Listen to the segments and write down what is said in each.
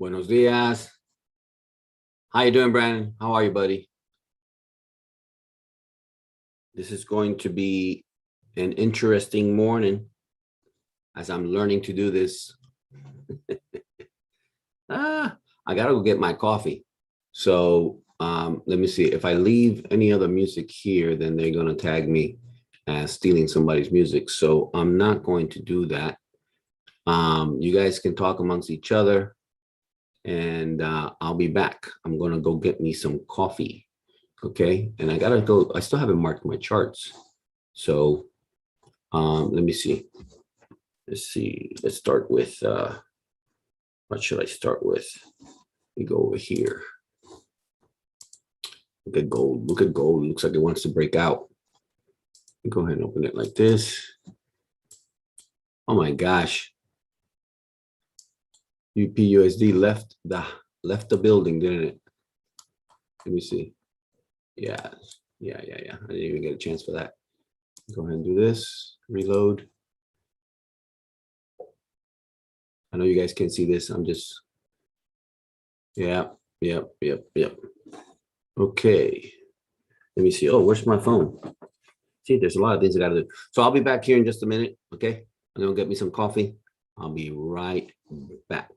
Buenos dias. How you doing, Brandon? How are you, buddy? This is going to be an interesting morning as I'm learning to do this. I gotta go get my coffee. So let me see. If I leave any other music here, then they're gonna tag me as stealing somebody's music. So I'm not going to do that. You guys can talk amongst each other, and I'll be back. I'm gonna go get me some coffee. Okay, and I gotta go. I still haven't marked my charts. So let me see. Let's see. Let's start with what should I start with? We go over here. Look at gold. Look at gold. It looks like it wants to break out. Go ahead and open it like this. Oh my gosh. UPUSD left the building, didn't it? Let me see. Yeah. I didn't even get a chance for that. Go ahead and do this. Reload. I know you guys can see this. I'm just, yep. Okay. Let me see. Oh, where's my phone? See, there's a lot of things I gotta do. So I'll be back here in just a minute. Okay. I'm gonna get me some coffee. I'll be right back.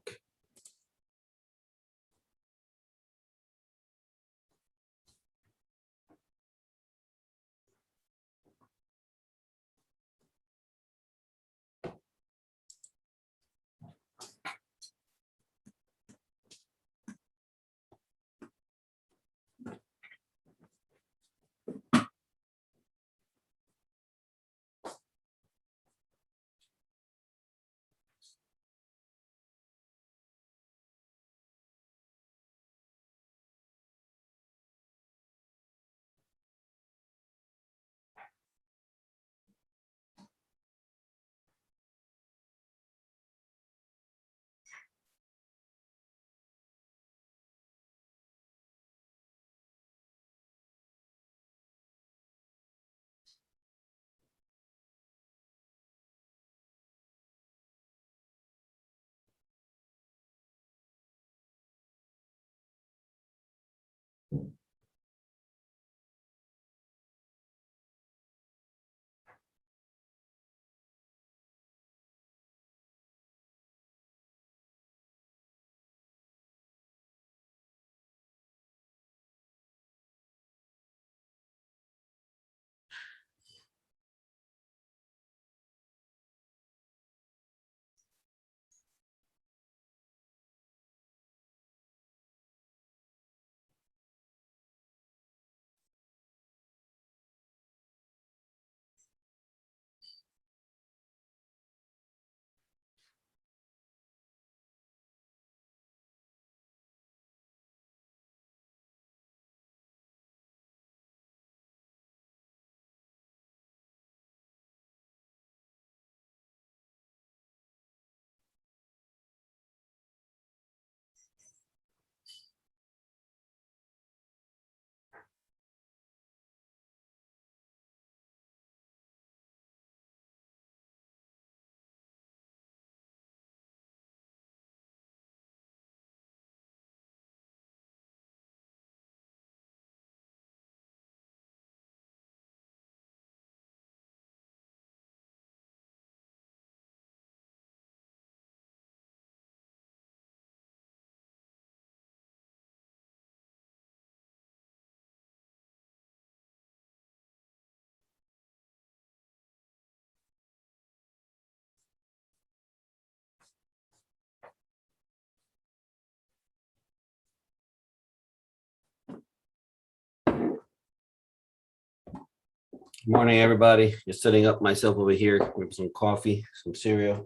Good morning, everybody. Just setting up myself over here with some coffee, some cereal.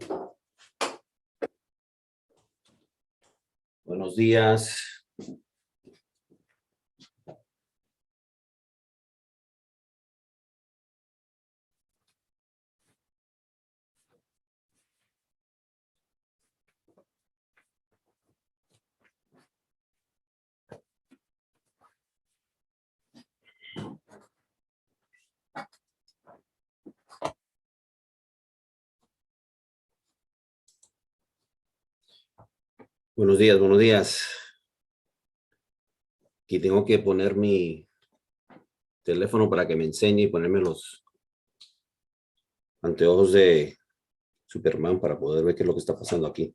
Buenos dias. Buenos días, buenos días. Aquí tengo que poner mi teléfono para que me enseñe y ponerme los anteojos de Superman para poder ver qué es lo que está pasando aquí.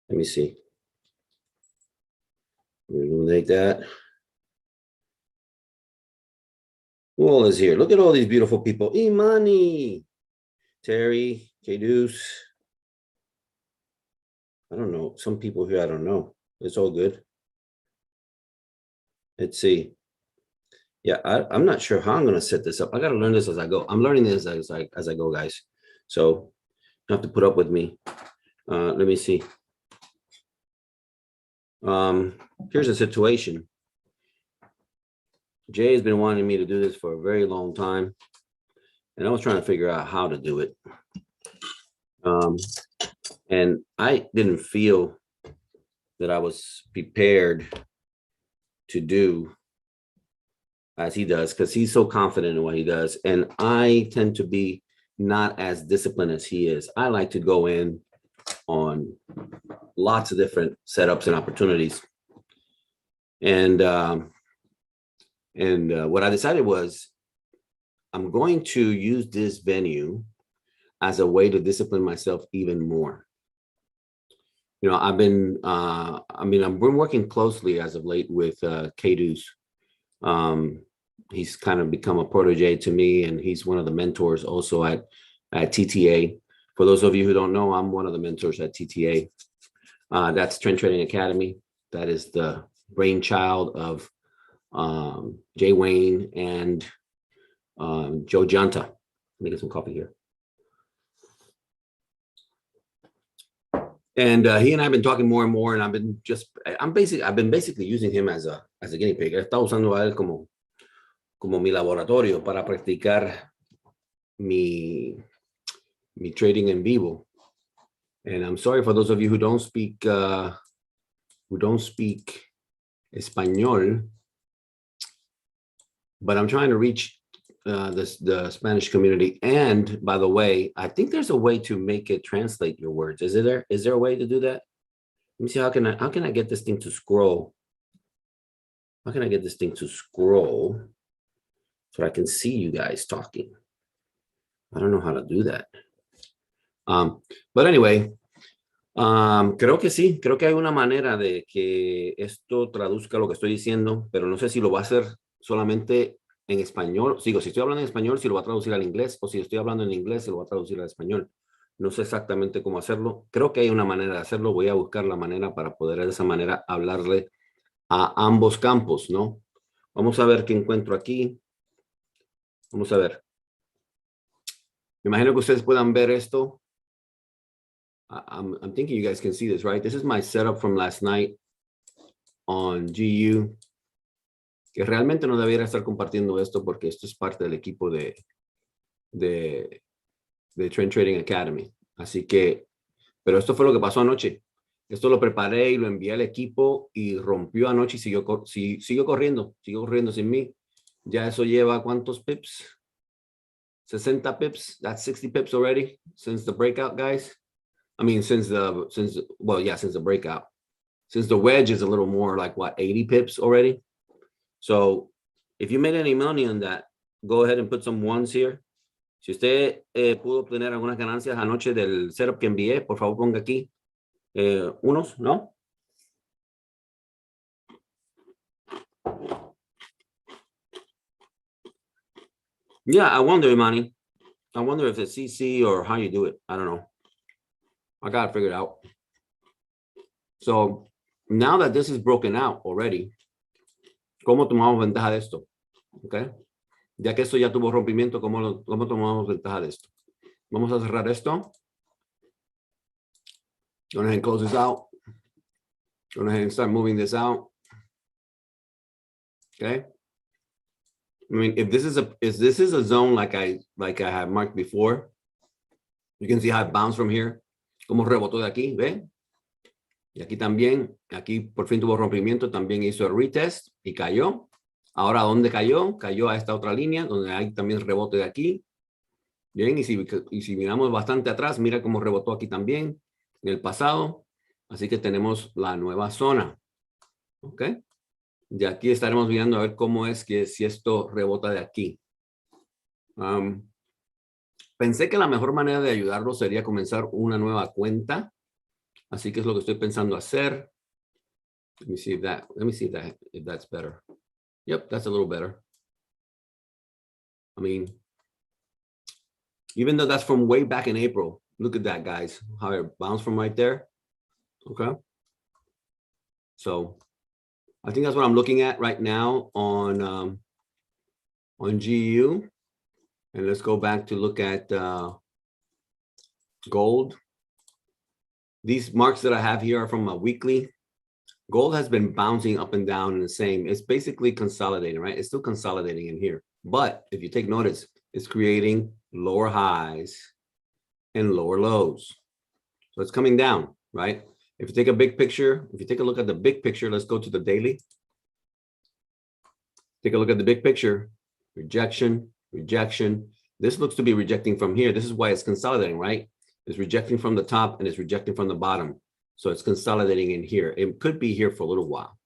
Let me see. Eliminate that. Who all is here? Look at all these beautiful people. Imani, Terry, K-Deuce. I don't know. Some people here, I don't know. It's all good. Let's see. Yeah, I'm not sure how I'm going to set this up. I got to learn this as I go. I'm learning this as I go, guys. So you have to put up with me. Let me see. Here's a situation. Jay has been wanting me to do this for a very long time, and I was trying to figure out how to do it. And I didn't feel that I was prepared to do as he does, because he's so confident in what he does. And I tend to be not as disciplined as he is. I like to go in on lots of different setups and opportunities. And what I decided was I'm going to use this venue as a way to discipline myself even more. You know, I've been working closely as of late with K-Deuce. He's kind of become a protege to me, and he's one of the mentors also at TTA. For those of you who don't know, I'm one of the mentors at TTA. That's Trend Trading Academy. That is the brainchild of Jay Wayne and Joe Giunta. Let me get some coffee here. And he and I have been talking more and more, and I've been basically using him as a guinea pig. He estado usando a él como mi laboratorio para practicar mi trading en vivo. And I'm sorry for those of you who don't speak español, but I'm trying to reach the Spanish community. And by the way, I think there's a way to make it translate your words. Is there a way to do that? Let me see, how can I get this thing to scroll? How can I get this thing to scroll so I can see you guys talking? I don't know how to do that. But anyway, creo que sí, creo que hay una manera de que esto traduzca lo que estoy diciendo, pero no sé si lo va a hacer solamente en español. Digo, si estoy hablando en español, si lo va a traducir al inglés, o si estoy hablando en inglés, se lo va a traducir al español. No sé exactamente cómo hacerlo. Creo que hay una manera de hacerlo. Voy a buscar la manera para poder de esa manera hablarle a ambos campos, ¿no? Vamos a ver qué encuentro aquí. Vamos a ver. Me imagino que ustedes puedan ver esto. I'm thinking you guys can see this, right? This is my setup from last night on GU. Que realmente no debiera estar compartiendo esto porque esto es parte del equipo de Trend Trading Academy. Así que, pero esto fue lo que pasó anoche. Esto lo preparé y lo envié al equipo y rompió anoche y siguió corriendo sin mí. Ya eso lleva ¿cuántos pips? 60 pips. That's 60 pips already since the breakout, guys. I mean, since the breakout. Since the wedge is a little more like what, 80 pips already. So if you made any money on that, go ahead and put some ones here. Si usted pudo obtener algunas ganancias anoche del setup que envié, por favor ponga aquí unos, ¿no? Yeah, I wonder, Imani. I wonder if it's CC or how you do it. I don't know. I got to figure it out. So now that this is broken out already, ¿cómo tomamos ventaja de esto? Okay. Ya que esto ya tuvo rompimiento, ¿cómo tomamos ventaja de esto? Vamos a cerrar esto. Go ahead and close this out. Go ahead and start moving this out. Okay. I mean, if this is a zone like I have marked before, you can see how it bounced from here. Cómo rebotó de aquí, ¿ve? Y aquí también, aquí por fin tuvo rompimiento, también hizo el retest y cayó. Ahora, ¿dónde cayó? Cayó a esta otra línea, donde hay también rebote de aquí. Bien, y si miramos bastante atrás, mira cómo rebotó aquí también, en el pasado. Así que tenemos la nueva zona. ¿Ok? De aquí estaremos viendo a ver cómo es que si esto rebota de aquí. Pensé que la mejor manera de ayudarlo sería comenzar una nueva cuenta. Así que es lo que estoy pensando hacer. Let me see if that's better. Yep, that's a little better. I mean, even though that's from way back in April, look at that, guys, how it bounced from right there. Okay. So I think that's what I'm looking at right now on GU. And let's go back to look at gold. These marks that I have here are from a weekly. Gold has been bouncing up and down in the same. It's basically consolidating, right? It's still consolidating in here. But if you take notice, it's creating lower highs and lower lows. So it's coming down, right? If you take a big picture, if you take a look at the big picture, let's go to the daily. Take a look at the big picture. Rejection, rejection. This looks to be rejecting from here. This is why it's consolidating, right? It's rejecting from the top and it's rejecting from the bottom. So it's consolidating in here. It could be here for a little while.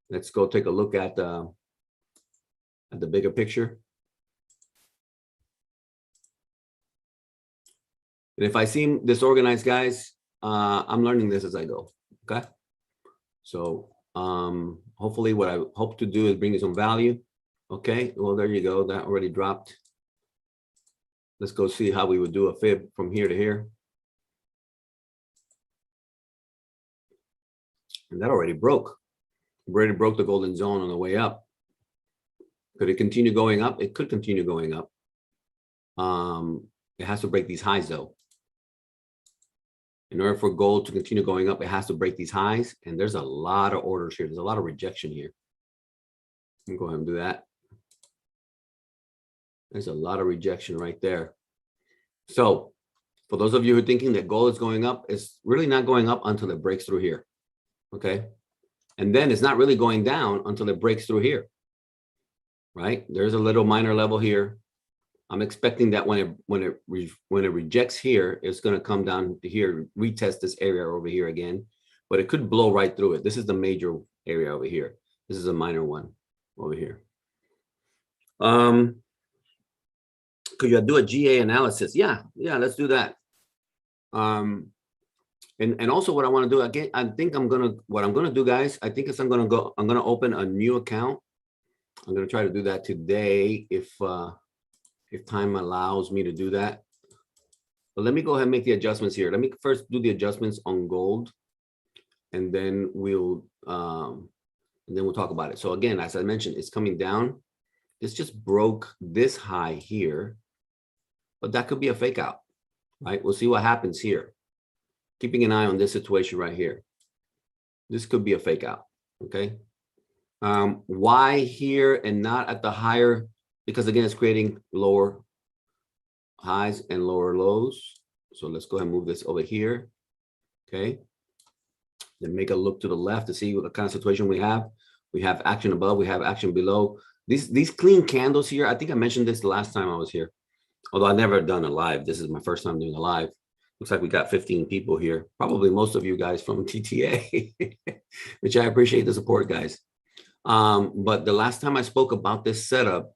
Let's go take a look at the bigger picture. And if I seem disorganized, guys, I'm learning this as I go, okay? So hopefully what I hope to do is bring you some value. Okay, well, there you go. That already dropped. Let's go see how we would do a fib from here to here. And that already broke. Already broke the golden zone on the way up. Could it continue going up? It could continue going up. It has to break these highs though. In order for gold to continue going up, it has to break these highs. And there's a lot of orders here. There's a lot of rejection here. Let me go ahead and do that. There's a lot of rejection right there. So for those of you who are thinking that gold is going up, it's really not going up until it breaks through here. Okay. And then it's not really going down until it breaks through here. Right? There's a little minor level here. I'm expecting that when it rejects here, it's going to come down to here, retest this area over here again, but it could blow right through it. This is the major area over here. This is a minor one over here. Could you do a GA analysis? Yeah, let's do that. And also what I want to do again, I think what I'm gonna do, guys, I think is I'm gonna open a new account. I'm gonna try to do that today if time allows me to do that. But let me go ahead and make the adjustments here. Let me first do the adjustments on gold, and then we'll talk about it. So again, as I mentioned, it's coming down. This just broke this high here, but that could be a fake out, right? We'll see what happens here. Keeping an eye on this situation right here. This could be a fake out, okay? Why here and not at the higher? Because again, it's creating lower highs and lower lows. So let's go ahead and move this over here, okay? Then make a look to the left to see what kind of situation we have. We have action above, we have action below. These clean candles here, I think I mentioned this the last time I was here. Although I've never done a live. This is my first time doing a live. Looks like we got 15 people here. Probably most of you guys from TTA, which I appreciate the support, guys. But the last time I spoke about this setup,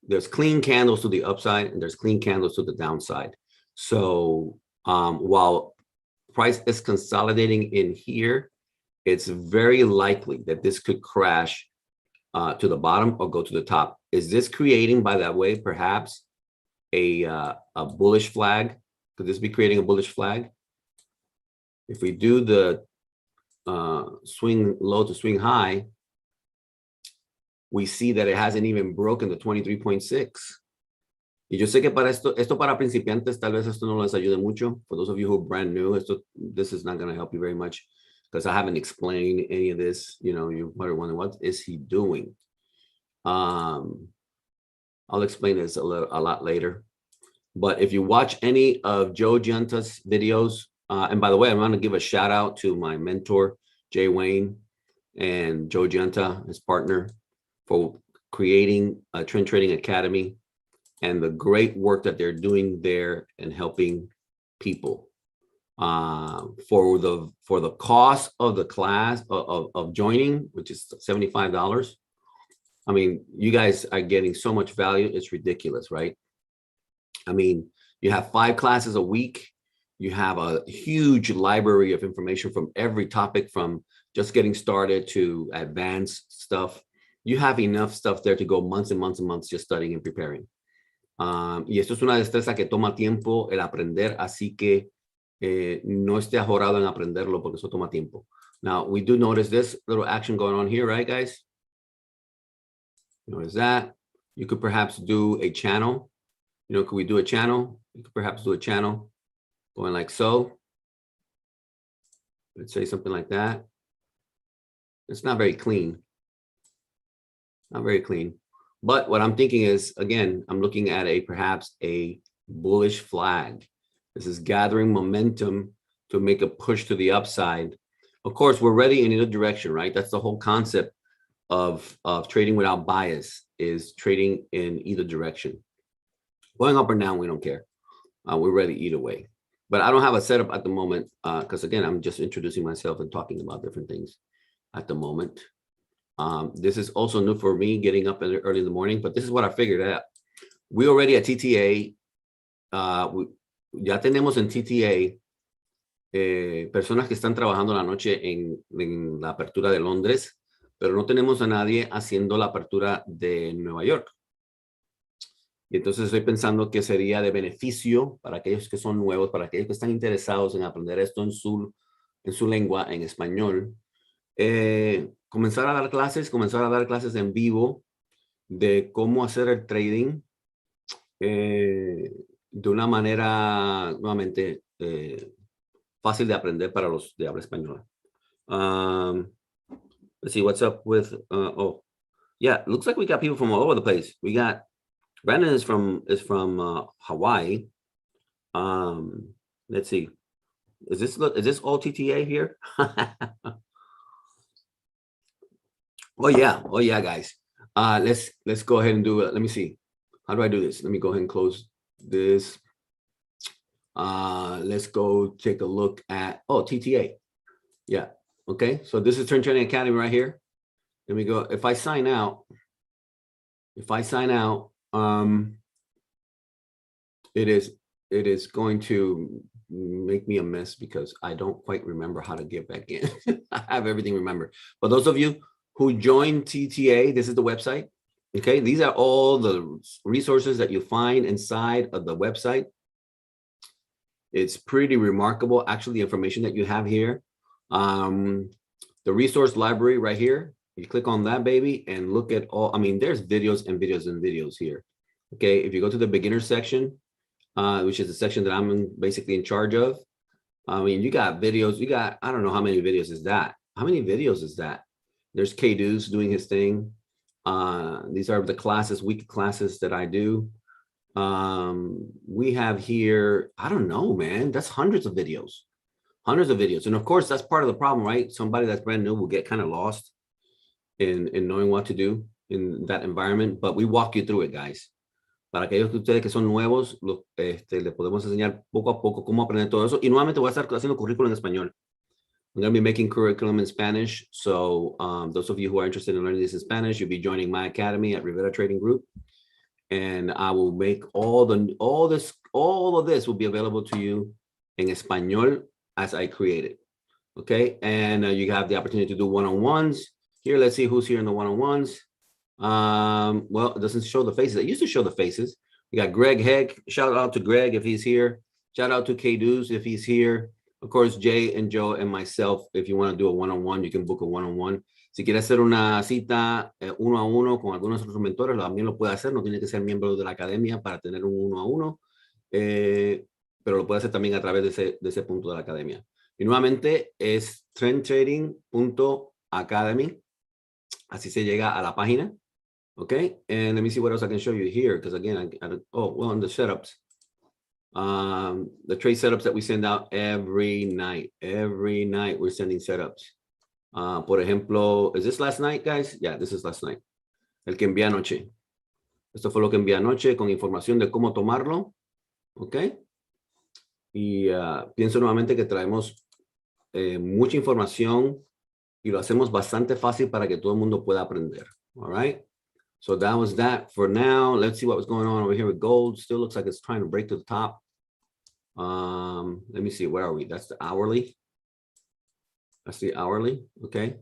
there's clean candles to the upside and there's clean candles to the downside. So while price is consolidating in here, it's very likely that this could crash to the bottom or go to the top. Is this creating, by that way, perhaps a bullish flag? Could this be creating a bullish flag? If we do the swing low to swing high, we see that it hasn't even broken the 23.6. Y yo sé que para esto para principiantes, tal vez esto no les ayude mucho. For those of you who are brand new, this is not going to help you very much because I haven't explained any of this. You know, you might wonder, what is he doing? I'll explain this a lot later. But if you watch any of Joe Giunta's videos, and by the way, I want to give a shout out to my mentor, Jay Wayne, and Joe Giunta, his partner, for creating a Trend Trading Academy and the great work that they're doing there and helping people. For the cost of the class of joining, which is $75. I mean, you guys are getting so much value. It's ridiculous, right? I mean, you have 5 classes a week. You have a huge library of information from every topic, from just getting started to advanced stuff. You have enough stuff there to go months and months and months just studying and preparing. Y esto es una destreza que toma tiempo el aprender, así que no esté ajorado en aprenderlo porque eso toma tiempo. Now, we do notice this little action going on here, right, guys? Notice that. You could perhaps do a channel. You know, could we do a channel? You could perhaps do a channel going like so. Let's say something like that. It's not very clean. Not very clean. But what I'm thinking is, again, I'm looking at perhaps a bullish flag. This is gathering momentum to make a push to the upside. Of course, we're ready in either direction, right? That's the whole concept of trading without bias, is trading in either direction. Going up or down, we don't care. We're ready either way. But I don't have a setup at the moment because, again, I'm just introducing myself and talking about different things at the moment. This is also new for me, getting up early in the morning, but this is what I figured out. We already at TTA, ya tenemos en TTA personas que están trabajando la noche en la apertura de Londres, pero no tenemos a nadie haciendo la apertura de Nueva York. Y entonces estoy pensando que sería de beneficio para aquellos que son nuevos, para aquellos que están interesados en aprender esto en su lengua, en español, comenzar a dar clases en vivo de cómo hacer el trading de una manera, nuevamente, fácil de aprender para los de habla española. Let's see, what's up with, oh, yeah, looks like we got people from all over the place. We got, Brandon is from Hawaii. Let's see, is this all TTA here? Oh yeah, guys. Let's go ahead and do it. Let me see. How do I do this? Let me go ahead and close this. Let's go take a look at, TTA. Yeah. Okay. So this is Turn Trading Academy right here. Let me go. If I sign out, it is going to make me a mess because I don't quite remember how to get back in. I have everything remembered. But those of you who joined TTA, this is the website. Okay, these are all the resources that you find inside of the website. It's pretty remarkable, actually, the information that you have here. The resource library right here, you click on that baby and look at all, I mean, there's videos and videos and videos here. Okay, if you go to the beginner section, which is the section that I'm basically in charge of, I mean, you got videos, you got, I don't know how many videos is that. How many videos is that? There's K-Deuce doing his thing. These are the classes, weekly classes that I do. We have here, I don't know, man, that's hundreds of videos. And of course, that's part of the problem, right? Somebody that's brand new will get kind of lost in knowing what to do in that environment, but we walk you through it, guys. Para aquellos de ustedes que son nuevos, les podemos enseñar poco a poco cómo aprender todo eso. Y nuevamente voy a estar haciendo currículum en español. I'm going to be making curriculum in Spanish. So those of you who are interested in learning this in Spanish, you'll be joining my academy at Rivera Trading Group. And I will make all of this will be available to you in español as I create it. Okay. And you have the opportunity to do one-on-ones. Here, let's see who's here in the one-on-ones. Well, it doesn't show the faces. It used to show the faces. We got Greg Heck. Shout out to Greg if he's here. Shout out to K-Deuce if he's here. Of course, Jay and Joe and myself, if you want to do a one-on-one, you can book a one-on-one. Si quieres hacer una cita uno a uno con algunos otros mentores, también lo puede hacer. No tiene que ser miembro de la academia para tener un uno a uno, pero lo puede hacer también a través de ese punto de la academia. Y nuevamente es trendtrading.academy. Así se llega a la página. Okay, and let me see what else I can show you here, because again, on the setups. The trade setups that we send out every night we're sending setups. Por ejemplo, is this last night, guys? Yeah, this is last night. El que envié anoche. Esto fue lo que envié anoche con información de cómo tomarlo. Ok. Y pienso nuevamente que traemos mucha información y lo hacemos bastante fácil para que todo el mundo pueda aprender. All right. So that was that for now. Let's see what was going on over here with gold. Still looks like it's trying to break to the top. Let me see. Where are we? That's the hourly. That's the hourly. Okay.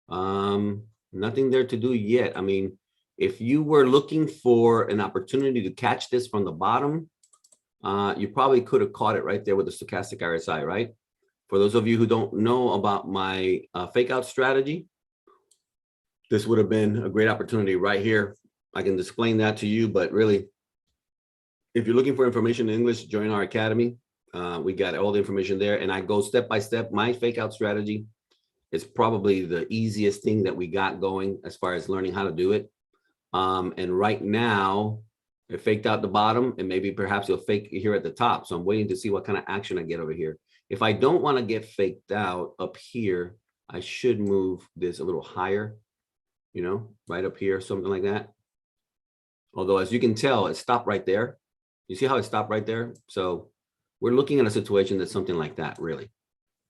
Nothing there to do yet. I mean, if you were looking for an opportunity to catch this from the bottom, you probably could have caught it right there with the stochastic RSI, right? For those of you who don't know about my fake out strategy, this would have been a great opportunity right here. I can explain that to you, but really, if you're looking for information in English, join our academy. We got all the information there, and I go step by step. My fake out strategy is probably the easiest thing that we got going as far as learning how to do it. And right now, it faked out the bottom, and maybe perhaps you'll fake here at the top. So I'm waiting to see what kind of action I get over here. If I don't want to get faked out up here, I should move this a little higher, you know, right up here, something like that. Although, as you can tell, it stopped right there. You see how it stopped right there? So we're looking at a situation that's something like that, really.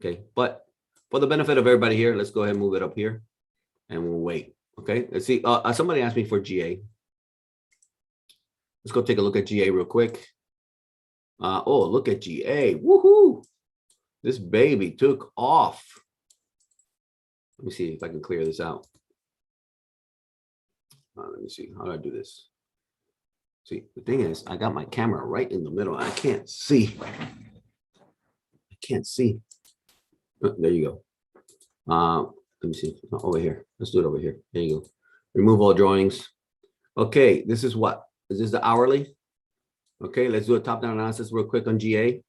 Okay, but for the benefit of everybody here, let's go ahead and move it up here, and we'll wait. Okay, let's see. Somebody asked me for GA. Let's go take a look at GA real quick. Oh, look at GA. Woohoo! This baby took off. Let me see if I can clear this out. Let me see. How do I do this? See, the thing is, I got my camera right in the middle. I can't see. I can't see. Oh, there you go. Let me see. Oh, over here. Let's do it over here. There you go. Remove all drawings. Okay, this is what? Is this the hourly? Okay, let's do a top-down analysis real quick on GA.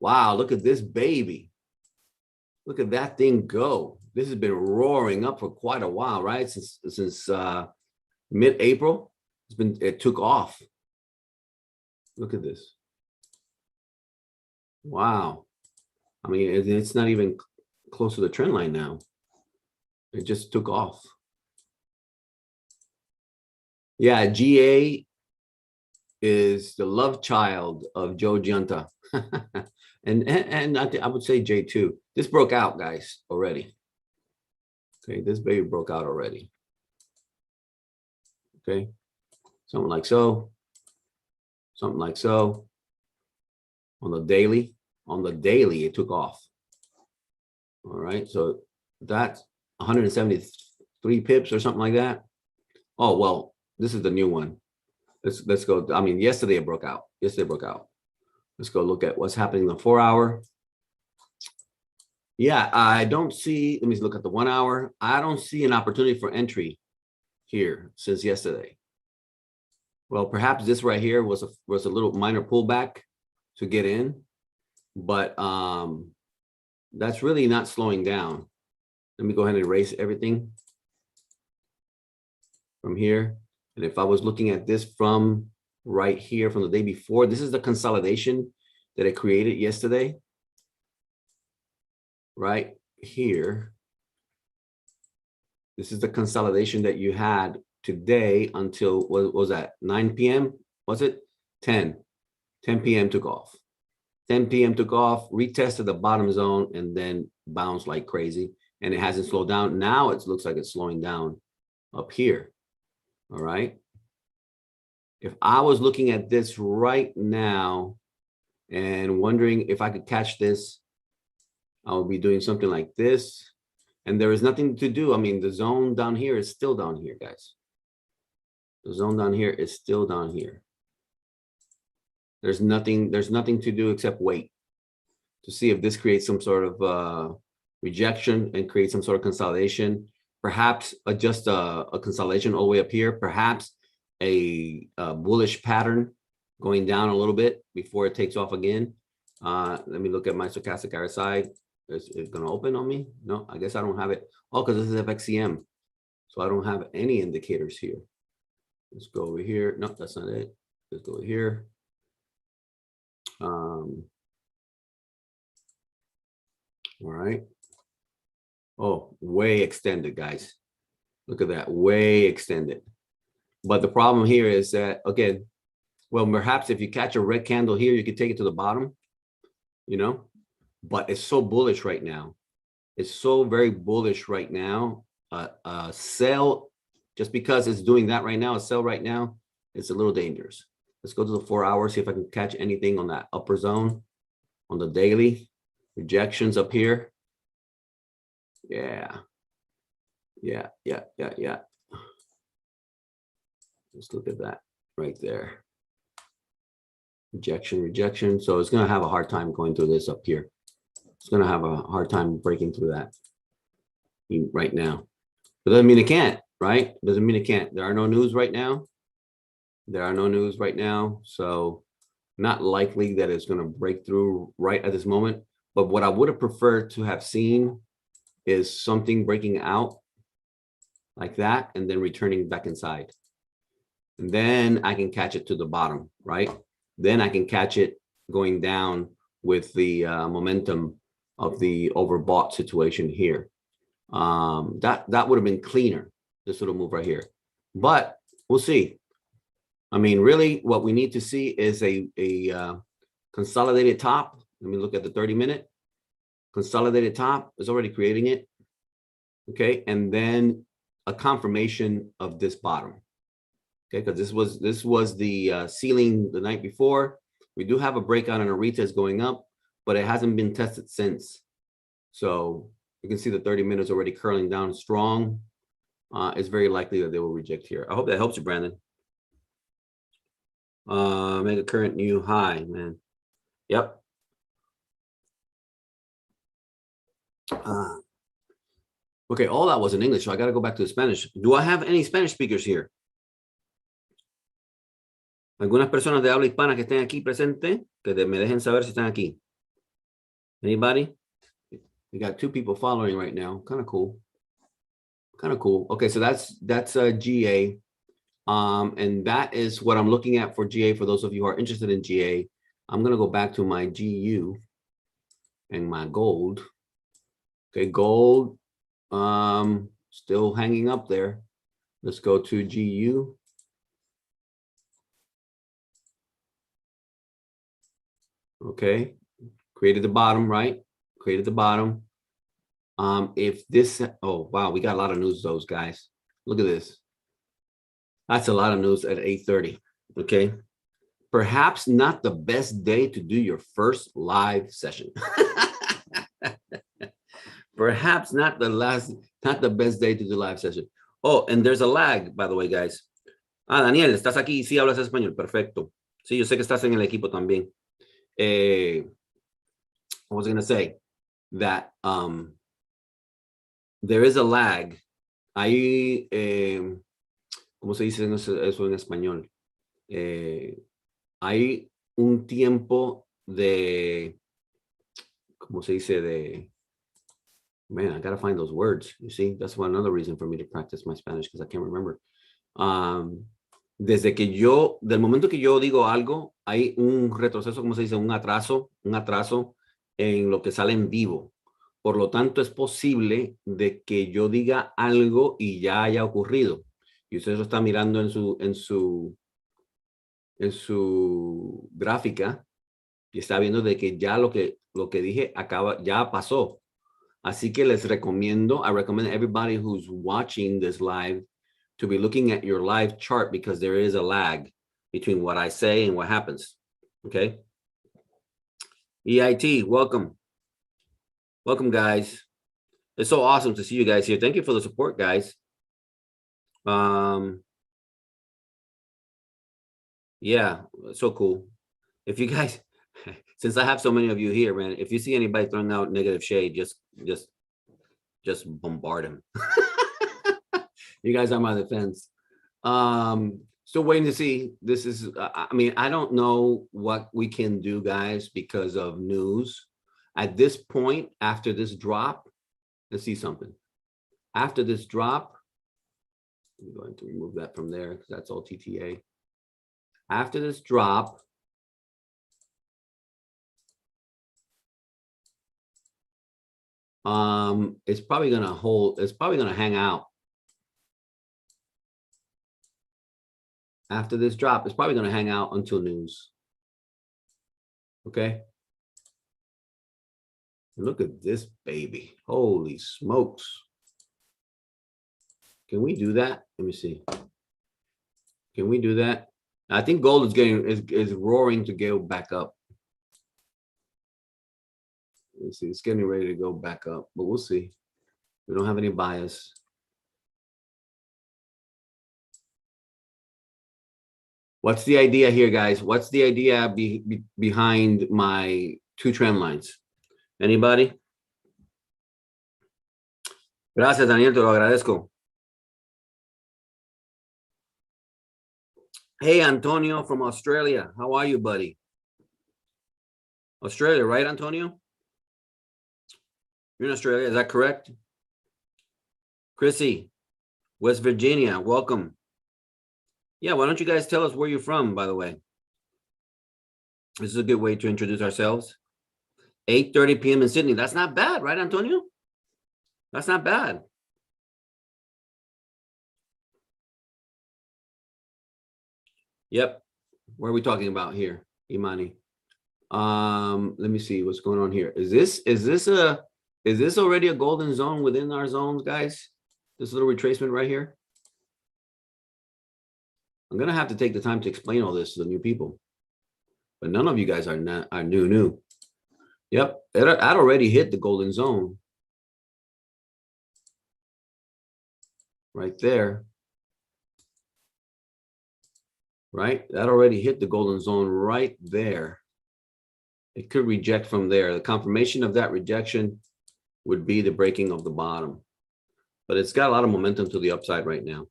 Wow, look at this baby. Look at that thing go. This has been roaring up for quite a while, right? Since mid-April, it took off. Look at this. Wow. I mean, it's not even close to the trend line now. It just took off. Yeah, GA is the love child of Joe Giunta. and I would say J too. This broke out, guys, already. Okay, this baby broke out already. Okay, something like so. Something like so. On the daily, it took off. All right, so that's 173 pips or something like that. Oh, well, this is the new one. Let's go. I mean, yesterday it broke out. Yesterday it broke out. Let's go look at what's happening in the 4 hour. Yeah, I don't see, let me look at the 1 hour. I don't see an opportunity for entry here since yesterday. Well, perhaps this right here was a little minor pullback to get in, but that's really not slowing down. Let me go ahead and erase everything from here. And if I was looking at this from right here from the day before, this is the consolidation that I created yesterday. Right here. This is the consolidation that you had today until, what was that, 9 p.m.? Was it? 10 p.m. took off. 10 p.m. took off, retested the bottom zone, and then bounced like crazy. And it hasn't slowed down. Now it looks like it's slowing down up here. All right. If I was looking at this right now and wondering if I could catch this, I will be doing something like this. And there is nothing to do. I mean, the zone down here is still down here, guys. The zone down here is still down here. There's nothing to do except wait to see if this creates some sort of rejection and create some sort of consolidation. Perhaps just a consolidation all the way up here. Perhaps a bullish pattern going down a little bit before it takes off again. Let me look at my stochastic RSI. Is it going to open on me? No, I guess I don't have it. Oh, because this is FXCM. So I don't have any indicators here. Let's go over here. No, that's not it. Let's go here. All right. Oh, way extended, guys. Look at that, way extended. But the problem here is that, again, well, perhaps if you catch a red candle here, you could take it to the bottom. you know, but it's so bullish right now. It's so very bullish right now. Sell, just because it's doing that right now, a sell right now, it's a little dangerous. Let's go to the 4 hours, see if I can catch anything on that upper zone, on the daily. Rejections up here. Yeah. Yeah. Let's look at that right there. Rejection. So it's going to have a hard time going through this up here. It's going to have a hard time breaking through that right now. But doesn't mean it can't, right? Doesn't mean it can't. There are no news right now. So not likely that it's going to break through right at this moment. But what I would have preferred to have seen is something breaking out like that and then returning back inside. And then I can catch it to the bottom, right? Then I can catch it going down with the momentum of the overbought situation here. That would have been cleaner, this little move right here. But we'll see. I mean, really, what we need to see is a consolidated top. Let me look at the 30-minute. Consolidated top is already creating it. Okay, and then a confirmation of this bottom. Okay, because this was the ceiling the night before. We do have a breakout and a retest going up, but it hasn't been tested since. So you can see the 30 minutes already curling down strong. It's very likely that they will reject here. I hope that helps you, Brandon. Make a current new high, man. Yep. Okay, all that was in English, so I got to go back to the Spanish. Do I have any Spanish speakers here? Algunas personas de habla hispana que estén aquí presentes, que me dejen saber si están aquí. Anybody? We got 2 people following right now. Kind of cool. Okay, so that's GA. And that is what I'm looking at for GA. For those of you who are interested in GA, I'm going to go back to my GU and my gold. Okay, gold, still hanging up there. Let's go to GU. Okay, created the bottom, right? Created the bottom. If this, oh, wow, we got a lot of news, those guys. Look at this. That's a lot of news at 8:30. Okay. Perhaps not the best day to do your first live session. Perhaps not the best day to do live session. Oh, and there's a lag, by the way, guys. Daniel, estás aquí, sí hablas español, perfecto. Sí, yo sé que estás en el equipo también. I was going to say that there is a lag. Hay, ¿cómo se dice eso en español? Hay un tiempo de, ¿cómo se dice? De, man, I got to find those words. You see, that's another reason for me to practice my Spanish because I can't remember. Del momento que yo digo algo, hay un retroceso, ¿cómo se dice? Un atraso en lo que sale en vivo. Por lo tanto, es posible de que yo diga algo y ya haya ocurrido. Y usted lo está mirando en su gráfica y está viendo de que ya lo que dije ya pasó. Así que les recomiendo, I recommend everybody who's watching this live to be looking at your live chart because there is a lag between what I say and what happens. Okay. EIT, welcome. Welcome, guys. It's so awesome to see you guys here. Thank you for the support, guys. Yeah, so cool. If you guys, since I have so many of you here, man, if you see anybody throwing out negative shade, just bombard him. You guys are my defense. Still waiting to see. This is, I mean, I don't know what we can do, guys, because of news. At this point, after this drop, let's see something. After this drop, I'm going to remove that from there because that's all TTA. After this drop, it's probably going to hold, it's probably going to hang out. After this drop, it's probably going to hang out until news. Okay. Look at this baby. Holy smokes. Can we do that? Let me see. Can we do that? I think gold is getting is roaring to go back up. Let's see, it's getting ready to go back up, but we'll see. We don't have any bias. What's the idea here, guys? What's the idea behind my two trend lines? Anybody? Gracias, Daniel, te lo agradezco. Hey, Antonio from Australia. How are you, buddy? Australia, right, Antonio? You're in Australia, is that correct? Chrissy, West Virginia, welcome. Yeah, why don't you guys tell us where you're from, by the way? This is a good way to introduce ourselves. 8:30 p.m. in Sydney. That's not bad, right, Antonio? That's not bad. Yep. What are we talking about here, Imani? Let me see what's going on here. Is this already a golden zone within our zones, guys? This little retracement right here. I'm gonna have to take the time to explain all this to the new people, but none of you guys are new. Yep, I'd already hit the golden zone right there. Right, that already hit the golden zone right there. It could reject from there. The confirmation of that rejection would be the breaking of the bottom, but it's got a lot of momentum to the upside right now.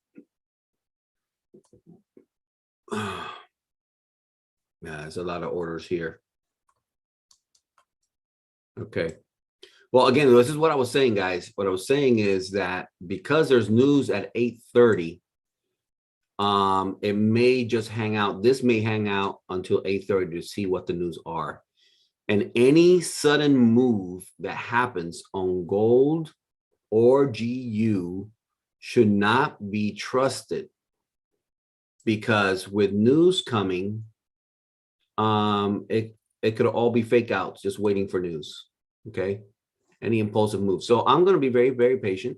Yeah, there's a lot of orders here. Okay. Well, again, this is what I was saying, guys. What I was saying is that because there's news at 8:30, it may just hang out. This may hang out until 8:30 to see what the news are. And any sudden move that happens on gold or GU should not be trusted, because with news coming, it could all be fake outs just waiting for news. Okay, any impulsive move. So I'm going to be very, very patient.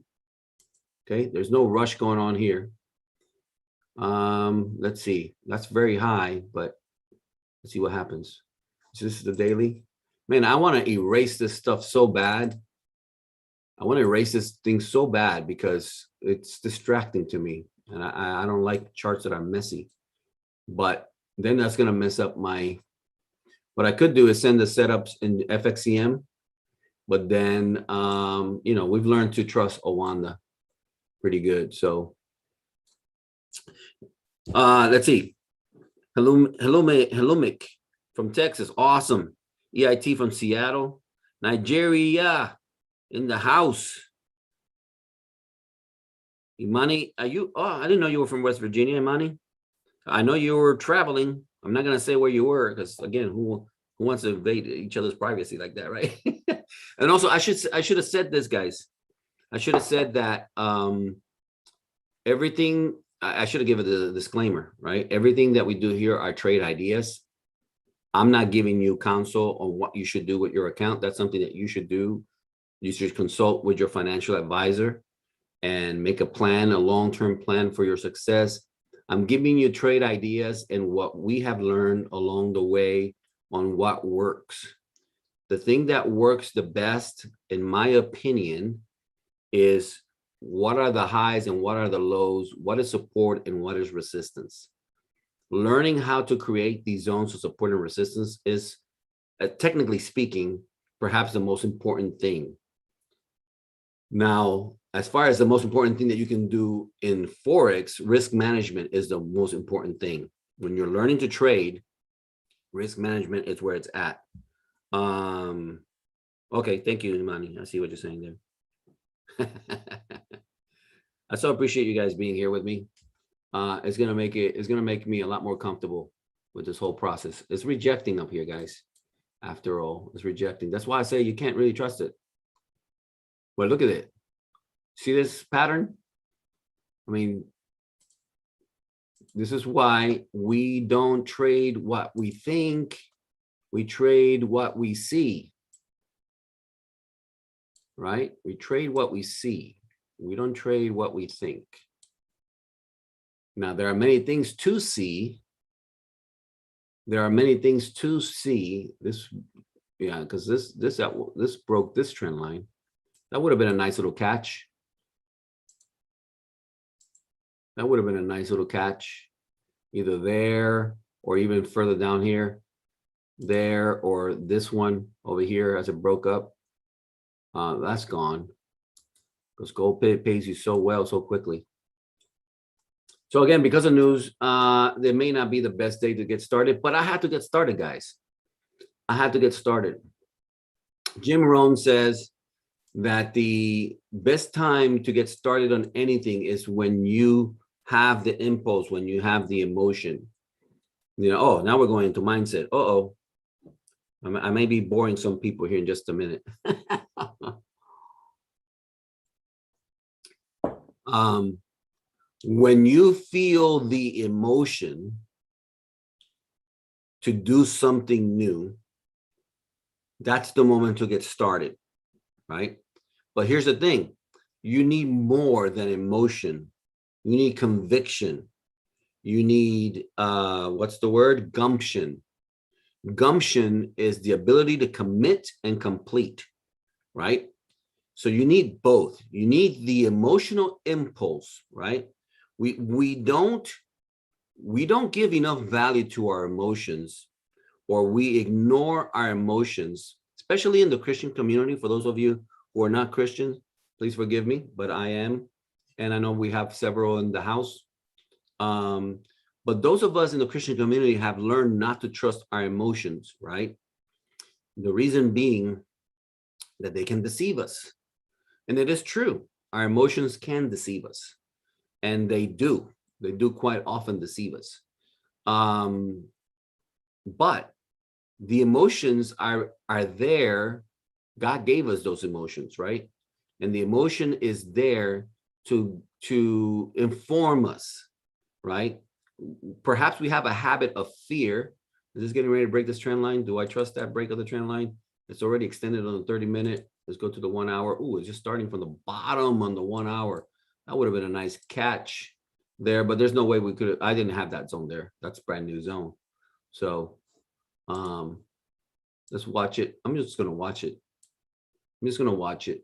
Okay, there's no rush going on here. Let's see. That's very high, but let's see what happens. This is the daily. Man, I want to erase this stuff so bad. I want to erase this thing so bad because it's distracting to me, and I don't like charts that are messy. But then that's going to mess up my. What I could do is send the setups in FXCM, but then you know, we've learned to trust Owanda pretty good. So let's see. Hello, Mick from Texas, awesome. EIT from Seattle, Nigeria in the house. Imani, are you? Oh, I didn't know you were from West Virginia, Imani. I know you were traveling. I'm not gonna say where you were because again, who wants to invade each other's privacy like that, right? And also, I should have said this, guys. I should have said that everything. I should have given the disclaimer, right? Everything that we do here are trade ideas. I'm not giving you counsel on what you should do with your account. That's something that you should do. You should consult with your financial advisor and make a plan, a long-term plan for your success. I'm giving you trade ideas and what we have learned along the way on what works. The thing that works the best, in my opinion, is what are the highs and what are the lows, what is support and what is resistance. Learning how to create these zones of support and resistance is, technically speaking, perhaps the most important thing. Now, as far as the most important thing that you can do in Forex, risk management is the most important thing. When you're learning to trade, risk management is where it's at. Okay, thank you, Imani. I see what you're saying there. I so appreciate you guys being here with me. It's gonna make me a lot more comfortable with this whole process. It's rejecting up here, guys. After all, it's rejecting. That's why I say you can't really trust it. But look at it. See this pattern? I mean, this is why we don't trade what we think. We trade what we see. right? We trade what we see. We don't trade what we think. Now, there are many things to see. There are many things to see. This, yeah, because this broke this trend line. That would have been a nice little catch. That would have been a nice little catch, either there or even further down here, there, or this one over here as it broke up. That's gone. Because gold pays you so well, so quickly. So again, because of news, there may not be the best day to get started, but I had to get started, guys. I had to get started. Jim Rohn says that the best time to get started on anything is when you have the impulse, when you have the emotion. You know, oh, now we're going into mindset. Uh-oh. I may be boring some people here in just a minute. When you feel the emotion to do something new, that's the moment to get started, right? But here's the thing. You need more than emotion. You need conviction. You need, what's the word? Gumption. Gumption is the ability to commit and complete, right? So you need both. You need the emotional impulse, right? We don't give enough value to our emotions, or we ignore our emotions, especially in the Christian community. For those of you who are not Christians, please forgive me, but I am. And I know we have several in the house. But those of us in the Christian community have learned not to trust our emotions, right? The reason being that they can deceive us. And it is true. Our emotions can deceive us. And they do. They do quite often deceive us. But the emotions are there. God gave us those emotions, right? And the emotion is there to inform us, right? Perhaps we have a habit of fear. Is this getting ready to break this trend line? Do I trust that break of the trend line? It's already extended on the 30-minute. Let's go to the 1 hour. Ooh, it's just starting from the bottom on the 1 hour. That would have been a nice catch there, but there's no way we could. I didn't have that zone there. That's brand new zone. So let's watch it. I'm just going to watch it. I'm just going to watch it.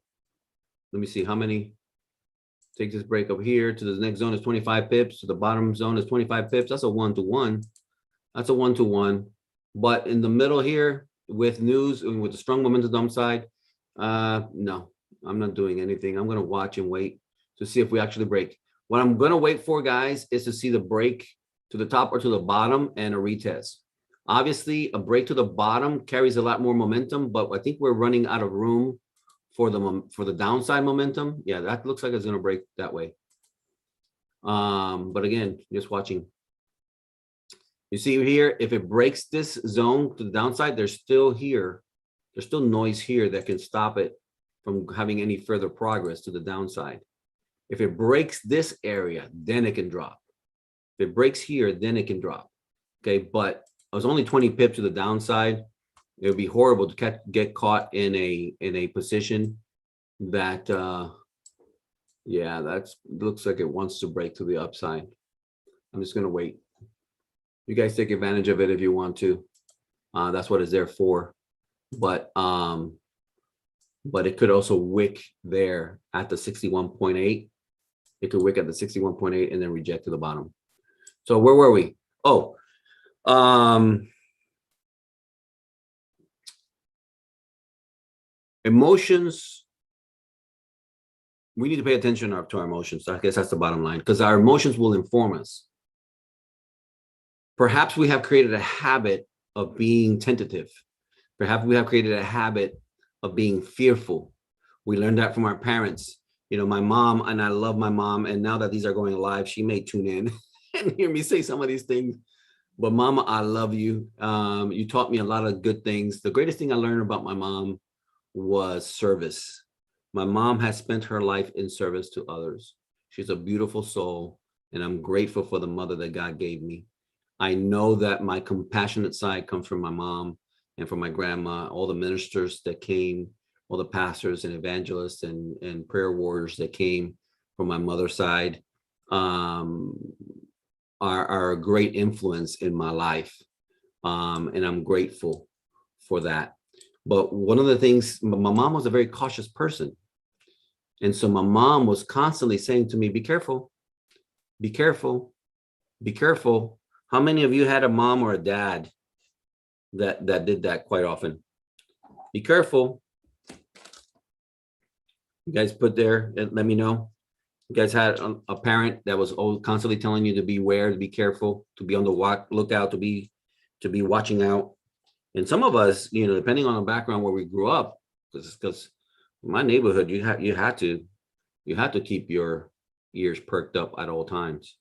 Let me see how many. Take this break up here to the next zone is 25 pips. To the bottom zone is 25 pips. That's a 1-to-1. That's a 1-to-1. But in the middle here with news and with the strong momentum downside, no, I'm not doing anything. I'm going to watch and wait to see if we actually break. What I'm going to wait for, guys, is to see the break to the top or to the bottom and a retest. Obviously, a break to the bottom carries a lot more momentum, but I think we're running out of room for the downside momentum. Yeah, that looks like it's going to break that way. But again, just watching. You see here, if it breaks this zone to the downside, there's still noise here that can stop it from having any further progress to the downside. If it breaks this area, then it can drop. If it breaks here, then it can drop. Okay, but it was only 20 pips to the downside. It would be horrible to get caught in a position that, yeah, that looks like it wants to break to the upside. I'm just going to wait. You guys take advantage of it if you want to. That's what it's there for. But it could also wick there at the 61.8. It could wick at the 61.8 and then reject to the bottom. So where were we? Oh, emotions. We need to pay attention to our emotions. I guess that's the bottom line, because our emotions will inform us. Perhaps we have created a habit of being tentative. Perhaps we have created a habit of being fearful. We learned that from our parents. You know, my mom, and I love my mom, and now that these are going live, she may tune in and hear me say some of these things. But Mama, I love you. You taught me a lot of good things. The greatest thing I learned about my mom was service. My mom has spent her life in service to others. She's a beautiful soul, and I'm grateful for the mother that God gave me. I know that my compassionate side comes from my mom and from my grandma, all the ministers that came all the pastors and evangelists and prayer warriors that came from my mother's side are a great influence in my life. And I'm grateful for that. But one of the things, my mom was a very cautious person. And so my mom was constantly saying to me, be careful, be careful, be careful. How many of you had a mom or a dad that did that quite often? Be careful. You guys put there, let me know. You guys had a parent that was constantly telling you to beware, to be careful, to be on the lookout, to be watching out. And some of us, you know, depending on the background where we grew up, because my neighborhood, you had to keep your ears perked up at all times,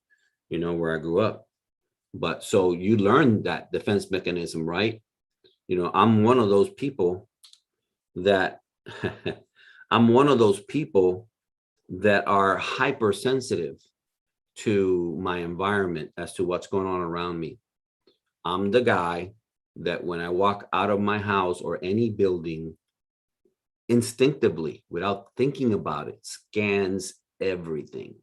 you know, where I grew up. But so you learn that defense mechanism, right? You know, I'm one of those people that I'm one of those people that are hypersensitive to my environment as to what's going on around me. I'm the guy that when I walk out of my house or any building, instinctively, without thinking about it, scans everything.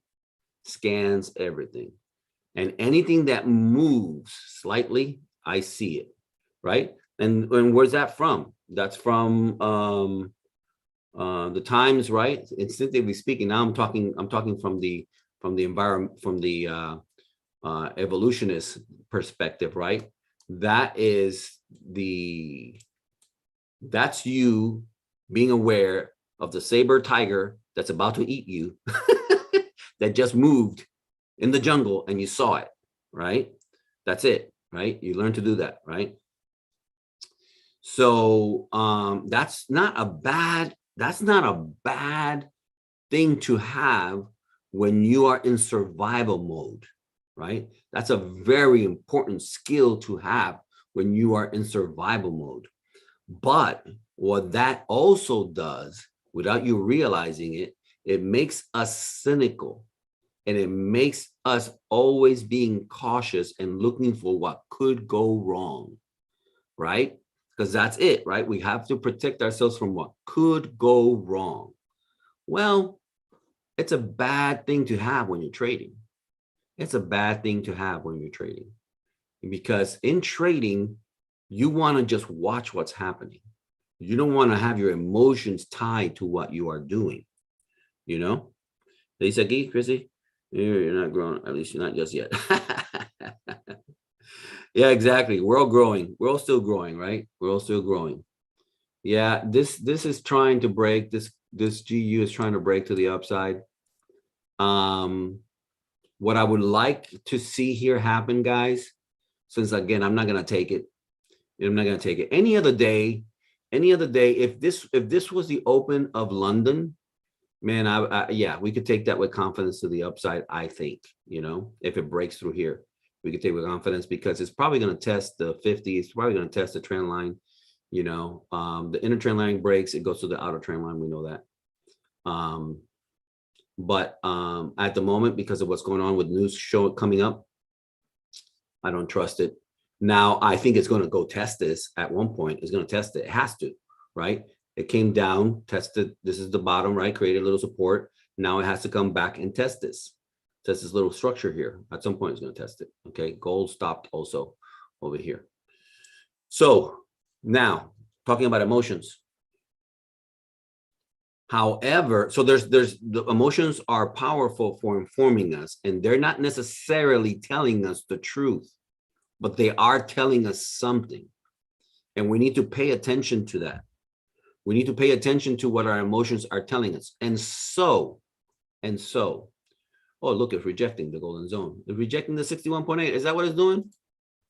And anything that moves slightly, I see it, right? And where's that from? That's from the times, right? Instinctively speaking. Now I'm talking from the environment, from the evolutionist perspective, right? That's you being aware of the saber tiger that's about to eat you that just moved in the jungle and you saw it, right? That's it, right? You learn to do that, right? So that's not a bad thing to have when you are in survival mode, right? That's a very important skill to have when you are in survival mode. But what that also does, without you realizing it, it makes us cynical, and it makes us always being cautious and looking for what could go wrong, right? Because that's it, right? We have to protect ourselves from what could go wrong. Well, it's a bad thing to have when you're trading. It's a bad thing to have when you're trading, because in trading, you want to just watch what's happening. You don't want to have your emotions tied to what you are doing, you know? Lisa Gee, Chrissy, you're not growing, at least you're not just yet. Yeah, exactly. We're all growing. We're all still growing, right? We're all still growing. Yeah, this is trying to break. This GU is trying to break to the upside. What I would like to see here happen, guys, since again, I'm not going to take it. I'm not going to take it. Any other day, if this was the open of London, man, yeah, we could take that with confidence to the upside. I think, you know, if it breaks through here, we could take it with confidence, because it's probably going to test the 50. It's probably going to test the trend line. You know, the inner trend line breaks, it goes to the outer trend line. We know that. But at the moment, because of what's going on with news coming up, I don't trust it. Now, I think it's going to go test this at one point. It's going to test it. It has to, right? It came down, tested. This is the bottom, right? Created a little support. Now it has to come back and test this little structure here. At some point, it's going to test it. Okay. Gold stopped also over here. So now talking about emotions. However, so there's the emotions are powerful for informing us, and they're not necessarily telling us the truth, but they are telling us something. And we need to pay attention to that. We need to pay attention to what our emotions are telling us. And so, oh, look, it's rejecting the golden zone. It's rejecting the 61.8. Is that what it's doing?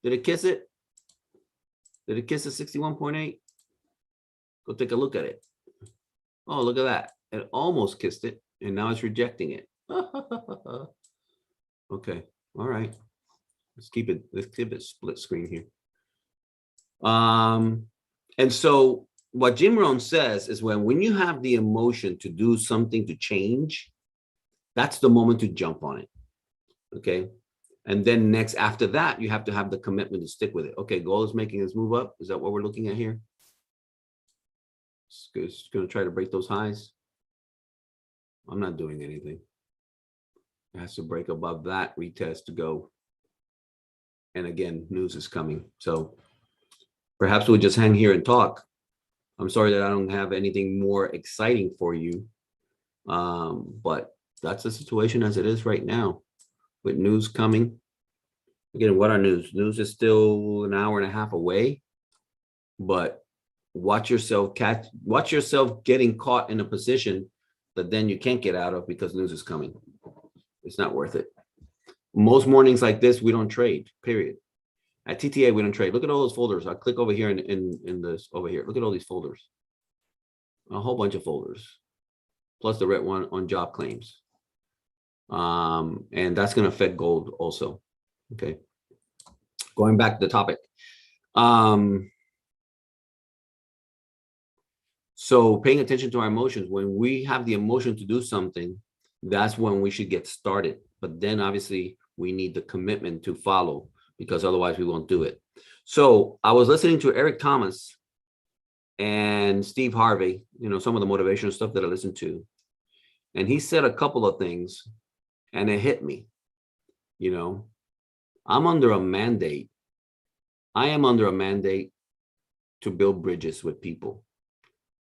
Did it kiss it? Did it kiss the 61.8? Go take a look at it. Oh, look at that. It almost kissed it, and now it's rejecting it. Okay. All right. Let's keep it split screen here. And so what Jim Rohn says is when you have the emotion to do something to change, that's the moment to jump on it. Okay. And then next, after that, you have to have the commitment to stick with it. Okay, gold is making us move up. Is that what we're looking at here? It's going to try to break those highs. I'm not doing anything. It has to break above that retest to go. And again, news is coming. So perhaps we'll just hang here and talk. I'm sorry that I don't have anything more exciting for you. But that's the situation as it is right now with news coming. Again, what are news? News is still an hour and a half away, but watch yourself getting caught in a position that then you can't get out of because news is coming. It's not worth it. Most mornings like this, we don't trade, period. At TTA, we don't trade. Look at all those folders. I'll click over here in this over here. Look at all these folders. A whole bunch of folders, plus the red one on job claims. And that's going to affect gold also. Okay. Going back to the topic. So paying attention to our emotions. When we have the emotion to do something, that's when we should get started. But then obviously we need the commitment to follow, because otherwise we won't do it. So I was listening to Eric Thomas and Steve Harvey, you know, some of the motivational stuff that I listened to. And he said a couple of things and it hit me. You know, I'm under a mandate. I am under a mandate to build bridges with people,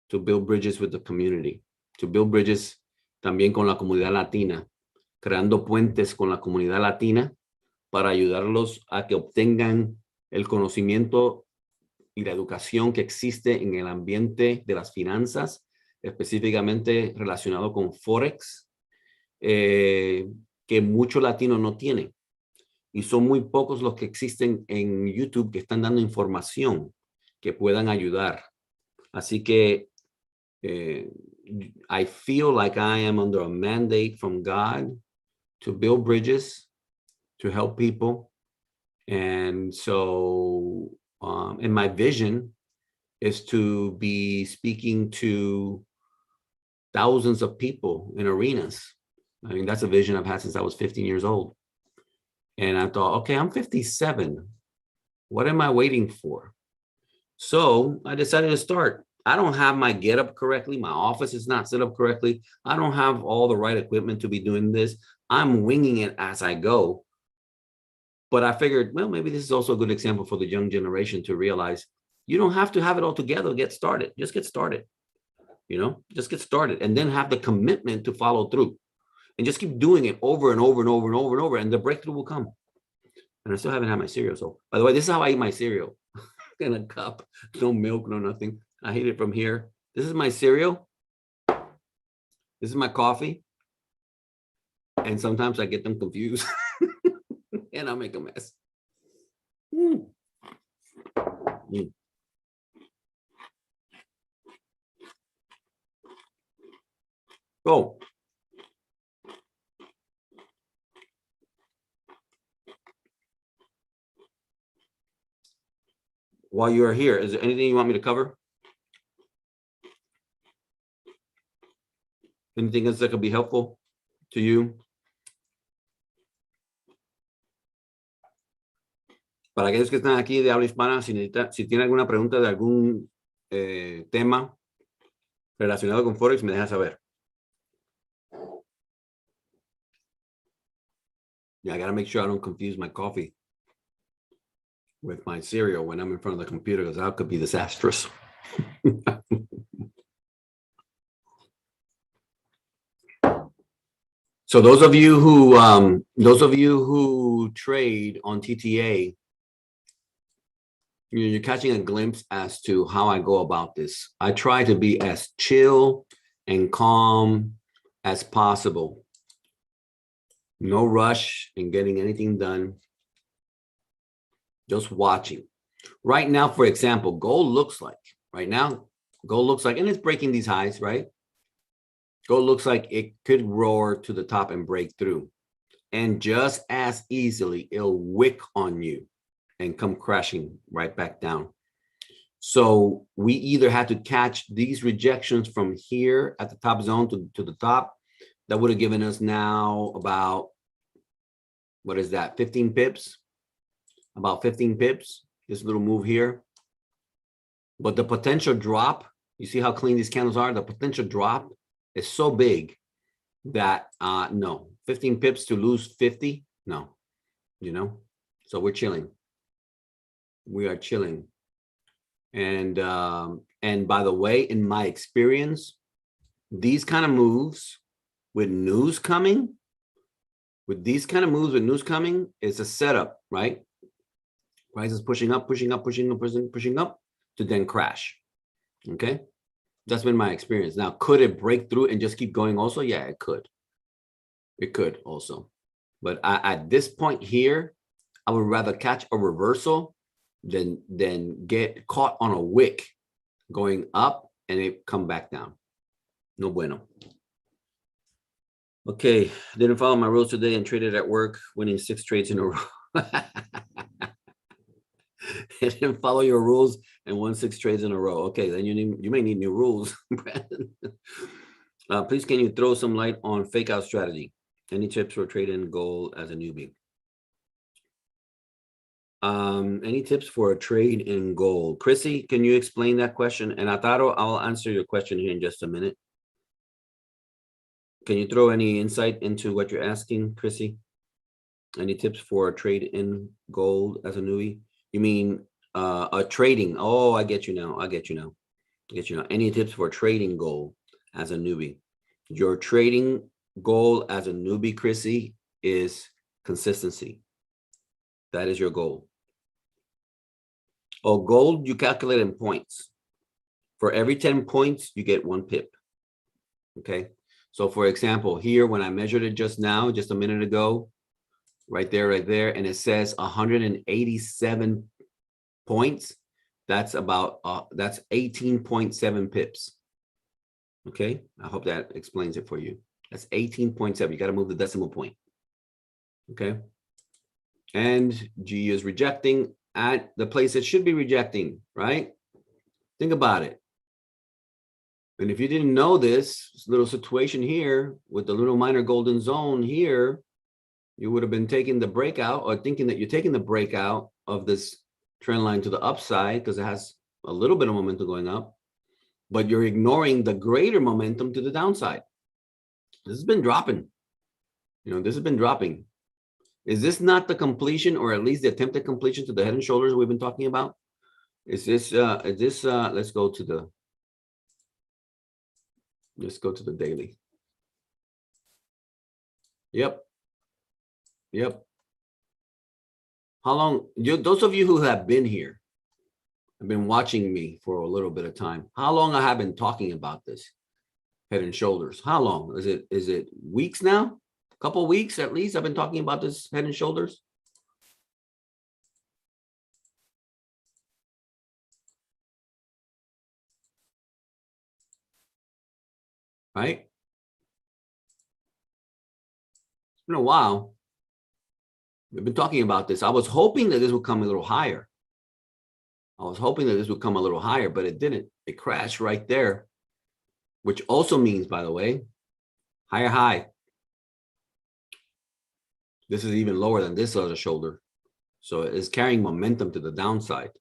to build bridges with the community, to build bridges también con la comunidad latina, creando puentes con la comunidad latina para ayudarlos a que obtengan el conocimiento y la educación que existe en el ambiente de las finanzas, específicamente relacionado con Forex, que muchos latinos no tienen. Y son muy pocos los que existen en YouTube que están dando información que puedan ayudar. Así que I feel like I am under a mandate from God to build bridges, to help people. And so, and my vision is to be speaking to thousands of people in arenas. I mean, that's a vision I've had since I was 15 years old. And I thought, okay, I'm 57. What am I waiting for? So I decided to start. I don't have my get up correctly. My office is not set up correctly. I don't have all the right equipment to be doing this. I'm winging it as I go. But I figured, well, maybe this is also a good example for the young generation to realize you don't have to have it all together to get started. Just get started. You know, just get started and then have the commitment to follow through. And just keep doing it over and over and over and over and over, and the breakthrough will come. And I still haven't had my cereal. So, by the way, this is how I eat my cereal. In a cup, no milk, no nothing. I hate it from here. This is my cereal. This is my coffee. And sometimes I get them confused. And I'll make a mess. Mm. Mm. Oh. While you are here, is there anything you want me to cover? Anything else that could be helpful to you? Para aquellos que están aquí de habla hispana, si tienen alguna pregunta de algún tema relacionado con Forex, me deja saber. Yeah, I gotta make sure I don't confuse my coffee with my cereal when I'm in front of the computer, because that could be disastrous. So those of you who trade on TTA, you're catching a glimpse as to how I go about this. I try to be as chill and calm as possible. No rush in getting anything done. Just watching. Right now, for example, gold looks like, and it's breaking these highs, right? Gold looks like it could roar to the top and break through. And just as easily, it'll wick on you and come crashing right back down. So we either had to catch these rejections from here at the top zone to the top. That would have given us now about, what is that, 15 pips? About 15 pips, this little move here. But the potential drop You see how clean these candles are? The potential drop is so big that no, 15 pips to lose 50. No, so we're chilling. We are chilling. And by the way, in my experience, these kind of moves with news coming, it's a setup, right? Prices pushing up, pushing up, pushing up, pushing up to then crash. Okay, that's been my experience. Now, could it break through and just keep going also? Yeah, it could. It could also. But at this point here, I would rather catch a reversal than get caught on a wick going up and it come back down. No bueno. Okay, didn't follow my rules today and traded at work, winning 6 trades in a row. Didn't follow your rules and won 6 trades in a row. Okay, then you may need new rules, Brandon. Please, can you throw some light on fake out strategy? Any tips for trading gold as a newbie? Any tips for a trade in gold? Chrissy, can you explain that question? And Ataro, I'll answer your question here in just a minute. Can you throw any insight into what you're asking, Chrissy? Any tips for a trade in gold as a newbie? You mean a trading? Oh, I get you now. Any tips for trading gold as a newbie? Your trading goal as a newbie, Chrissy, is consistency. That is your goal. Oh, gold, you calculate in points. For every 10 points, you get 1 pip. Okay. So for example, here, when I measured it just now, just a minute ago, right there, and it says 187 points, that's about, that's 18.7 pips. Okay. I hope that explains it for you. That's 18.7. You got to move the decimal point. Okay. And G is rejecting at the place it should be rejecting, right? Think about it. And if you didn't know this little situation here with the little minor golden zone here, you would have been taking the breakout or thinking that you're taking the breakout of this trend line to the upside because it has a little bit of momentum going up, but you're ignoring the greater momentum to the downside. This has been dropping. This has been dropping. Is this not the completion, or at least the attempted completion to the head and shoulders we've been talking about? Let's go to the daily. Yep. How long, those of you who have been here, have been watching me for a little bit of time, how long I have been talking about this head and shoulders? How long? Is it weeks now? A couple of weeks at least I've been talking about this head and shoulders. Right? It's been a while. We've been talking about this. I was hoping that this would come a little higher. But it didn't. It crashed right there, which also means, by the way, higher high. This is even lower than this other shoulder. So it's carrying momentum to the downside.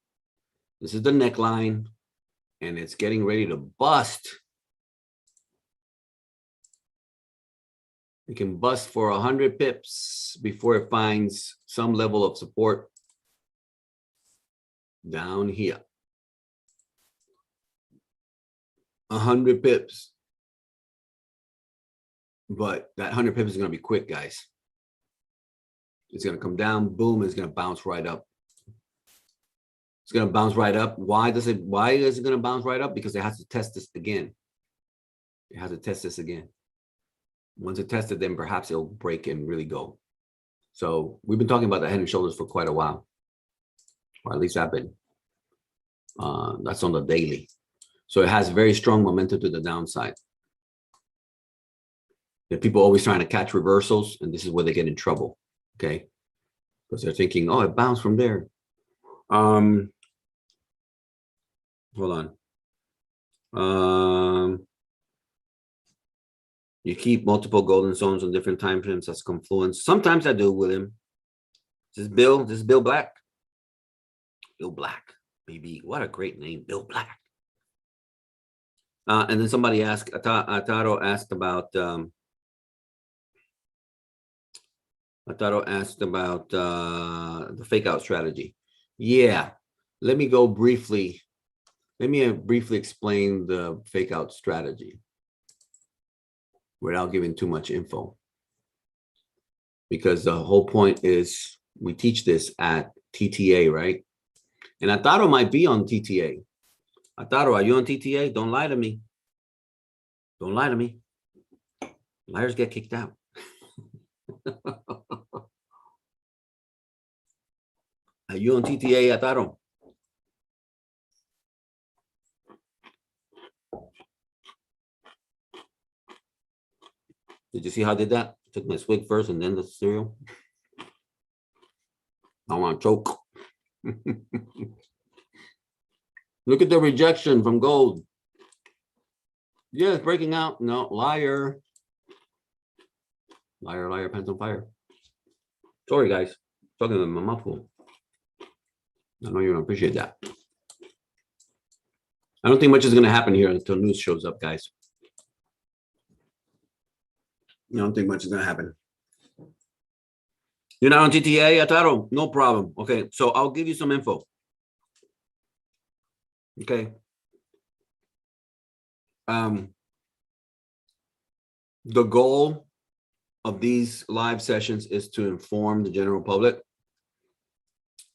This is the neckline, and it's getting ready to bust. It can bust for 100 pips before it finds some level of support down here. 100 pips. But that 100 pips is going to be quick, guys. It's going to come down, boom, it's going to bounce right up. It's going to bounce right up. Why is it going to bounce right up? Because it has to test this again. Once it tests it, then perhaps it'll break and really go. So we've been talking about the head and shoulders for quite a while, or at least I've been. That's on the daily. So it has very strong momentum to the downside. And people always trying to catch reversals, and this is where they get in trouble. Okay, because they're thinking, oh, it bounced from there. Hold on. You keep multiple golden zones on different time frames as confluence. Sometimes I do, William. This is Bill Black. Bill Black, baby. What a great name, Bill Black. And then somebody asked, Ataro asked about, the fake out strategy. Yeah, let me go briefly. Let me briefly explain the fake out strategy without giving too much info, because the whole point is we teach this at TTA, right? And Ataro might be on TTA. Ataro, are you on TTA? Don't lie to me. Don't lie to me. Liars get kicked out. Are you on TTA, Ataro? Did you see how I did that? Took my swig first and then the cereal. I want to choke. Look at the rejection from gold. Yeah, it's breaking out. No, liar. Liar, liar, pants on fire. Sorry, guys. Talking with my mouth full. I know you don't appreciate that. I don't think much is going to happen here until news shows up, guys. I don't think much is going to happen. You're not on TTA, Ataro? No problem. Okay, so I'll give you some info. Okay. The goal of these live sessions is to inform the general public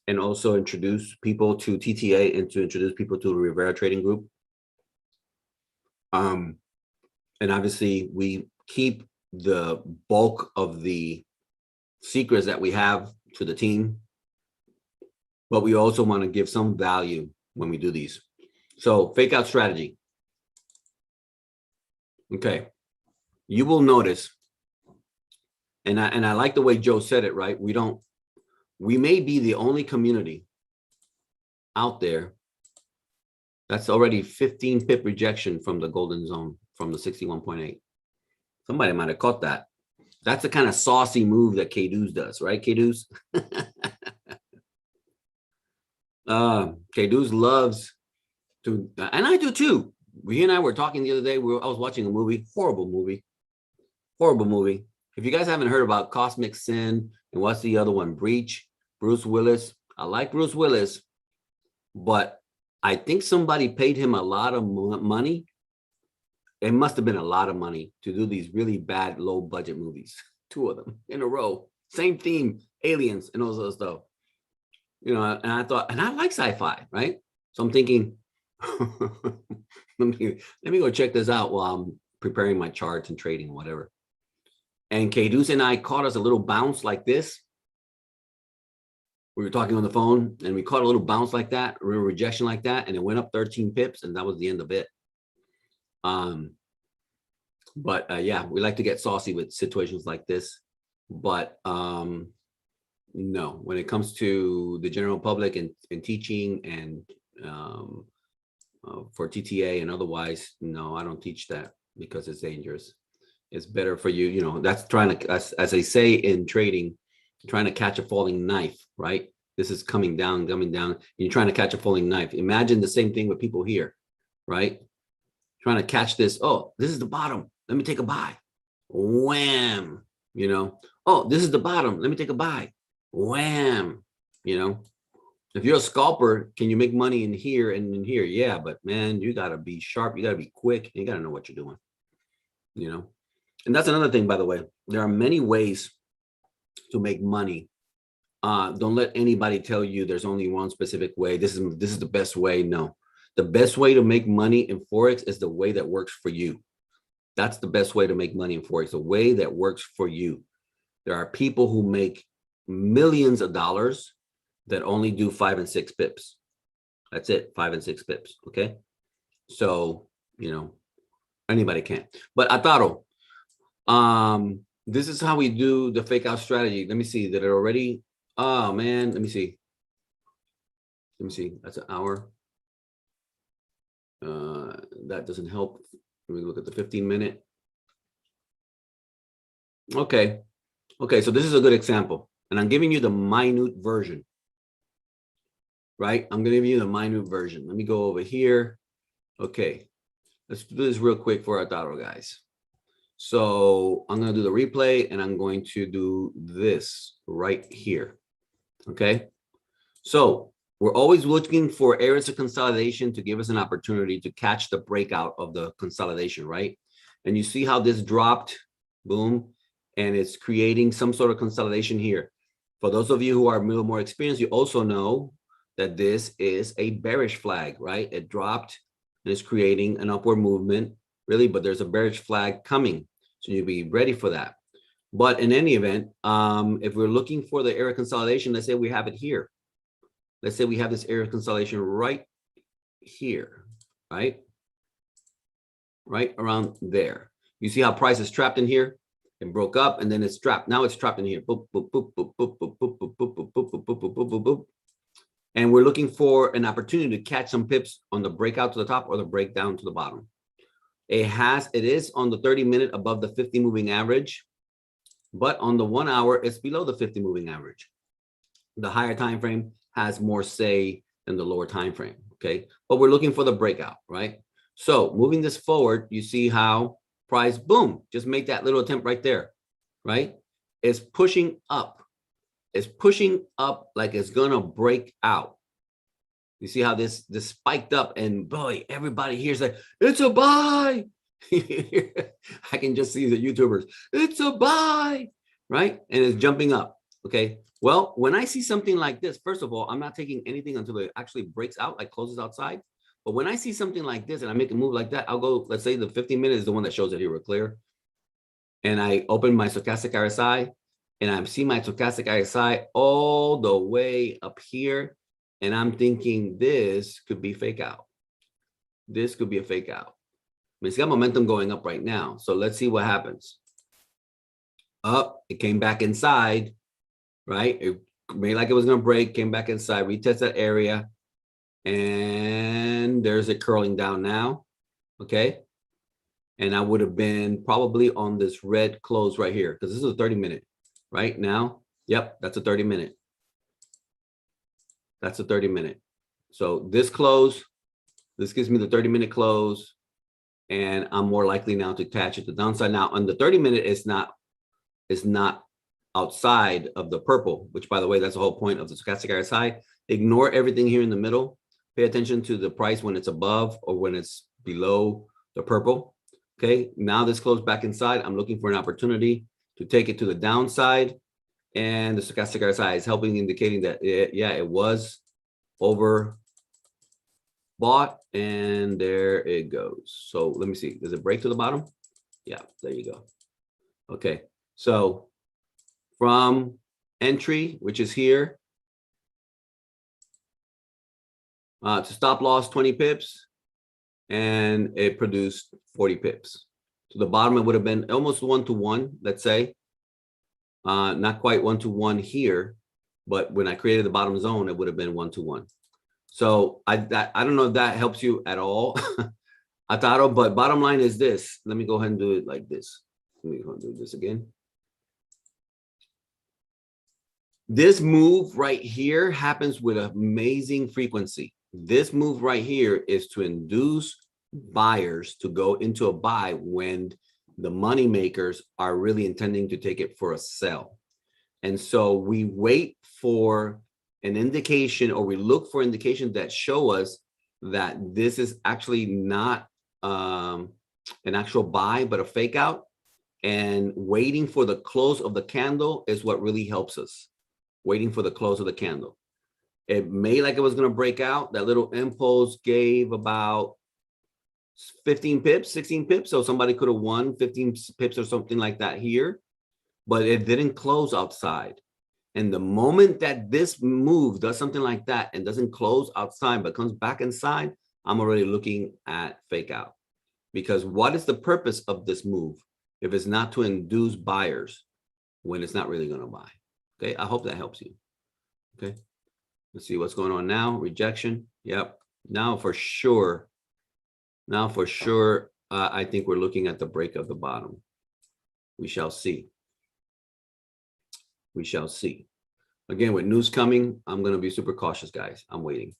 and also introduce people to TTA and to introduce people to the Rivera Trading Group. And obviously we keep the bulk of the secrets that we have to the team, but we also want to give some value when we do these. So fake out strategy. Okay. You will notice, and I like the way Joe said it, right? We may be the only community out there that's already 15 pip rejection from the golden zone, from the 61.8. Somebody might have caught that. That's the kind of saucy move that K-Deuce does, right, K-Deuce? K-Deuce loves to, and I do too. He and I were talking the other day. I was watching a movie, horrible movie. If you guys haven't heard about Cosmic Sin and what's the other one, Breach, Bruce Willis. I like Bruce Willis, but I think somebody paid him a lot of money. It must have been a lot of money to do these really bad, low budget movies. 2 of them in a row, same theme, aliens and all those stuff. You know, and I thought, and I like sci-fi, right? So I'm thinking, let me go check this out while I'm preparing my charts and trading, whatever. And K-Deuce and I caught us a little bounce like this. We were talking on the phone and we caught a little bounce like that, a little rejection like that, and it went up 13 pips, and that was the end of it. Yeah, we like to get saucy with situations like this. But no, when it comes to the general public and teaching and for TTA and otherwise, no, I don't teach that because it's dangerous. It's better for you, you know, that's trying to, as they say in trading, trying to catch a falling knife, right? This is coming down, you're trying to catch a falling knife. Imagine the same thing with people here, right? Trying to catch this. Oh, this is the bottom. Let me take a buy. Wham, you know. Oh, this is the bottom. Let me take a buy. Wham, you know. If you're a scalper, can you make money in here and in here? Yeah, but man, you got to be sharp. You got to be quick. You got to know what you're doing, you know. And that's another thing, by the way. There are many ways to make money. Don't let anybody tell you there's only one specific way. This is the best way. No, the best way to make money in Forex is the way that works for you. That's the best way to make money in Forex, the way that works for you. There are people who make millions of dollars that only do 5 and 6 pips. That's it, 5 and 6 pips. Okay. So, you know, anybody can. But Ataro, this is how we do the fake out strategy. Let me see. Did it already? Oh man, let me see. That's an hour. That doesn't help. Let me look at the 15-minute. Okay. So this is a good example. And I'm giving you the minute version. Right? I'm going to give you the minute version. Let me go over here. Okay. Let's do this real quick for our Taro guys. So I'm going to do the replay and I'm going to do this right here. Okay. So we're always looking for areas of consolidation to give us an opportunity to catch the breakout of the consolidation, right? And you see how this dropped, boom, and it's creating some sort of consolidation here. For those of you who are a little more experienced, you also know that this is a bearish flag, right? It dropped and it's creating an upward movement, really, but there's a bearish flag coming. So you'll be ready for that. But in any event, if we're looking for the area consolidation, let's say we have it here. Let's say we have this area consolidation right here, right? Right around there. You see how price is trapped in here? It broke up and then it's trapped. Now it's trapped in here. Boop, boop, boop, boop, boop, boop, boop, boop, boop, boop, boop, boop, boop, boop, boop, boop. And we're looking for an opportunity to catch some pips on the breakout to the top or the breakdown to the bottom. It is on the 30-minute above the 50 moving average, but on the 1 hour, it's below the 50 moving average. The higher time frame has more say than the lower time frame, okay? But we're looking for the breakout, right? So moving this forward, you see how price, boom, just make that little attempt right there, right? It's pushing up. It's pushing up like it's gonna break out. You see how this spiked up and boy, everybody here's like, it's a buy. I can just see the YouTubers, it's a buy, right? And it's jumping up, okay? Well, when I see something like this, first of all, I'm not taking anything until it actually breaks out, like closes outside. But when I see something like this and I make a move like that, I'll go, let's say the 15-minute is the one that shows it here real clear. And I open my stochastic RSI and I see my stochastic RSI all the way up here. And I'm thinking this could be fake out. This could be a fake out. I mean, it's got momentum going up right now. So let's see what happens. Up, it came back inside, right? It made like it was going to break, came back inside, retest that area. And there's it curling down now. Okay. And I would have been probably on this red close right here because this is a 30-minute right now. Yep, that's a 30-minute. That's a 30-minute. So this close, this gives me the 30-minute close, and I'm more likely now to catch it to the downside. Now on the 30-minute, it's not outside of the purple, which by the way, that's the whole point of the stochastic RSI. Ignore everything here in the middle. Pay attention to the price when it's above or when it's below the purple. Okay, now this closed back inside. I'm looking for an opportunity to take it to the downside. And the stochastic RSI is helping, indicating that, it was overbought. And there it goes. So let me see. Does it break to the bottom? Yeah, there you go. Okay, so from entry, which is here, to stop loss 20 pips, and it produced 40 pips. To the bottom, it would have been almost 1-to-1, let's say. Not quite 1-to-1 here, but when I created the bottom zone, it would have been 1-to-1. So I don't know if that helps you at all, Ataro, but bottom line is this. Let me go ahead and do it like this. Let me go and do this again. This move right here happens with amazing frequency. This move right here is to induce buyers to go into a buy when the money makers are really intending to take it for a sell. And so we wait for an indication, or we look for indications that show us that this is actually not an actual buy, but a fake out. And waiting for the close of the candle is what really helps us. Waiting for the close of the candle. It made like it was going to break out. That little impulse gave about 15 pips, 16 pips. So somebody could have won 15 pips or something like that here, but it didn't close outside. And the moment that this move does something like that and doesn't close outside, but comes back inside, I'm already looking at fake out. Because what is the purpose of this move if it's not to induce buyers when it's not really going to buy? Okay, I hope that helps you. Okay, let's see what's going on now. Rejection. Yep. Now for sure, I think we're looking at the break of the bottom. We shall see. We shall see. Again, with news coming, I'm going to be super cautious, guys. I'm waiting.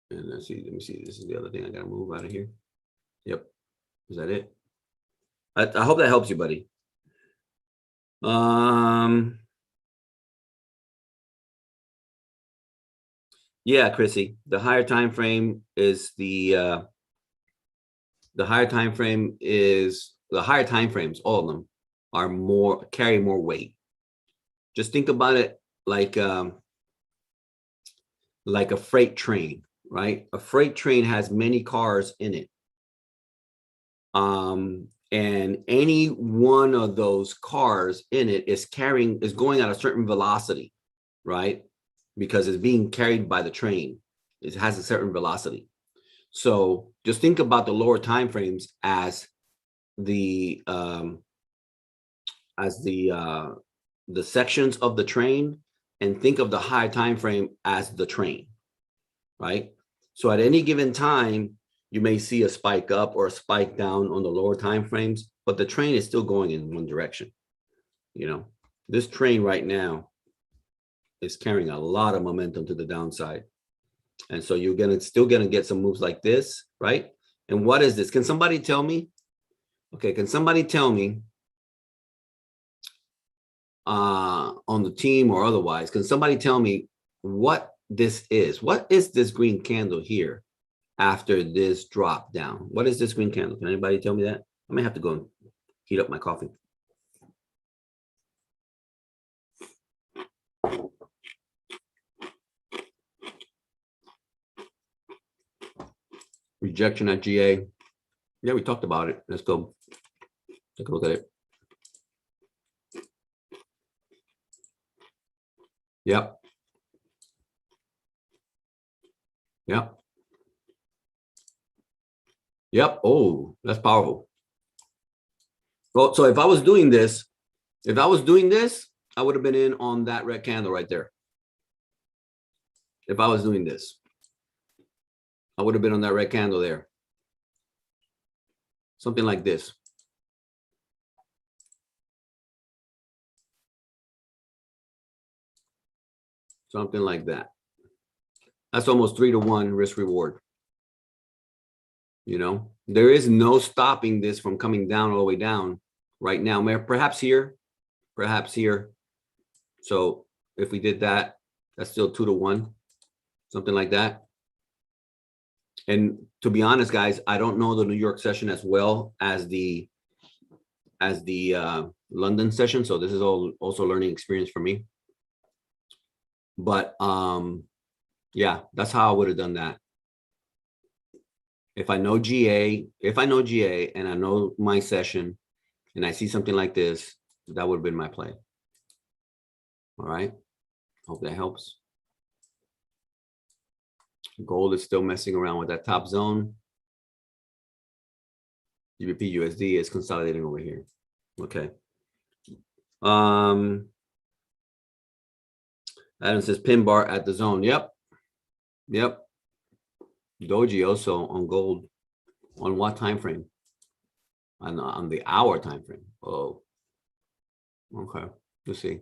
And let's see, let me see. This is the other thing I gotta move out of here. Yep. Is that it? I hope that helps you, buddy. Yeah, Chrissy, the higher time frame is the higher time frames, all of them are carry more weight. Just think about it like a freight train, right? A freight train has many cars in it. And any one of those cars in it is going at a certain velocity, right? Because it's being carried by the train. It has a certain velocity. So just think about the lower time frames as the sections of the train, and think of the high time frame as the train, right? So at any given time, you may see a spike up or a spike down on the lower time frames, but the train is still going in one direction. You know, this train right now is carrying a lot of momentum to the downside. And so you're still gonna get some moves like this, right? And what is this? Can somebody tell me? Okay, can somebody tell me on the team or otherwise, can somebody tell me what this is? What is this green candle here after this drop down? What is this green candle? Can anybody tell me that? I may have to go and heat up my coffee. Rejection at GA. Yeah, we talked about it. Let's go take a look at it. Yep. Yep. Yep. Oh, that's powerful. Well, so if I was doing this, I would have been in on that red candle right there. If I was doing this, I would have been on that red candle there. Something like this. Something like that. That's almost 3-to-1 risk reward. You know, there is no stopping this from coming down all the way down right now. Perhaps here, perhaps here. So if we did that, that's still 2-to-1, something like that. And to be honest, guys, I don't know the New York session as well as the London session. So this is also a learning experience for me. But yeah, that's how I would have done that. If I know GA and I know my session and I see something like this, that would have been my play. All right. Hope that helps. Gold is still messing around with that top zone. GBP USD is consolidating over here. Okay. Adam says pin bar at the zone. Yep. Yep. Doji also on gold. On what time frame? On the hour time frame. Oh. Okay. Let's see.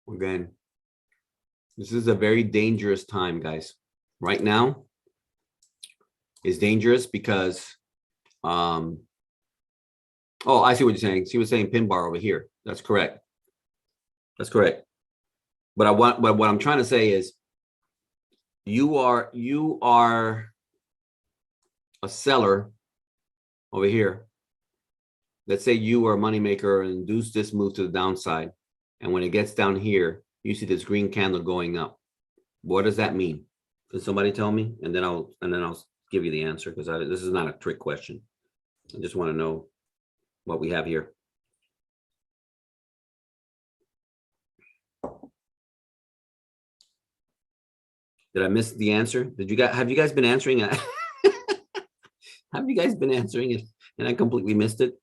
Again, this is a very dangerous time, guys. Right now is dangerous because oh, I see what you're saying. She was saying pin bar over here. That's correct. That's correct. But what I'm trying to say is you are a seller over here. Let's say you are a moneymaker and induce this move to the downside. And when it gets down here, you see this green candle going up. What does that mean? Can somebody tell me? And then I'll give you the answer, because this is not a trick question. I just want to know what we have here. Did I miss the answer? Have you guys been answering it? Have you guys been answering it and I completely missed it?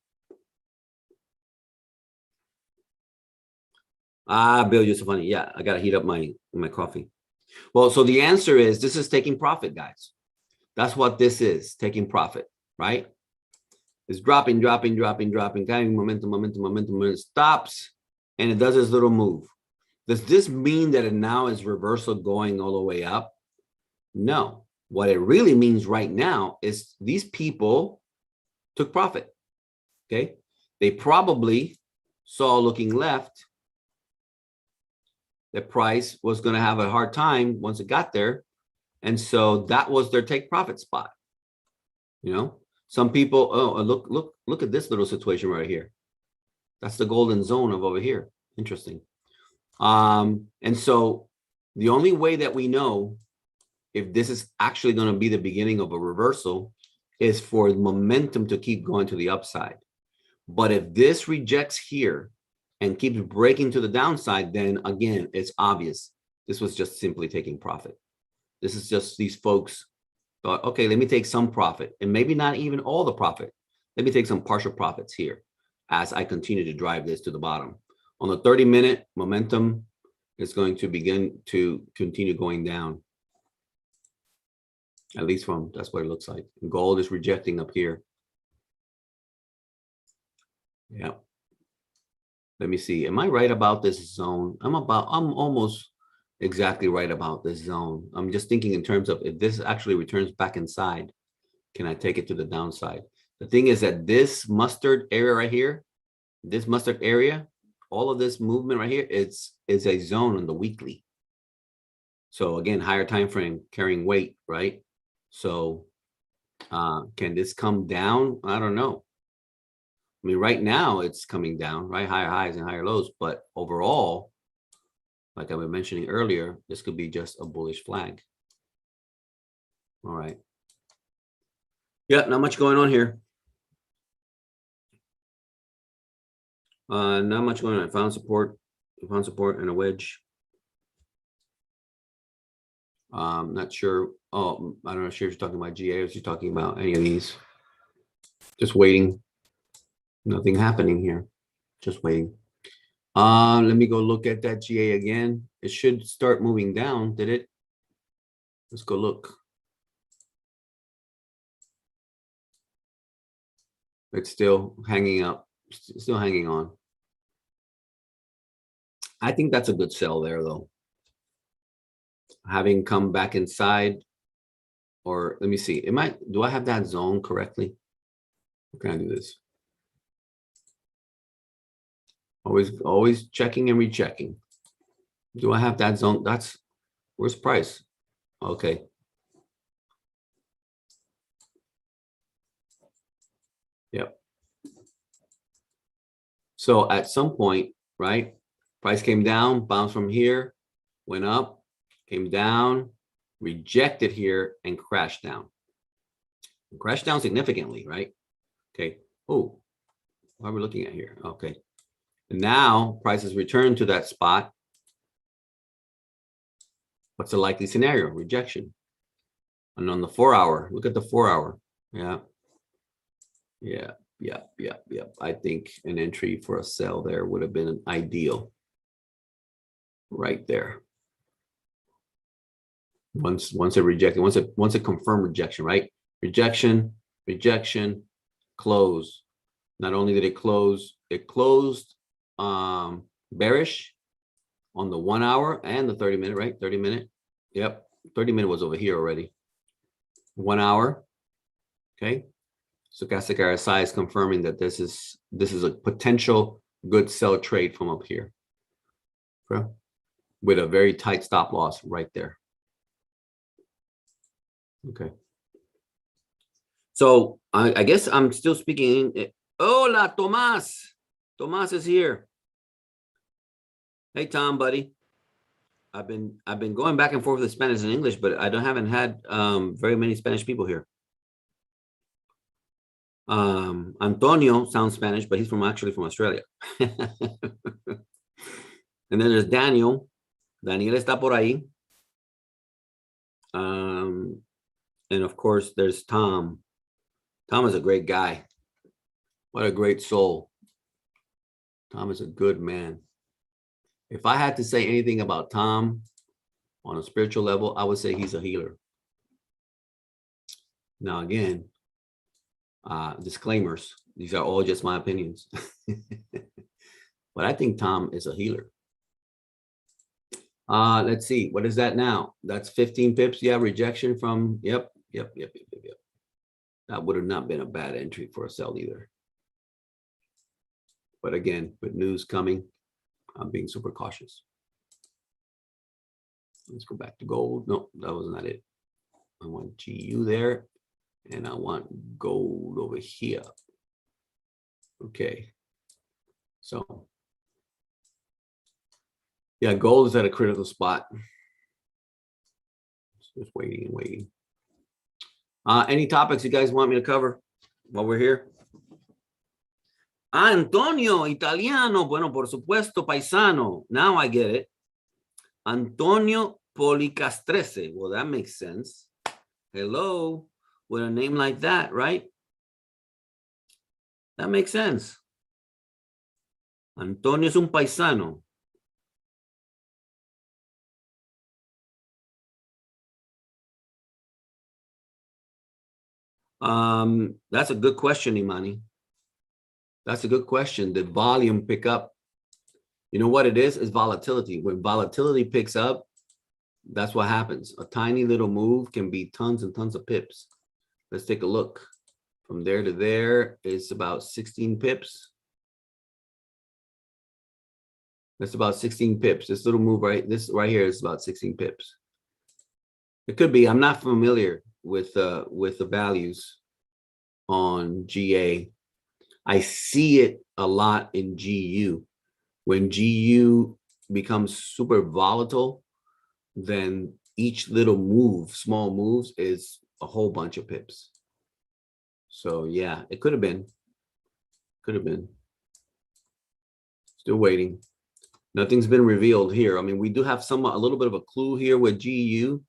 Ah, Bill, you're so funny. Yeah, I got to heat up my coffee. Well, so the answer is this is taking profit, guys. That's what this is, taking profit, right? It's dropping, carrying momentum, it stops, and it does this little move. Does this mean that it now is reversal going all the way up? No, what it really means right now is these people took profit. Okay. They probably saw looking left that price was going to have a hard time once it got there. And so that was their take profit spot. You know, some people, oh, look at this little situation right here. That's the golden zone of over here. Interesting. And so the only way that we know if this is actually going to be the beginning of a reversal is for momentum to keep going to the upside. But if this rejects here and keeps breaking to the downside, then again, it's obvious. This was just simply taking profit. This is just these folks thought, okay, let me take some profit, and maybe not even all the profit. Let me take some partial profits here as I continue to drive this to the bottom. On the 30-minute, momentum is going to begin to continue going down. At least that's what it looks like. Gold is rejecting up here. Yeah. Let me see. Am I right about this zone? I'm almost exactly right about this zone. I'm just thinking in terms of if this actually returns back inside, can I take it to the downside? The thing is that this mustard area right here, this mustard area, all of this movement right here, is a zone on the weekly. So again, higher time frame carrying weight, right? So can this come down? I don't know. I mean, right now it's coming down, right? Higher highs and higher lows, but overall, like I was mentioning earlier, this could be just a bullish flag. All right. Yeah, not much going on here. Not much going on. I found support and a wedge. Not sure. Oh, I don't know if you're talking about GA or if you're talking about any of these. Just waiting. Nothing happening here. Just waiting. Let me go look at that GA again. It should start moving down. Did it? Let's go look. It's still hanging up, still hanging on. I think that's a good sell there, though. Having come back inside, or let me see. Do I have that zone correctly? How can I do this? Always checking and rechecking. Do I have that zone? Where's price? Okay. Yep. So at some point, right, price came down, bounced from here, went up, came down, rejected here, and crashed down. Crashed down significantly, right? Okay. Oh, what are we looking at here? Okay. And now prices return to that spot. What's the likely scenario? Rejection. And on the 4-hour, look at the 4-hour. Yeah. Yeah. I think an entry for a sell there would have been an ideal right there. Once it rejected, once a confirmed rejection, right? Rejection, close. Not only did it close, it closed bearish on the 1-hour and the 30-minute, right? 30-minute. Yep. 30-minute was over here already. 1-hour. Okay. Stochastic RSI is confirming that this is a potential good sell trade from up here. Okay. With a very tight stop loss right there. Okay. So I guess I'm still speaking. Hola, Tomas. Tomas is here. Hey, Tom, buddy. I've been going back and forth with Spanish and English, but I haven't had very many Spanish people here. Antonio sounds Spanish, but he's actually from Australia. And then there's Daniel. Daniel está por ahí. And of course, there's Tom. Tom is a great guy. What a great soul. Tom is a good man. If I had to say anything about Tom on a spiritual level, I would say he's a healer. Now, again, disclaimers. These are all just my opinions. But I think Tom is a healer. Let's see. What is that now? That's 15 pips. Yeah, rejection from, yep. That would have not been a bad entry for a sell either. But again, with news coming, I'm being super cautious. Let's go back to gold. No, that was not it. I want GU there, and I want gold over here. Okay. So, yeah, gold is at a critical spot. Just waiting and waiting. Any topics you guys want me to cover while we're here? Antonio, italiano. Bueno, por supuesto, paisano. Now I get it. Antonio Policastrese. Well, that makes sense. Hello, with a name like that, right? That makes sense. Antonio es un paisano. That's a good question, Imani. That's a good question. Did volume pick up? You know what it is? It's volatility. When volatility picks up, that's what happens. A tiny little move can be tons and tons of pips. Let's take a look. From there to there, it's about 16 pips. That's about 16 pips. This little move this right here is about 16 pips. It could be. I'm not familiar with the values on GA. I see it a lot in GU. When GU becomes super volatile, then each little move, small moves, is a whole bunch of pips. So yeah, it could have been. Could have been. Still waiting. Nothing's been revealed here. I mean, we do have a little bit of a clue here with GU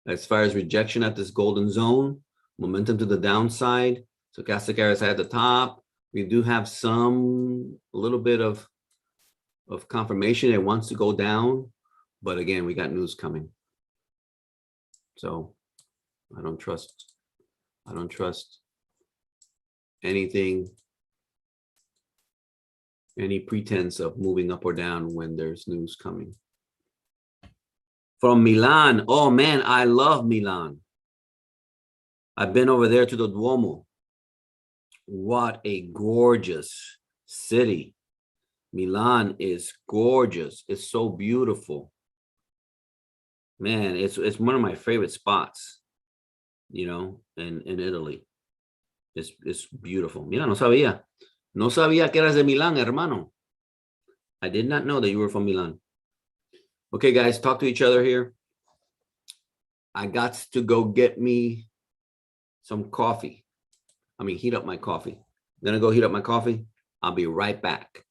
as far as rejection at this golden zone, momentum to the downside. So Stochastic is at the top. We do have a little bit of confirmation it wants to go down, but again, we got news coming. So I don't trust anything, any pretense of moving up or down when there's news coming. From Milan. Oh man, I love Milan. I've been over there to the Duomo. What a gorgeous city. Milan is gorgeous. It's so beautiful. Man, it's one of my favorite spots, you know, in Italy. It's beautiful. Mira, no sabía. No sabía que eras de Milan, hermano. I did not know that you were from Milan. Okay, guys, talk to each other here. I got to go get me some coffee. I mean, heat up my coffee. I'm gonna go heat up my coffee. I'll be right back.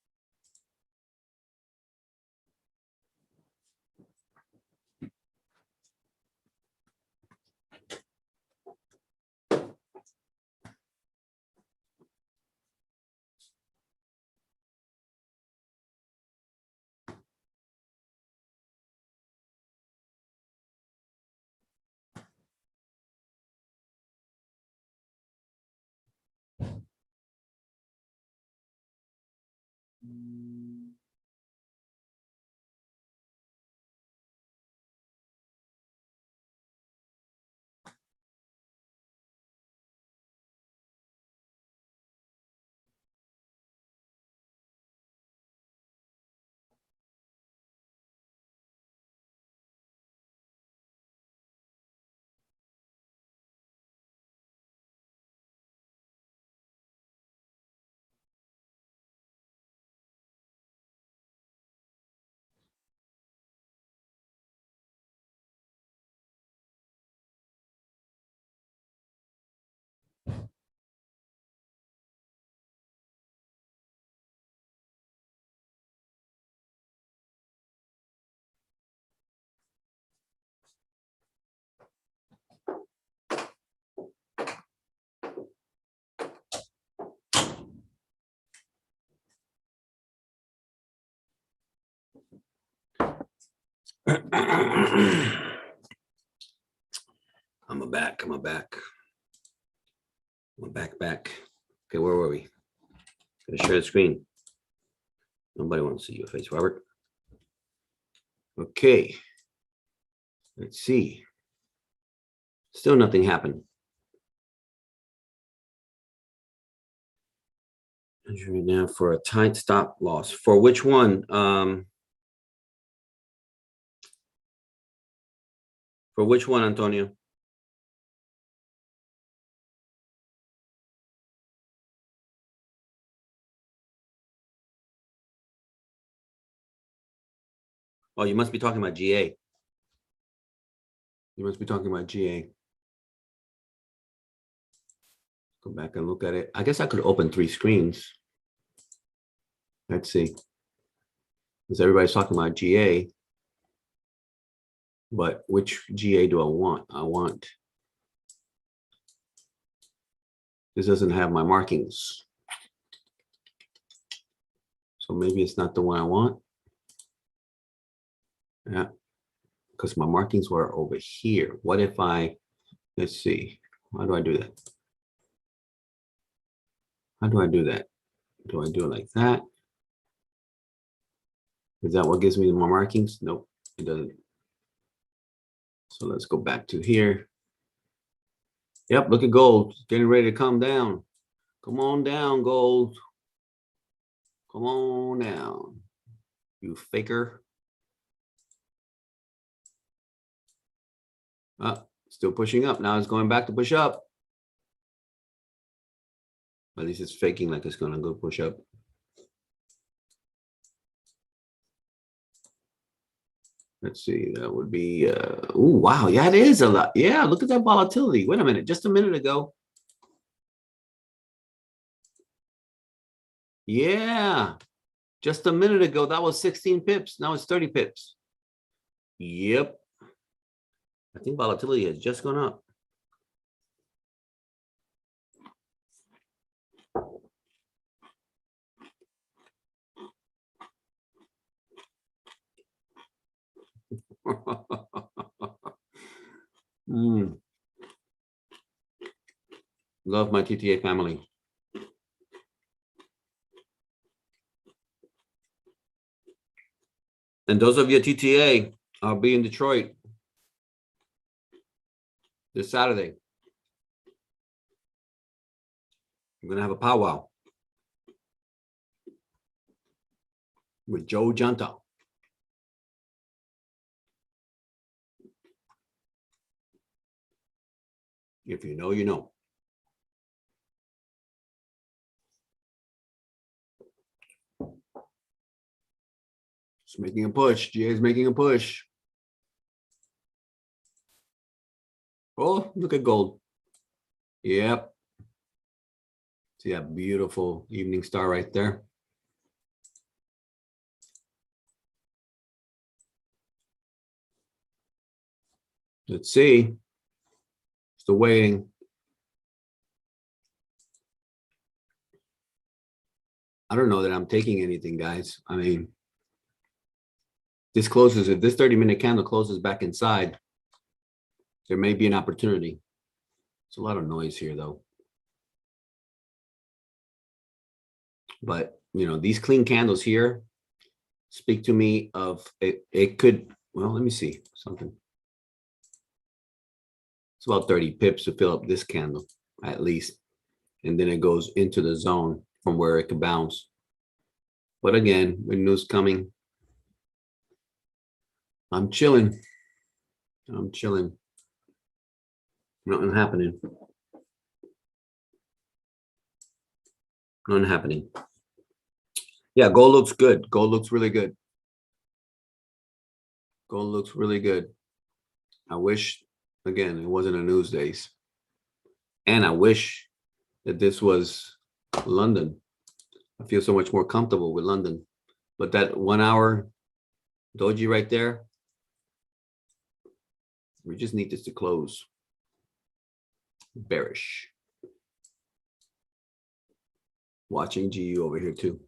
I'm back. Okay, where were we? Gonna share the screen. Nobody wants to see your face, Robert. Okay. Let's see. Still nothing happened. Right now for a tight stop loss. For which one? For which one, Antonio? Oh, you must be talking about GA. You must be talking about GA. Go back and look at it. I guess I could open 3 screens. Let's see. Because everybody's talking about GA. But which GA do I want? I want. This doesn't have my markings. So maybe it's not the one I want. Yeah. Because my markings were over here. What if I, let's see. How do I do that? How do I do that? Do I do it like that? Is that what gives me my markings? Nope, it doesn't. So let's go back to here. Yep, look at gold. It's getting ready to come down. Come on down, gold. Come on down, you faker. Still pushing up. Now it's going back to push up. At least it's faking like it's going to go push up. Let's see, that would be, oh, wow. Yeah, it is a lot. Yeah, look at that volatility. Wait a minute, just a minute ago. Yeah, just a minute ago, that was 16 pips. Now it's 30 pips. Yep. I think volatility has just gone up. Love my TTA family. And those of you at TTA, I'll be in Detroit this Saturday. I'm going to have a powwow with Joe Junta. If you know, you know. It's making a push. GA is making a push. Oh, look at gold. Yep. See that beautiful evening star right there? Let's see. Still waiting. I don't know that I'm taking anything, guys. I mean, this closes, if this 30-minute candle closes back inside, there may be an opportunity. It's a lot of noise here, though. But, you know, these clean candles here speak to me of it could, well, let me see something. It's about 30 pips to fill up this candle, at least. And then it goes into the zone from where it could bounce. But again, with news coming, I'm chilling. I'm chilling. Nothing happening. Nothing happening. Yeah, gold looks good. Gold looks really good. Gold looks really good. I wish, again, it wasn't a news days. And I wish that this was London. I feel so much more comfortable with London. But that 1 hour doji right there, we just need this to close. Bearish. Watching GU over here too.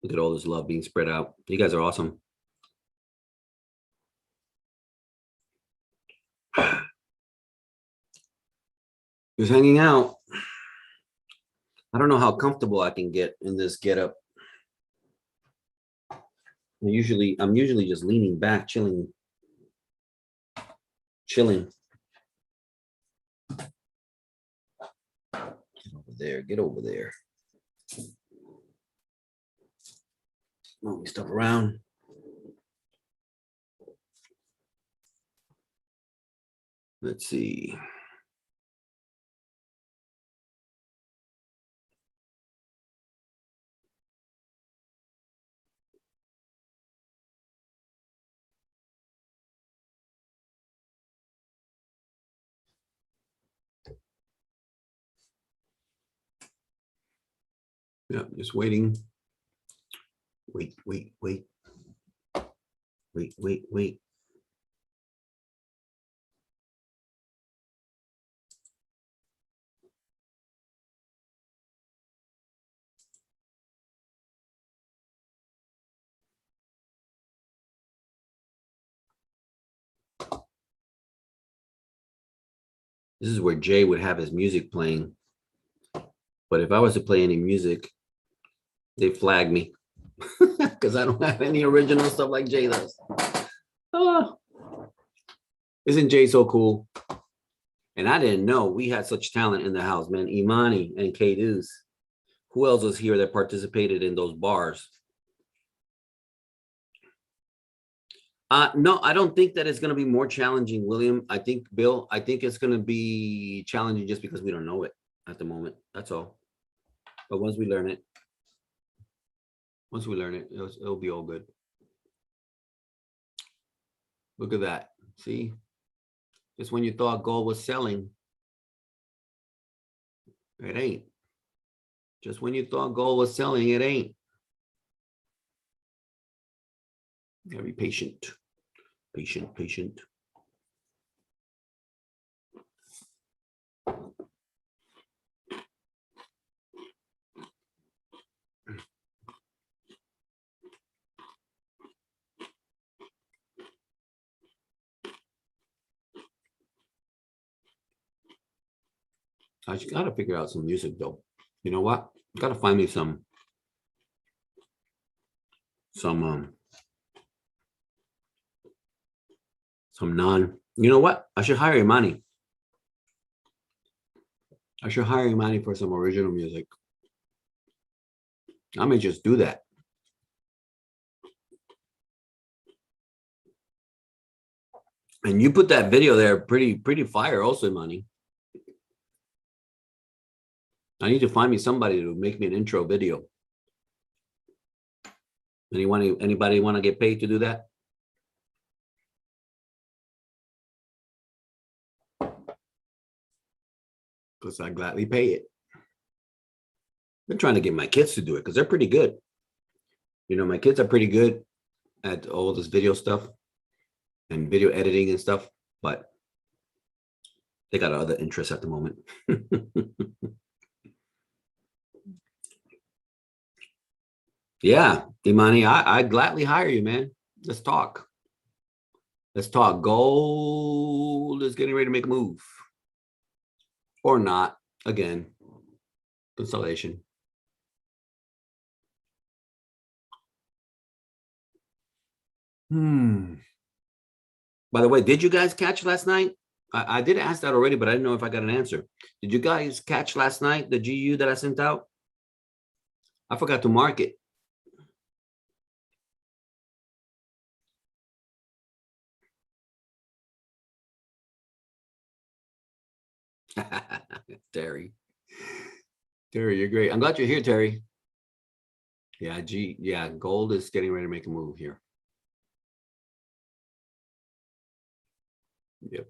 Look at all this love being spread out. You guys are awesome. Just hanging out. I don't know how comfortable I can get in this getup. I'm usually just leaning back, chilling. Get over there. Get over there. Moving stuff around. Let's see. Yeah, just waiting. Wait. This is where Jay would have his music playing. But if I was to play any music, they flag me because I don't have any original stuff like Jay does. Oh, isn't Jay so cool? And I didn't know we had such talent in the house, man. Imani and K-Deuce. Who else was here that participated in those bars? No, I don't think that it's going to be more challenging, William. I think, Bill, I think it's going to be challenging just because we don't know it at the moment. That's all. But once we learn it, it'll be all good. Look at that. See? Just when you thought gold was selling, it ain't. Just when you thought gold was selling, it ain't. You gotta be patient. Patient. I just gotta figure out some music though. You know what? Gotta find me some non. You know what? I should hire Imani. I should hire Imani for some original music. I may just do that. And you put that video there, pretty fire also, Imani. I need to find me somebody to make me an intro video. Anybody want to get paid to do that? Because I gladly pay it. I've been trying to get my kids to do it because they're pretty good. You know, my kids are pretty good at all this video stuff and video editing and stuff, but they got other interests at the moment. Yeah, Imani, I'd gladly hire you, man. Let's talk. Let's talk. Gold is getting ready to make a move. Or not. Again, consolidation. By the way, did you guys catch last night? I did ask that already, but I didn't know if I got an answer. Did you guys catch last night the GU that I sent out? I forgot to mark it. Terry, you're great. I'm glad you're here, Terry. Yeah, gold is getting ready to make a move here. Yep.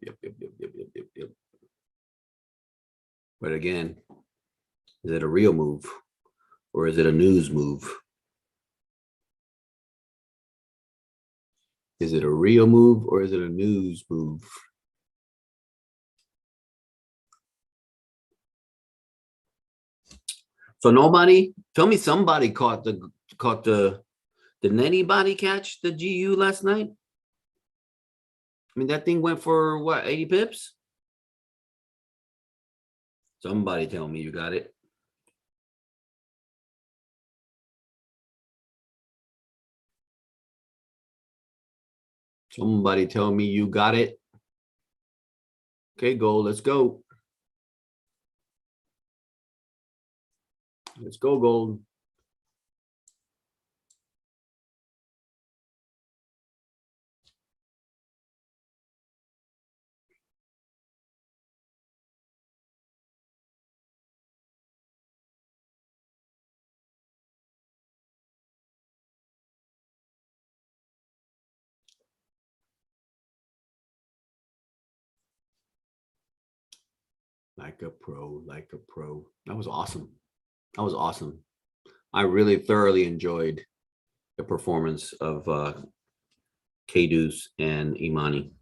But again, is it a real move or is it a news move? Is it a real move or is it a news move? So nobody, tell me somebody caught did anybody catch the GU last night? I mean, that thing went for what, 80 pips? Somebody tell me you got it. Somebody tell me you got it. Okay, Gold, let's go. Let's go, Gold. Like a pro, like a pro. That was awesome. That was awesome. I really thoroughly enjoyed the performance of K-Deuce and Imani.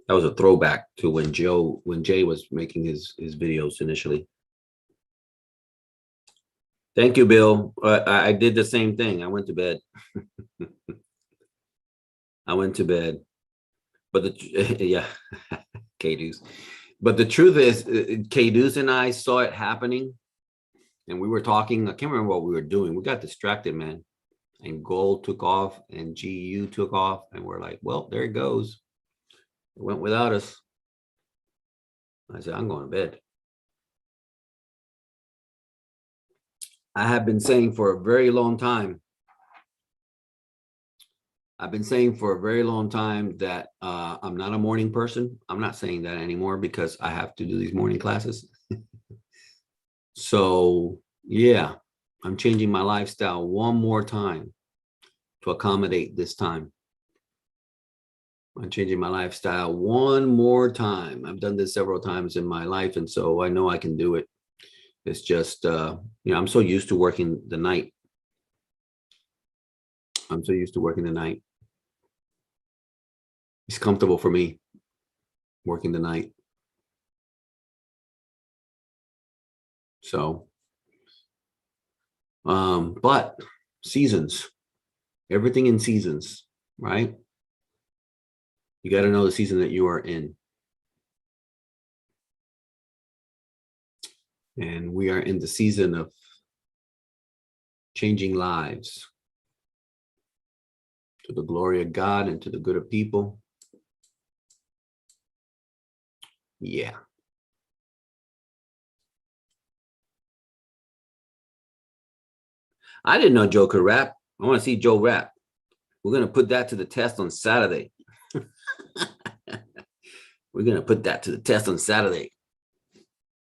That was a throwback to when Jay was making his videos initially. Thank you, Bill. I did the same thing. I went to bed. I went to bed. But the yeah, K-Deuce. But the truth is, K-Deuce and I saw it happening, and we were talking. I can't remember what we were doing. We got distracted, man. And Gold took off, and GU took off, and we're like, well, there it goes. It went without us. I said, I'm going to bed. I have been saying for a very long time. I've been saying for a very long time that I'm not a morning person. I'm not saying that anymore because I have to do these morning classes. So yeah, I'm changing my lifestyle one more time to accommodate this time. I'm changing my lifestyle one more time. I've done this several times in my life, and so I know I can do it. It's just, I'm so used to working the night. I'm so used to working the night. It's comfortable for me working the night. So, but seasons, everything in seasons, right? You got to know the season that you are in. And we are in the season of changing lives to the glory of God and to the good of people. Yeah. I didn't know Joe could rap. I want to see Joe rap. We're going to put that to the test on Saturday. We're going to put that to the test on Saturday.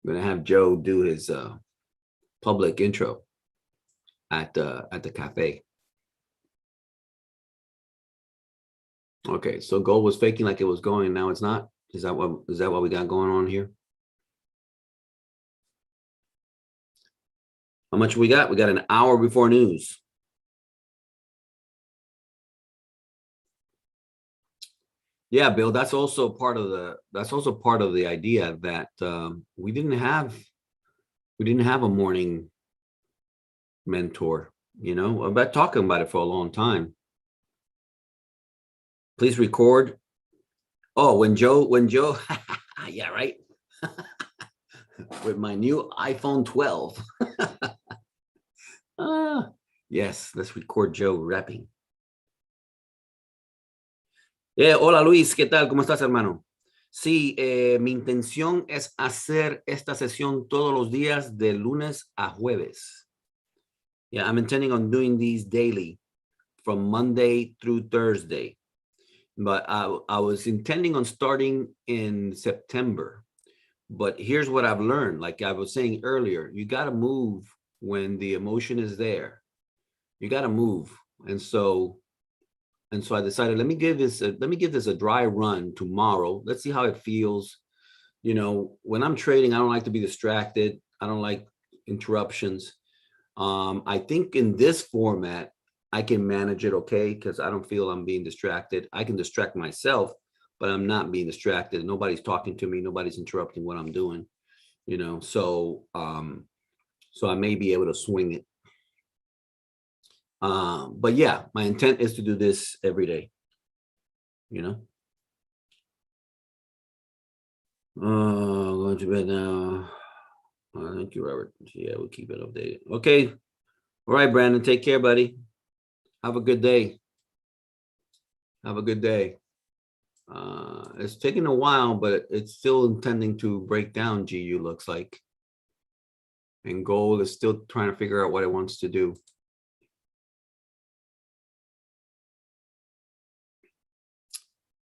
We're going to have Joe do his public intro at the cafe. Okay, so Gold was faking like it was going, and now it's not. Is that what we got going on here? How much we got? We got an hour before news. Yeah, Bill, that's also part of the idea that we didn't have a morning mentor. I've been talking about it for a long time. Please record. Oh, when Joe, yeah, right. With my new iPhone 12. Yes, let's record Joe rapping. Hola Luis, ¿qué tal? ¿Cómo estás, hermano? Sí, mi intención es hacer esta sesión todos los días de lunes a jueves. Yeah, I'm intending on doing these daily from Monday through Thursday. But I was intending on starting in September. But here's what I've learned. Like I was saying earlier, you got to move when the emotion is there. You got to move. And so I decided, let me give this a dry run tomorrow. Let's see how it feels. When I'm trading, I don't like to be distracted. I don't like interruptions. I think in this format, I can manage it okay because I don't feel I'm being distracted. I can distract myself, but I'm not being distracted. Nobody's talking to me. Nobody's interrupting what I'm doing. So I may be able to swing it. But yeah, my intent is to do this every day. Going to bed now. Thank you, Robert. Yeah, we'll keep it updated. Okay. All right, Brandon. Take care, buddy. Have a good day. Have a good day. It's taking a while, but it's still intending to break down GU, looks like. And gold is still trying to figure out what it wants to do.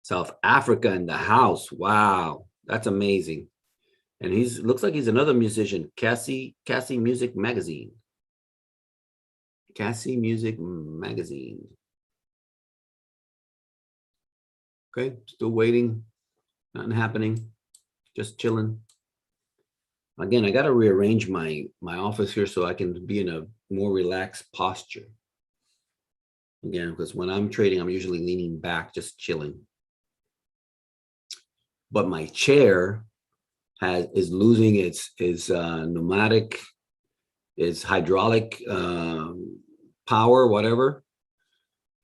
South Africa in the house. Wow, that's amazing. And looks like he's another musician. Cassie Music Magazine. Cassie Music Magazine. Okay, still waiting. Nothing happening. Just chilling. Again, I got to rearrange my office here so I can be in a more relaxed posture. Again, because when I'm trading, I'm usually leaning back, just chilling. But my chair is losing its pneumatic, its hydraulic power, whatever.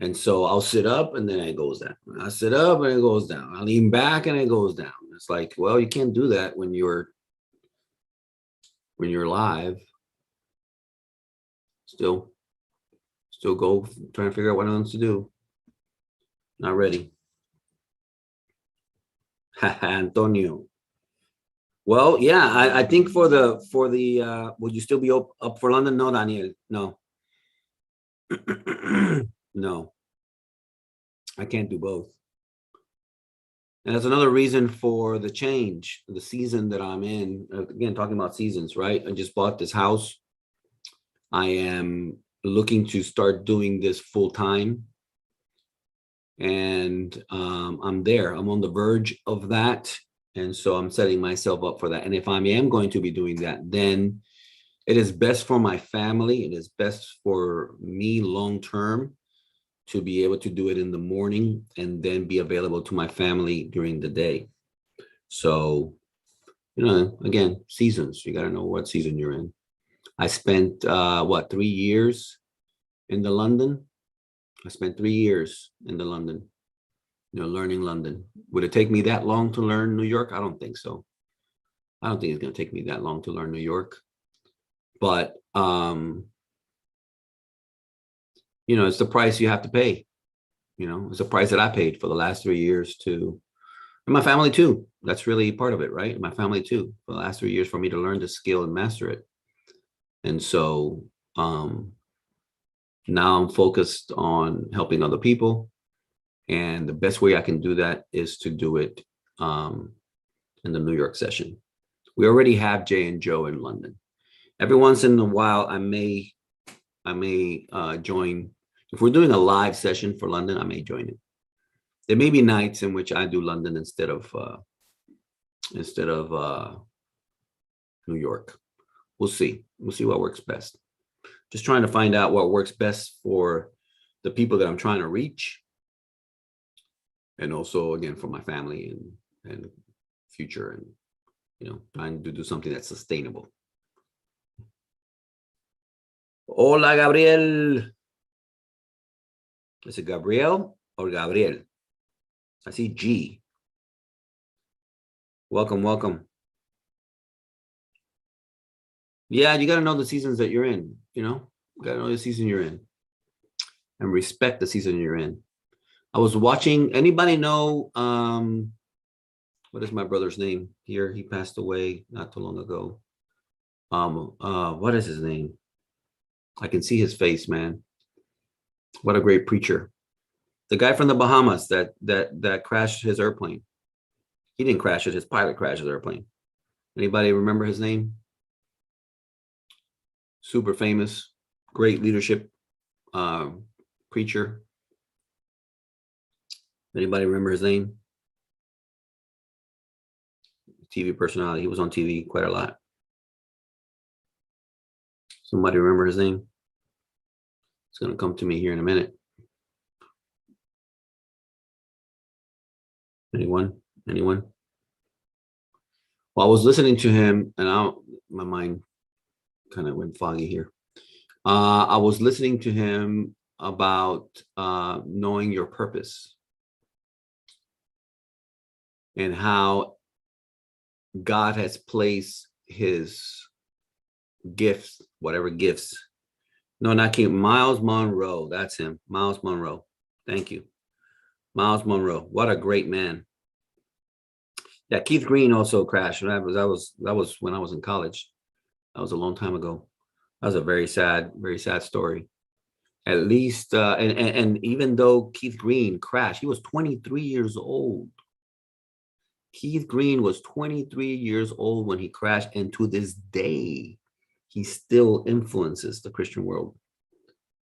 And so I'll sit up and then it goes down. I sit up and it goes down. I lean back and it goes down. It's like, well, you can't do that when you're live. Still go trying to figure out what else to do. Not ready. Antonio. Well, yeah, I think for the would you still be up for London? No, Daniel, no. No, I can't do both. And that's another reason for the change, the season that I'm in. Again, talking about seasons, right? I just bought this house. I am looking to start doing this full time. And I'm there. I'm on the verge of that. And so I'm setting myself up for that. And if I am going to be doing that, then it is best for my family. It is best for me long term to be able to do it in the morning and then be available to my family during the day. So, again, seasons. You got to know what season you're in. I spent 3 years in the London. I spent 3 years in the London, learning London. Would it take me that long to learn New York? I don't think so. I don't think it's going to take me that long to learn New York. But, it's the price you have to pay. It's the price that I paid for the last 3 years and my family too. That's really part of it, right? My family too, for the last 3 years for me to learn the skill and master it. And so, now I'm focused on helping other people. And the best way I can do that is to do it in the New York session. We already have Jay and Joe in London. Every once in a while, I may join. If we're doing a live session for London, I may join it. There may be nights in which I do London instead of New York. We'll see. We'll see what works best. Just trying to find out what works best for the people that I'm trying to reach. And also, again, for my family and future and, trying to do something that's sustainable. Hola, Gabriel. Is it Gabriel or Gabriel? I see G. Welcome. Yeah, you got to know the seasons that you're in, you got to know the season you're in and respect the season you're in. I was watching, anybody know, what is my brother's name here? He passed away not too long ago. What is his name? I can see his face, man. What a great preacher. The guy from the Bahamas that crashed his airplane. He didn't crash it, his pilot crashed his airplane. Anybody remember his name? Super famous, great leadership preacher. Anybody remember his name? TV personality. He was on TV quite a lot. Somebody remember his name? It's going to come to me here in a minute. Anyone? Well, I was listening to him and my mind kind of went foggy here. I was listening to him about knowing your purpose and how God has placed his gifts, whatever gifts. No, not King, Miles Monroe. That's him, Miles Monroe. Thank you. Miles Monroe, what a great man. Yeah, Keith Green also crashed. And that was when I was in college. That was a long time ago. That was a very sad story. At least, and even though Keith Green crashed, he was 23 years old. Keith Green was 23 years old when he crashed, and to this day, he still influences the Christian world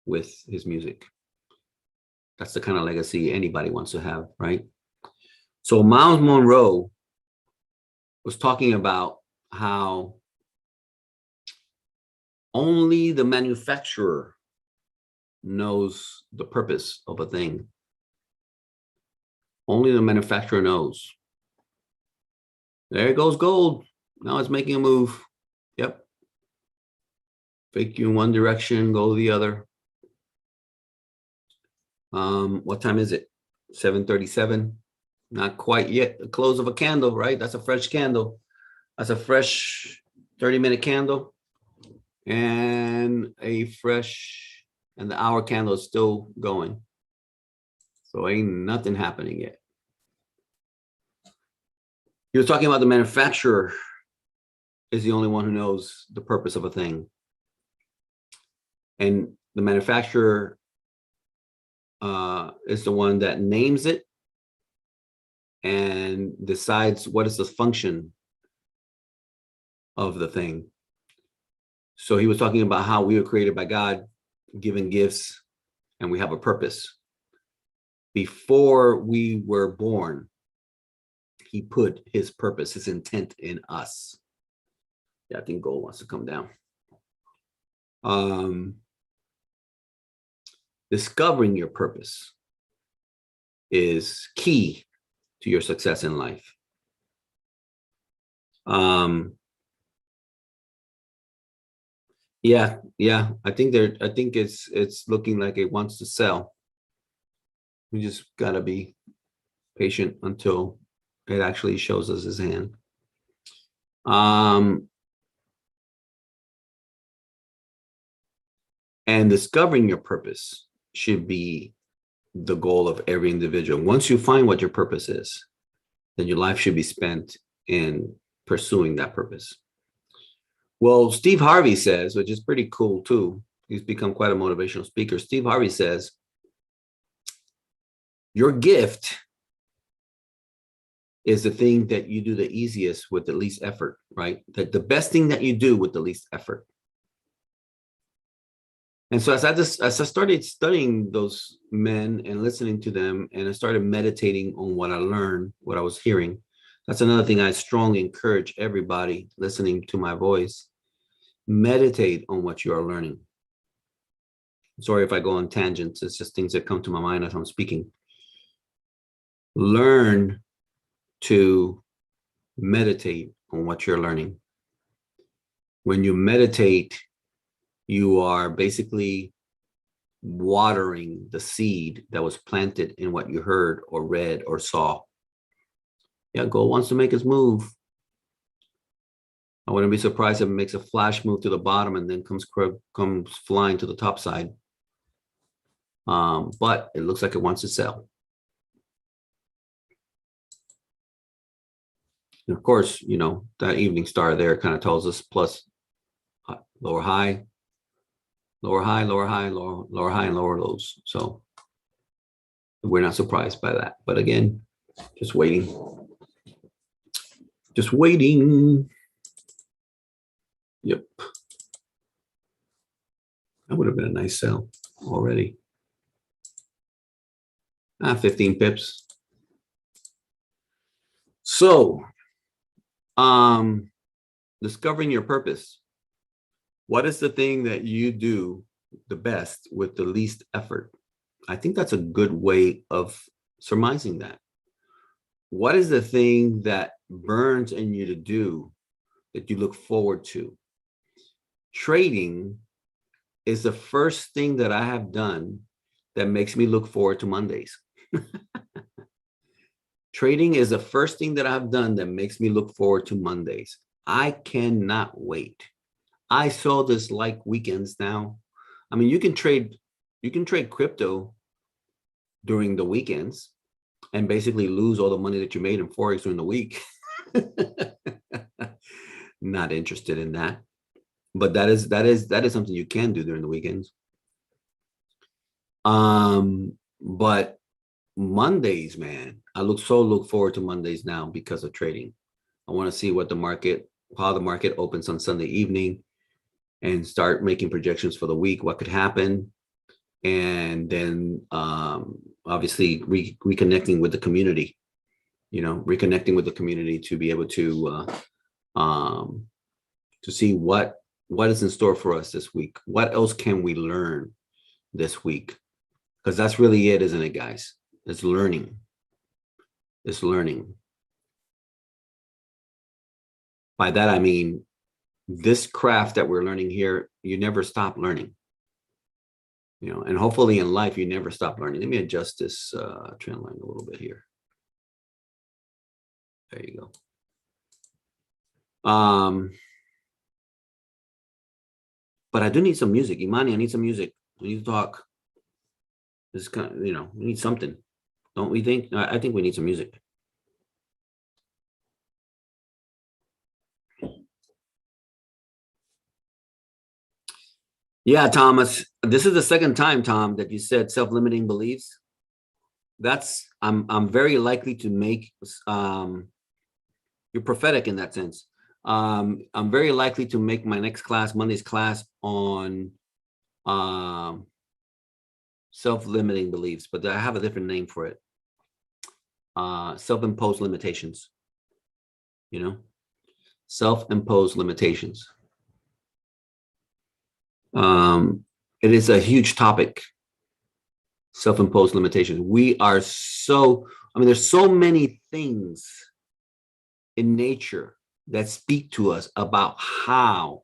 with his music. That's the kind of legacy anybody wants to have, right? So Miles Monroe was talking about how only the manufacturer knows the purpose of a thing. Only the manufacturer knows. There goes gold. Now it's making a move. Yep. Fake you in one direction, go the other. What time is it? 7:37. Not quite yet. The close of a candle, right? That's a fresh candle. That's a fresh 30-minute candle. And the hour candle is still going. So ain't nothing happening yet. He was talking about the manufacturer is the only one who knows the purpose of a thing. And the manufacturer is the one that names it and decides what is the function of the thing. So he was talking about how we were created by God, given gifts, and we have a purpose. Before we were born, he put his purpose, his intent in us. Yeah, I think gold wants to come down. Discovering your purpose is key to your success in life. Yeah, I think it's looking like it wants to sell. We just gotta be patient until it actually shows us his hand. And discovering your purpose should be the goal of every individual. Once you find what your purpose is, then your life should be spent in pursuing that purpose. Well, Steve Harvey says, which is pretty cool too, he's become quite a motivational speaker. Steve Harvey says, your gift is the thing that you do the easiest with the least effort, right? That the best thing that you do with the least effort. And so as I started studying those men and listening to them, and I started meditating on what I learned, what I was hearing, that's another thing I strongly encourage everybody listening to my voice. Meditate on what you are learning. Sorry if I go on tangents. It's just things that come to my mind as I'm speaking. Learn to meditate on what you're learning. When you meditate, you are basically watering the seed that was planted in what you heard or read or saw. Yeah, gold wants to make its move. I wouldn't be surprised if it makes a flash move to the bottom and then comes flying to the top side. But it looks like it wants to sell. And of course, you know, that evening star there kind of tells us plus lower high, lower high, lower high, lower high, and lower lows. So we're not surprised by that. But again, just waiting. Just waiting. Yep. That would have been a nice sell already. 15 pips. So, discovering your purpose. What is the thing that you do the best with the least effort? I think that's a good way of surmising that. What is the thing that burns in you to do that you look forward to? Trading is the first thing that I have done that makes me look forward to Mondays. Trading is the first thing that I've done that makes me look forward to Mondays. I cannot wait. I saw this like weekends now. I mean, you can trade crypto during the weekends. and basically lose all the money that you made in Forex during the week. Not interested in that. But that is something you can do during the weekends. But Mondays, man, I look forward to Mondays now because of trading. I want to see how the market opens on Sunday evening, and start making projections for the week, what could happen. And then obviously reconnecting with the community, reconnecting with the community to be able to see what is in store for us this week. What else can we learn this week? Because that's really it, isn't it, guys? It's learning. It's learning. By that, I mean, this craft that we're learning here, you never stop learning. And hopefully in life, you never stop learning. Let me adjust this trend line a little bit here. There you go. But I do need some music. Imani, I need some music. We need to talk. This kind of, we need something. Don't we think? I think we need some music. Yeah, Thomas, this is the second time, Tom, that you said self-limiting beliefs. I'm very likely to make, you're prophetic in that sense. I'm very likely to make my next class, Monday's class, on self-limiting beliefs, but I have a different name for it. Self-imposed limitations. Self-imposed limitations. It is a huge topic. Self-imposed limitations. There's so many things in nature that speak to us about how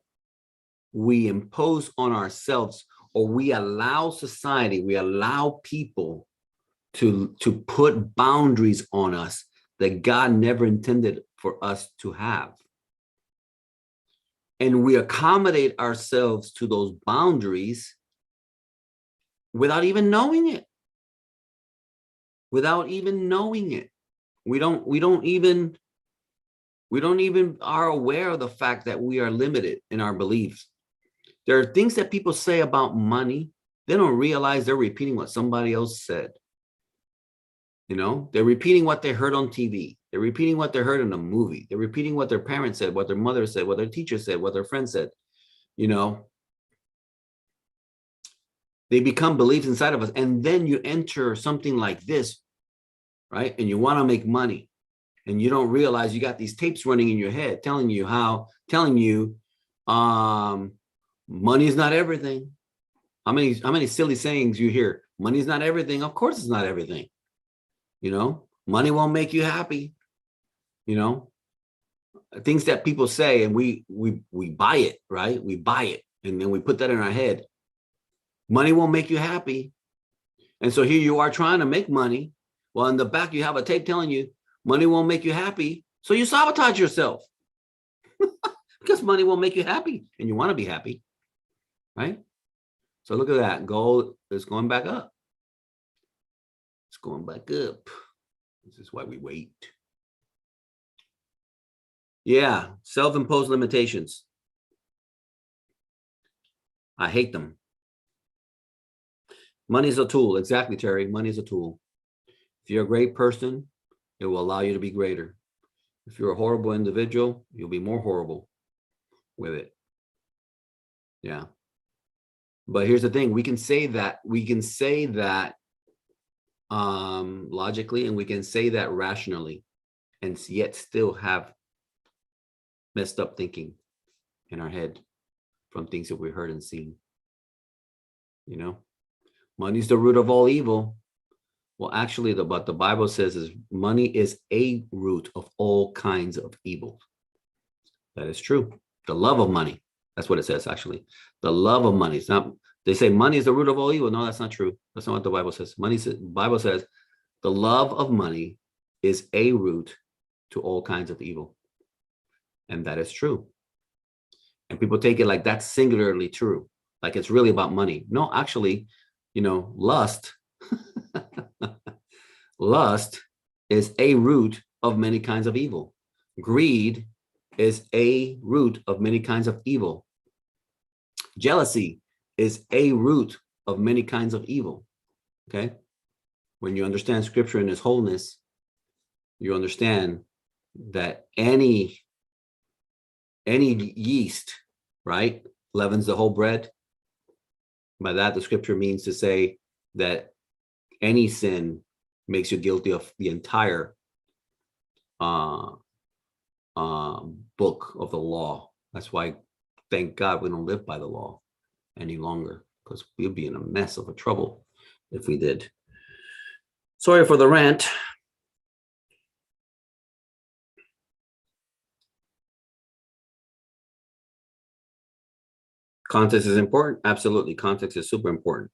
we impose on ourselves, or we allow society, we allow people to put boundaries on us that God never intended for us to have. And we accommodate ourselves to those boundaries without even knowing it. Without even knowing it. We don't even are aware of the fact that we are limited in our beliefs. There are things that people say about money. They don't realize they're repeating what somebody else said. They're repeating what they heard on TV. They're repeating what they heard in a movie. They're repeating what their parents said, what their mother said, what their teacher said, what their friend said. They become beliefs inside of us. And then you enter something like this, right? And you want to make money. And you don't realize you got these tapes running in your head telling you money is not everything. How many silly sayings you hear? Money is not everything. Of course it's not everything. Money won't make you happy. Things that people say, and we buy it, right? We buy it, and then we put that in our head. Money won't make you happy. And so here you are trying to make money. Well, in the back, you have a tape telling you money won't make you happy. So you sabotage yourself because money won't make you happy, and you want to be happy, right? So look at that. Gold is going back up. It's going back up. This is why we wait. Yeah, self-imposed limitations. I hate them. Money is a tool. Exactly, Terry. Money is a tool. If you're a great person, it will allow you to be greater. If you're a horrible individual, you'll be more horrible with it. Yeah. But here's the thing. We can say that logically, and we can say that rationally, and yet still have messed up thinking in our head from things that we heard and seen. Money's the root of all evil. Well, actually, what the Bible says is money is a root of all kinds of evil. That is true. The love of money. That's what it says, actually. The love of money. It's not. They say money is the root of all evil. No, that's not true. That's not what the Bible says. Bible says the love of money is a root to all kinds of evil. And that is true. And people take it like that's singularly true. Like it's really about money. No, actually, lust, lust is a root of many kinds of evil. Greed is a root of many kinds of evil. Jealousy is a root of many kinds of evil. Okay? When you understand scripture in its wholeness, you understand that any yeast, right, leavens the whole bread. By that, the scripture means to say that any sin makes you guilty of the entire book of the law. That's why, thank God, we don't live by the law any longer, because we'd be in a mess of a trouble if we did. Sorry for the rant. Context is important. Absolutely. Context is super important.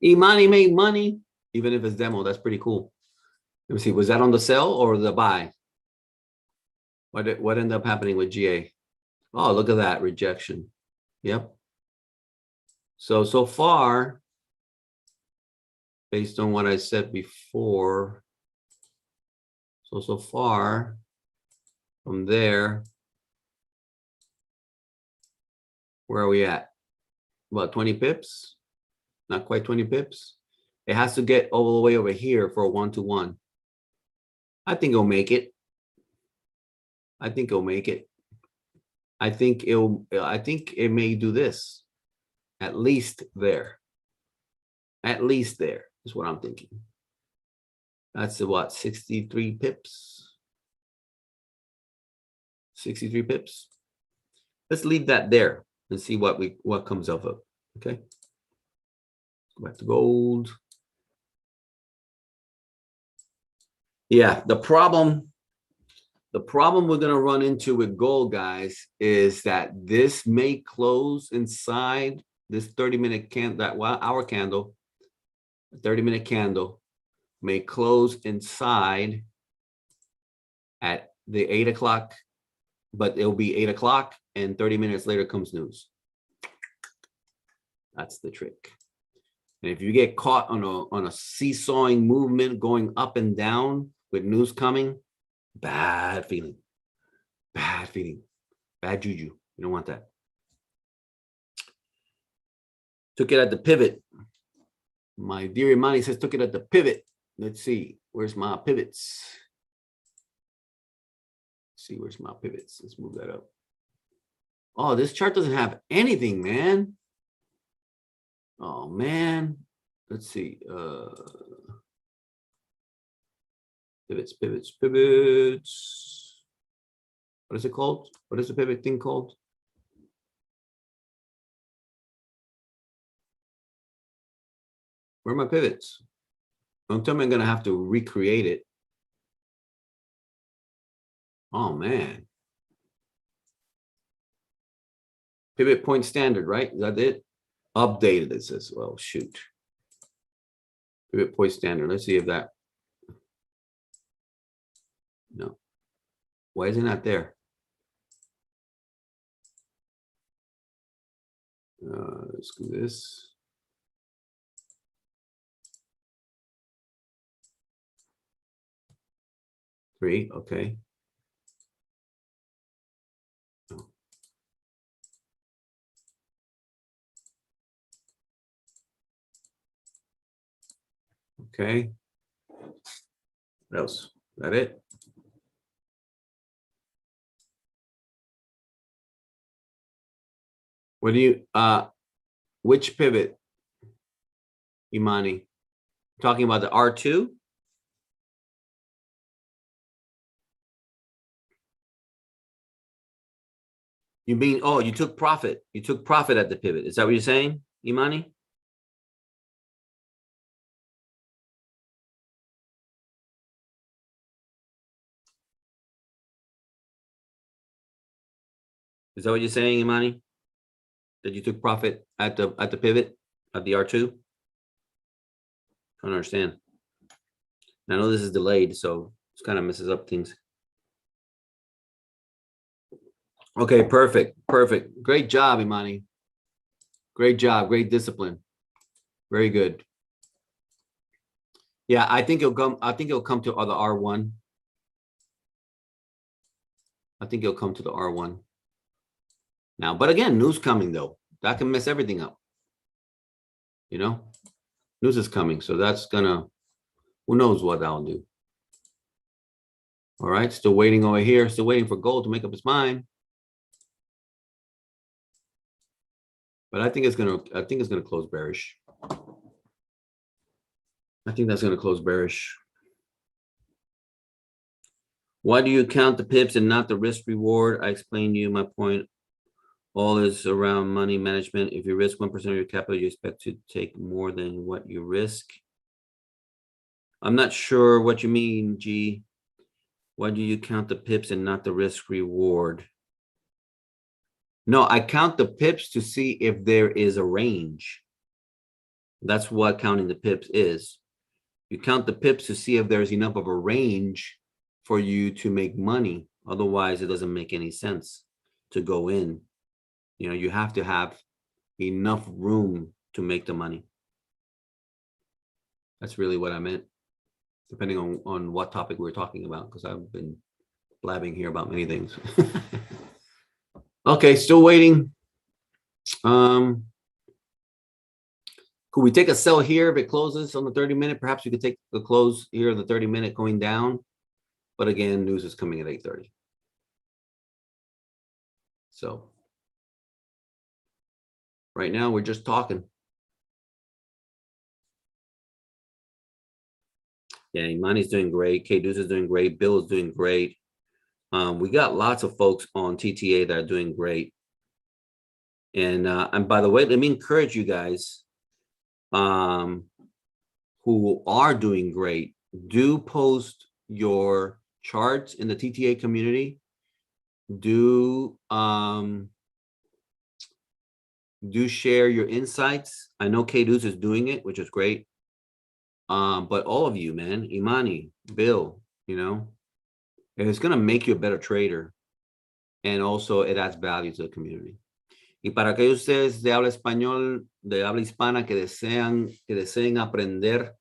Imani made money, even if it's demo. That's pretty cool. Let me see. Was that on the sell or the buy? What ended up happening with GA? Oh, look at that rejection. Yep. So far, based on what I said before, so far from there, where are we at? About 20 pips? Not quite 20 pips. It has to get all the way over here for a 1-to-1. I think it'll make it. I think it'll make it. I think it may do this. At least there. At least there is what I'm thinking. That's what, 63 pips? 63 pips. Let's leave that there and see what comes of it. Okay. Go back to gold. Yeah, the problem we're going to run into with gold, guys, is that this may close inside this 30-minute candle, that hour candle, 30-minute candle may close inside at the 8 o'clock, but it'll be 8 o'clock and 30 minutes later comes news. That's the trick. And if you get caught on a seesawing movement going up and down with news coming, bad feeling, bad feeling, bad juju. You don't want that. Took it at the pivot. My dear Imani says took it at the pivot. Let's see. Where's my pivots? Let's see, where's my pivots? Let's move that up. Oh, this chart doesn't have anything, man. Oh, man. Let's see. Pivots. What is it called? What is the pivot thing called? Where are my pivots? Don't tell me I'm going to have to recreate it. Oh, man. Pivot point standard, right? Is that it? Updated, it says. Well, shoot. Pivot point standard. Let's see if that. No. Why is it not there? Let's do this. Three, okay. Okay. What else? Is that it? What do you, which pivot, Imani? Talking about the R2? You mean, oh, you took profit. You took profit at the pivot. Is that what you're saying, Imani? Is that what you're saying, Imani? That you took profit at the pivot at the R2? I don't understand. I know this is delayed, so it kind of messes up things. Okay, perfect. Great job, Imani. Great job. Great discipline. Very good. Yeah, I think it'll come. I think it'll come to the R1. I think it'll come to the R1 now. But again, news coming though. That can mess everything up. You know, news is coming, so that's gonna. Who knows what that'll do? All right, still waiting over here. Still waiting for gold to make up its mind. But I think it's gonna. I think it's gonna close bearish. I think that's gonna close bearish. Why do you count the pips and not the risk reward? I explained to you my point. All is around money management. If you risk 1% of your capital, you expect to take more than what you risk. I'm not sure what you mean, G. Why do you count the pips and not the risk reward? No, I count the pips to see if there is a range. That's what counting the pips is. You count the pips to see if there's enough of a range for you to make money. Otherwise, it doesn't make any sense to go in. You know, you have to have enough room to make the money. That's really what I meant, depending on what topic we're talking about, because I've been blabbing here about many things. Okay, still waiting. Could we take a sell here if it closes on the 30-minute? Perhaps we could take the close here, the 30-minute going down. But again, news is coming at 8:30. So right now we're just talking. Yeah, Imani's doing great. K-Deuce is doing great. Bill is doing great. We got lots of folks on TTA that are doing great. And by the way, let me encourage you guys who are doing great, do post your charts in the TTA community. Do share your insights. I know K-Deuce is doing it, which is great. But all of you, man, Imani, Bill, you know, it's going to make you a better trader. And also it adds value to the community. Y para aquellos ustedes de habla español, de habla hispana que deseen aprender.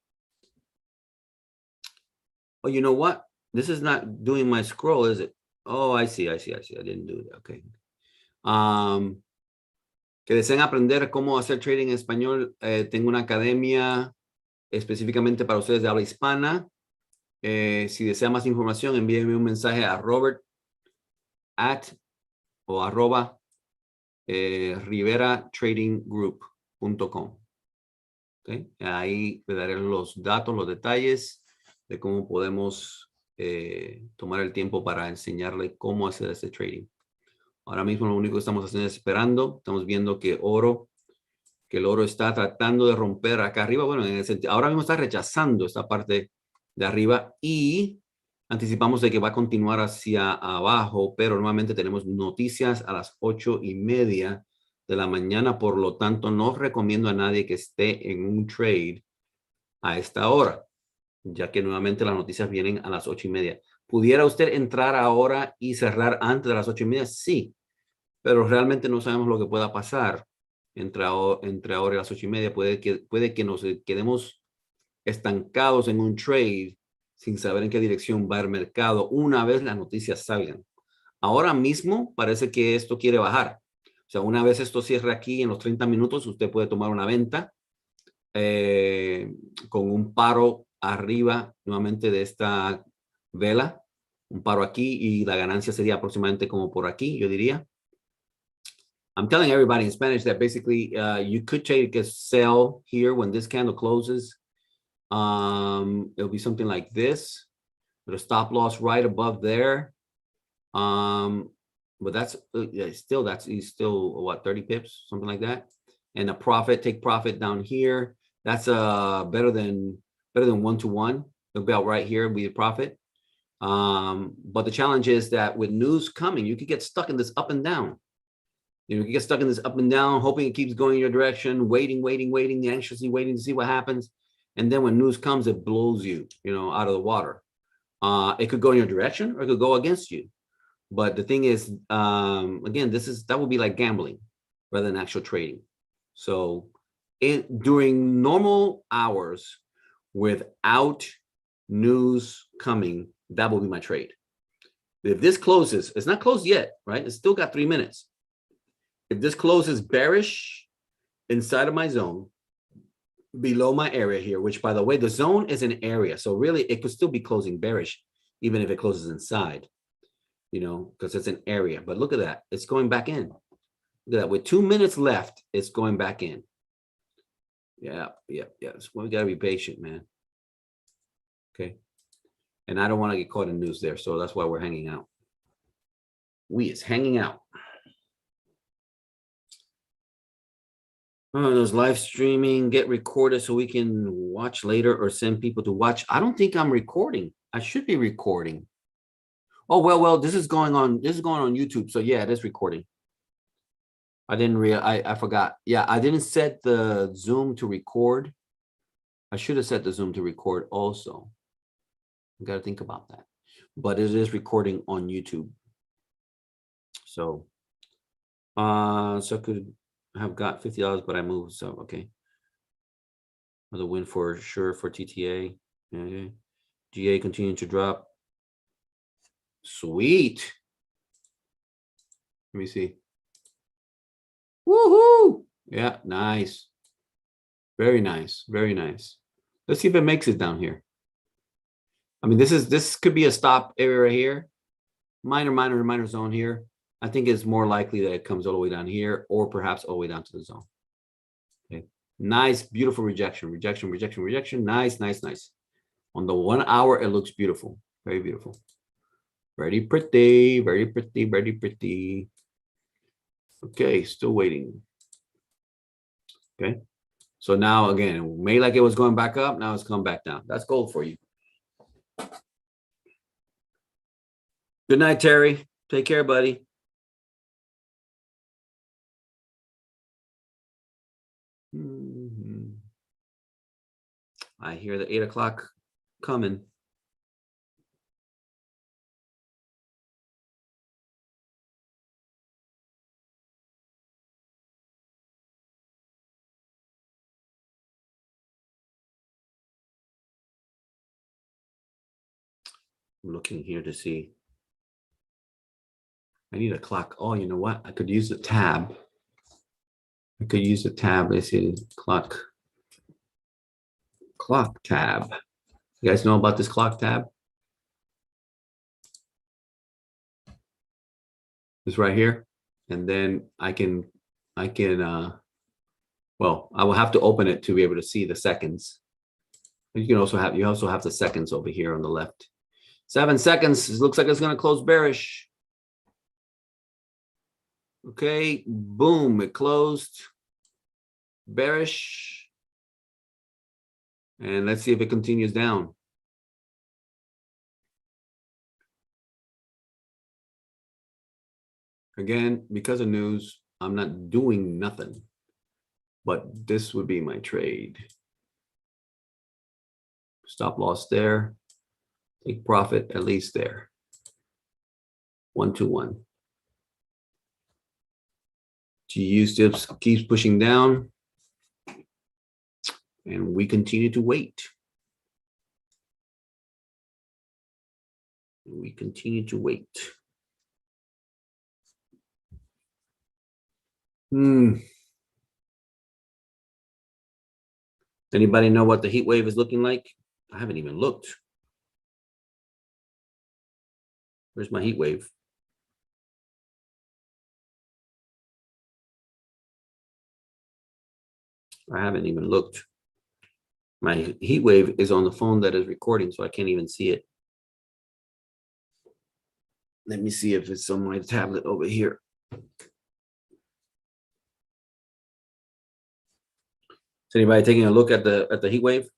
Oh, you know what? This is not doing my scroll, is it? Oh, I see. I didn't do it. Okay. Que deseen aprender cómo hacer trading en español. Tengo una academia específicamente para ustedes de habla hispana. Si desea más información, envíenme un mensaje a Robert o arroba riveratradinggroup.com. Okay. Ahí le daré los datos, los detalles de cómo podemos tomar el tiempo para enseñarle cómo hacer este trading. Ahora mismo lo único que estamos haciendo es esperando. Estamos viendo que el oro está tratando de romper acá arriba. Bueno, en el sentido, ahora mismo está rechazando esta parte de arriba y anticipamos de que va a continuar hacia abajo, pero nuevamente tenemos noticias a las 8:30 de la mañana. Por lo tanto, no recomiendo a nadie que esté en un trade a esta hora, ya que nuevamente las noticias vienen a las 8:30. ¿Pudiera usted entrar ahora y cerrar antes de las 8:30? Sí, pero realmente no sabemos lo que pueda pasar entre ahora y las 8:30. Puede que nos quedemos estancados en un trade sin saber en qué dirección va el mercado una vez las noticias salgan. Ahora mismo parece que esto quiere bajar. O sea, una vez esto cierre aquí en los 30 minutos, usted puede tomar una venta con un paro arriba nuevamente de esta vela, un paro aquí y la ganancia sería aproximadamente como por aquí, yo diría. I'm telling everybody in Spanish that basically you could take a sell here when this candle closes. It'll be something like this, with a stop loss right above there. But that's still what, 30 pips, something like that. And a profit, take profit down here. That's better than 1-to-1. It'll be out right here with a profit. But the challenge is that with news coming, you could get stuck in this up and down. You get stuck in this up and down, hoping it keeps going in your direction, waiting, anxiously waiting to see what happens. And then when news comes, it blows you, out of the water. It could go in your direction or it could go against you. But the thing is, again, that would be like gambling rather than actual trading. So during normal hours without news coming, that will be my trade. If this closes, it's not closed yet, right? It's still got 3 minutes. If this closes bearish inside of my zone, below my area here, which by the way, the zone is an area. So really it could still be closing bearish, even if it closes inside, you know, because it's an area. But look at that. It's going back in. Look at that. With 2 minutes left, it's going back in. Yeah. So we got to be patient, man. Okay. And I don't want to get caught in news there. So that's why we're hanging out. We is hanging out. Oh, those live streaming get recorded so we can watch later or send people to watch. I don't think I'm recording. I should be recording. Oh, well, this is going on. This is going on YouTube. So yeah, it is recording. I didn't I forgot. Yeah, I didn't set the Zoom to record. I should have set the Zoom to record also. I got to think about that. But it is recording on YouTube. So, so I could have got $50, but I moved. So, okay. Another win for sure for TTA. Okay. GA continuing to drop. Sweet. Let me see. Woohoo! Yeah, nice. Very nice. Very nice. Let's see if it makes it down here. I mean, this could be a stop area right here. Minor zone here. I think it's more likely that it comes all the way down here, or perhaps all the way down to the zone. Okay. Nice, beautiful rejection. Nice. On the 1 hour, it looks beautiful. Very beautiful. Very pretty. Okay, still waiting. Okay. So now again, made like it was going back up. Now it's come back down. That's gold for you. Good night, Terry. Take care, buddy. I hear the 8 o'clock coming. I'm looking here to see. I need a clock. Oh, you know what? I could use the tab. Let's see, clock tab. You guys know about this clock tab? It's right here. And then I will have to open it to be able to see the seconds. You also have the seconds over here on the left. 7 seconds. It looks like it's going to close bearish. Okay, boom, it closed bearish. And let's see if it continues down. Again, because of news, I'm not doing nothing. But this would be my trade. Stop loss there. Take profit at least there. 1-2-1. GU still keeps pushing down. And we continue to wait. We continue to wait. Anybody know what the heat wave is looking like? I haven't even looked. Where's my heat wave? I haven't even looked. My heat wave is on the phone that is recording, so I can't even see it. Let me see if it's on my tablet over here. Is anybody taking a look at the heat wave?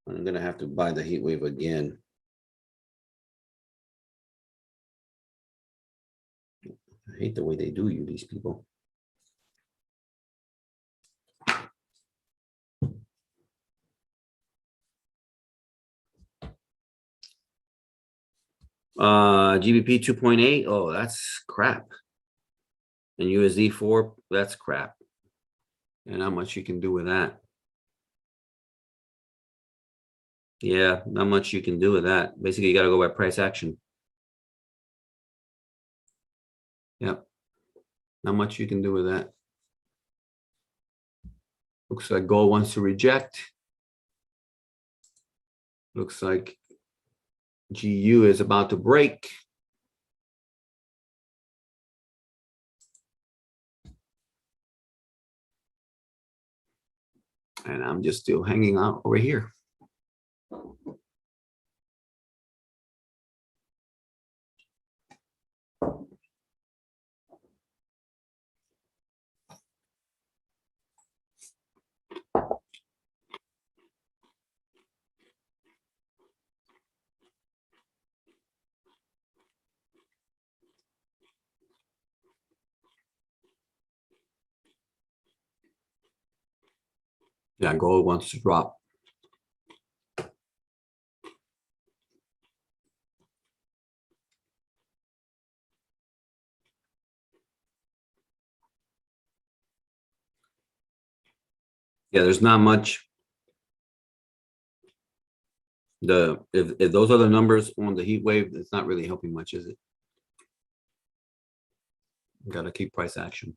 I'm gonna have to buy the heat wave again. I hate the way they do you, these people. GBP 2.8. Oh, that's crap. And USD 4, that's crap. And not much you can do with that. Yeah, not much you can do with that. Basically, you got to go by price action. Yep. Not much you can do with that. Looks like gold wants to reject. Looks like GU is about to break. And I'm just still hanging out over here. Yeah, gold wants to drop. Yeah, there's not much. If those are the numbers on the heat wave, it's not really helping much, is it? Got to keep price action.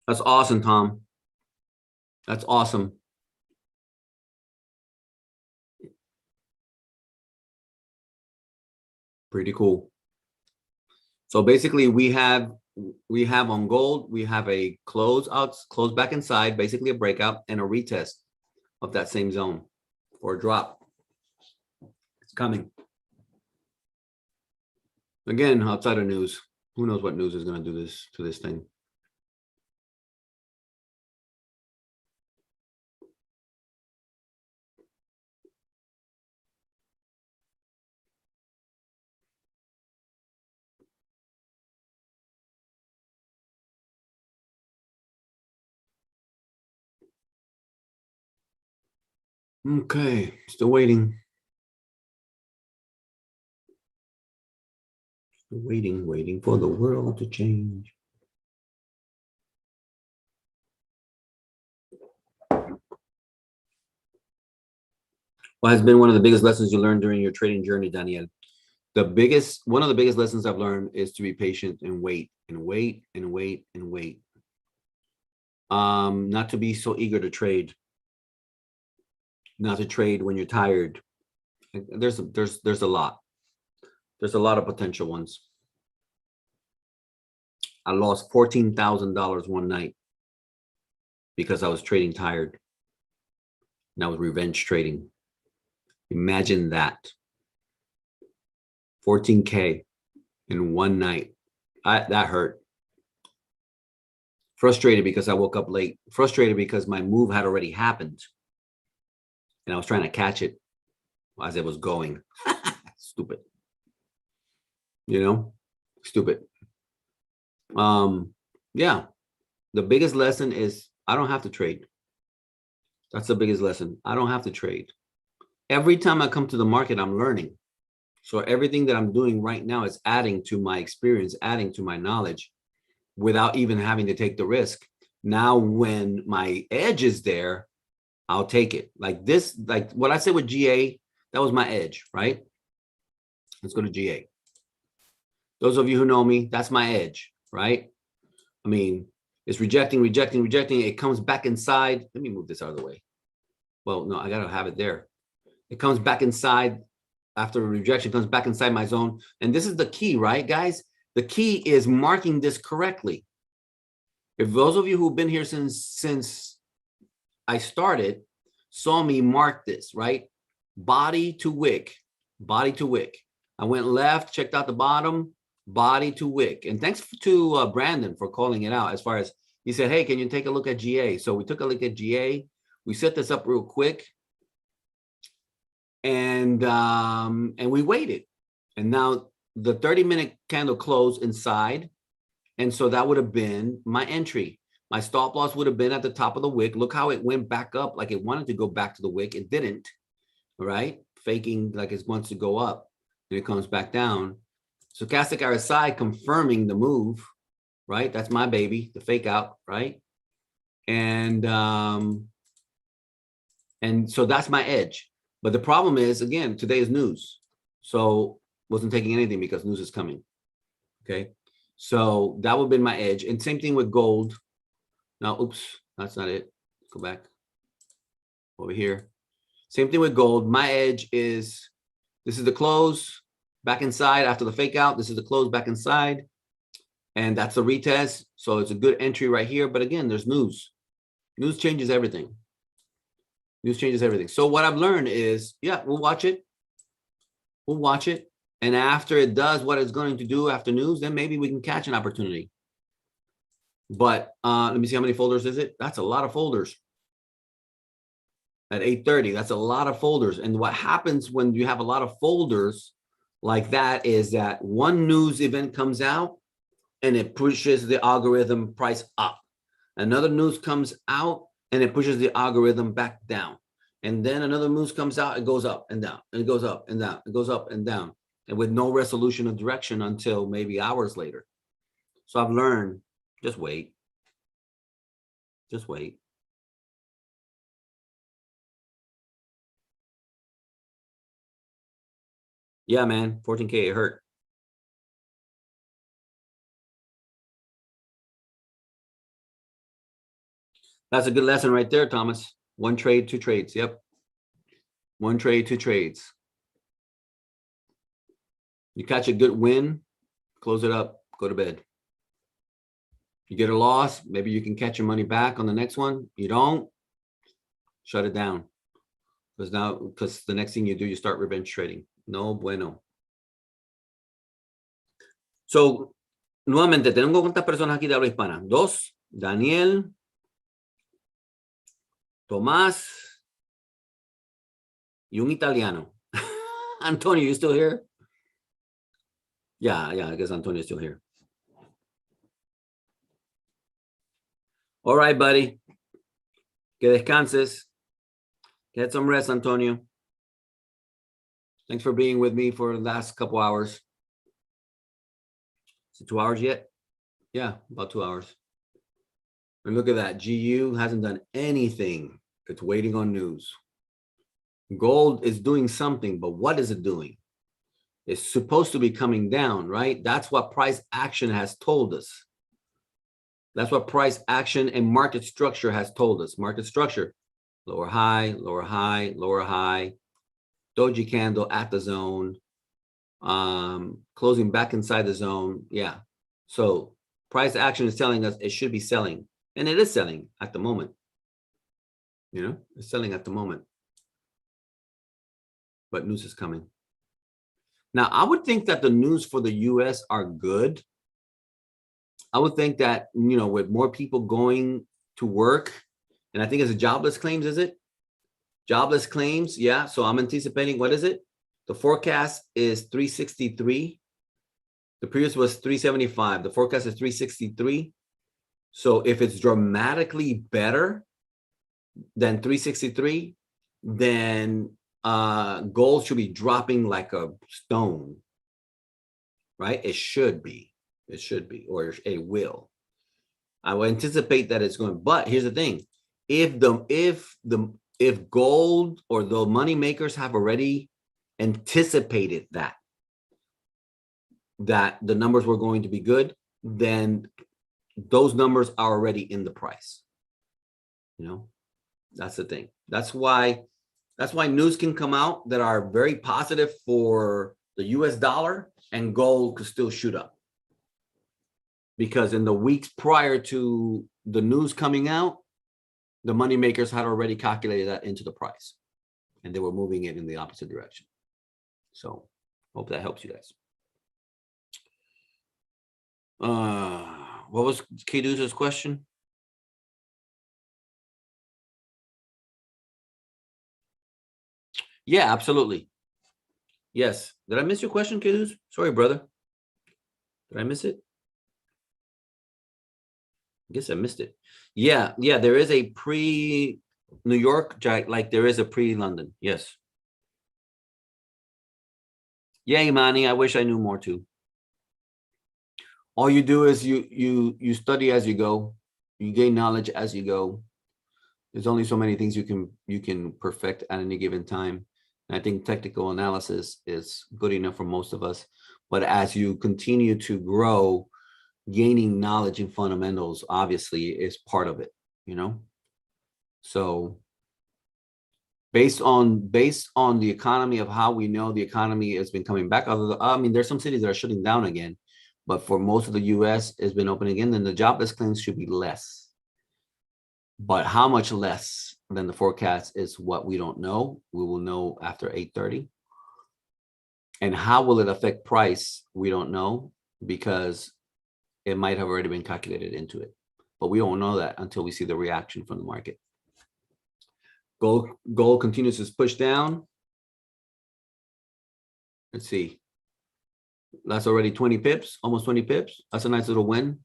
That's awesome, Tom. That's awesome. Pretty cool. So basically we have on gold, we have a close back inside, basically a breakout and a retest of that same zone or a drop. It's coming. Again, outside of news, who knows what news is going to do this to this thing. Okay, still waiting. Still waiting for the world to change. What has been one of the biggest lessons you learned during your trading journey, Daniel? One of the biggest lessons I've learned is to be patient and wait and wait and wait and wait. Not to be so eager to trade. Not to trade when you're tired. There's a lot. There's a lot of potential ones. I lost $14,000 one night because I was trading tired. And I was revenge trading. Imagine that. 14K in one night. That hurt. Frustrated because I woke up late. Frustrated because my move had already happened. And I was trying to catch it as it was going. Stupid. You know? Stupid. Yeah. The biggest lesson is I don't have to trade. That's the biggest lesson. I don't have to trade. Every time I come to the market, I'm learning. So everything that I'm doing right now is adding to my experience, adding to my knowledge without even having to take the risk. Now, when my edge is there, I'll take it. Like this, like what I said with GA, that was my edge, right? Let's go to GA. Those of you who know me, that's my edge, right? I mean, it's rejecting, rejecting, rejecting. It comes back inside. Let me move this out of the way. Well, no, I got to have it there. It comes back inside after a rejection, comes back inside my zone. And this is the key, right, guys? The key is marking this correctly. If those of you who've been here since I started saw me mark this, right? Body to wick, body to wick. I went left, checked out the bottom, body to wick. And thanks to Brandon for calling it out as far as he said, hey, can you take a look at GA? So we took a look at GA. We set this up real quick. And we waited. And now the 30-minute candle closed inside. And so that would have been my entry. My stop loss would have been at the top of the wick. Look how it went back up like it wanted to go back to the wick. It didn't, right? Faking like it wants to go up and it comes back down. Stochastic RSI confirming the move, right? That's my baby, the fake out, right? And so that's my edge. But the problem is, again, today is news. So wasn't taking anything because news is coming. Okay. So that would have been my edge. And same thing with gold. Now, oops, that's not it. Go back over here. Same thing with gold. My edge is, this is the close back inside after the fake out. This is the close back inside. And that's the retest. So it's a good entry right here. But again, there's news. News changes everything. News changes everything. So what I've learned is, yeah, we'll watch it. We'll watch it. And after it does what it's going to do after news, then maybe we can catch an opportunity. But let me see, how many folders is it? That's a lot of folders. At 8:30, that's a lot of folders. And what happens when you have a lot of folders like that is that one news event comes out and it pushes the algorithm price up. Another news comes out and it pushes the algorithm back down. And then another news comes out, it goes up and down, and it goes up and down, it goes up and down, and with no resolution of direction until maybe hours later. So I've learned, just wait. Just wait. Yeah, man, 14K, it hurt. That's a good lesson right there, Thomas. One trade, two trades. Yep. One trade, two trades. You catch a good win, close it up, go to bed. You get a loss, maybe you can catch your money back on the next one. You don't, shut it down. Because the next thing you do, you start revenge trading. No bueno. So, nuevamente, tenemos cuántas personas aquí de habla hispana. 2, Daniel, Tomás, y un italiano. Antonio, you still here? Yeah, I guess Antonio's still here. All right, buddy. Que descanses. Get some rest, Antonio. Thanks for being with me for the last couple hours. Is it 2 hours yet? Yeah, about 2 hours. And look at that. GU hasn't done anything. It's waiting on news. Gold is doing something, but what is it doing? It's supposed to be coming down, right? That's what price action has told us. That's what price action and market structure has told us. Market structure, lower high, lower high, lower high, doji candle at the zone, closing back inside the zone. Yeah. So price action is telling us it should be selling, and it is selling at the moment. You know, it's selling at the moment. But news is coming. Now, I would think that the news for the US are good. I would think that, you know, with more people going to work, and I think it's a jobless claims, is it? Jobless claims, yeah. So I'm anticipating, what is it? The forecast is 363. The previous was 375. The forecast is 363. So if it's dramatically better than 363, then gold should be dropping like a stone, right? It should be, or it will. I will anticipate that it's going, but here's the thing. If gold or the money makers have already anticipated that the numbers were going to be good, then those numbers are already in the price. You know, that's the thing. That's why news can come out that are very positive for the US dollar, and gold could still shoot up. Because in the weeks prior to the news coming out, the money makers had already calculated that into the price, and they were moving it in the opposite direction. So hope that helps you guys. What was Kedu's question? Yeah, absolutely. Yes. Did I miss your question, Kedus? Sorry, brother. Did I miss it? guess I missed it. Yeah, there is a pre-New York, like there is a pre-London. Yes. Yeah, Imani, I wish I knew more too. All you do is you study as you go. You gain knowledge as you go. There's only so many things you can perfect at any given time. And I think technical analysis is good enough for most of us. But as you continue to grow, gaining knowledge in fundamentals obviously is part of it, you know. So based on the economy of how we know the economy has been coming back, I mean, there's some cities that are shutting down again, but for most of the US it's been open again, then the jobless claims should be less. But how much less than the forecast is what we don't know. We will know after 8:30. And how will it affect price? We don't know, because it might have already been calculated into it. But we don't know that until we see the reaction from the market. Gold continues to push down. Let's see. That's already 20 pips, almost 20 pips. That's a nice little win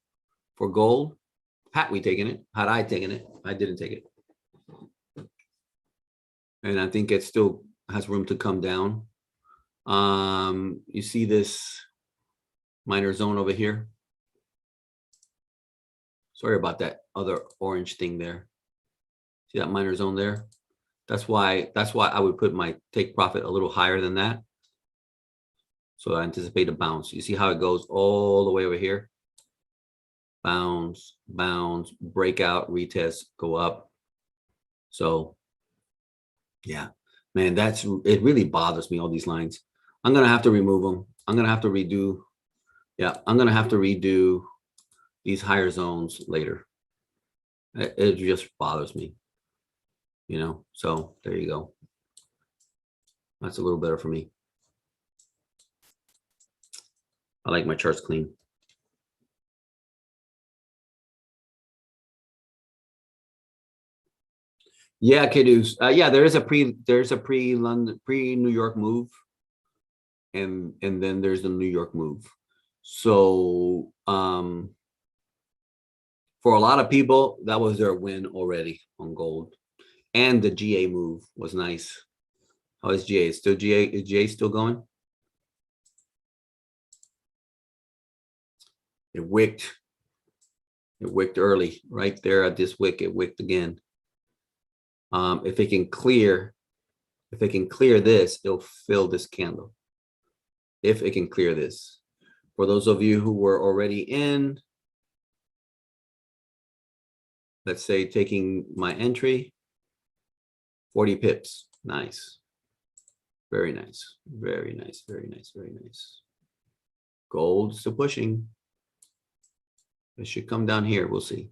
for gold. Had we taken it, had I taken it, I didn't take it. And I think it still has room to come down. You see this minor zone over here. Sorry about that other orange thing there. See that minor zone there? That's why I would put my take profit a little higher than that. So I anticipate a bounce. You see how it goes all the way over here? Bounce, bounce, breakout, retest, go up. So yeah, man, it really bothers me, all these lines. I'm gonna have to remove them. I'm gonna have to redo. Yeah, I'm gonna have to redo these higher zones later. It just bothers me, you know. So there you go. That's a little better for me. I like my charts clean. Yeah, kiddos. Yeah, there's a pre-London, pre-New York move, and then there's the New York move. So for a lot of people, that was their win already on gold. And the GA move was nice. How is GA? Still GA? Is GA still going? It wicked. It wicked early, right there at this wick. It wicked again. If it can clear this, it'll fill this candle. If it can clear this. For those of you who were already in, let's say taking my entry, 40 pips. Nice. Very nice. Very nice. Very nice. Very nice. Gold still pushing. It should come down here. We'll see.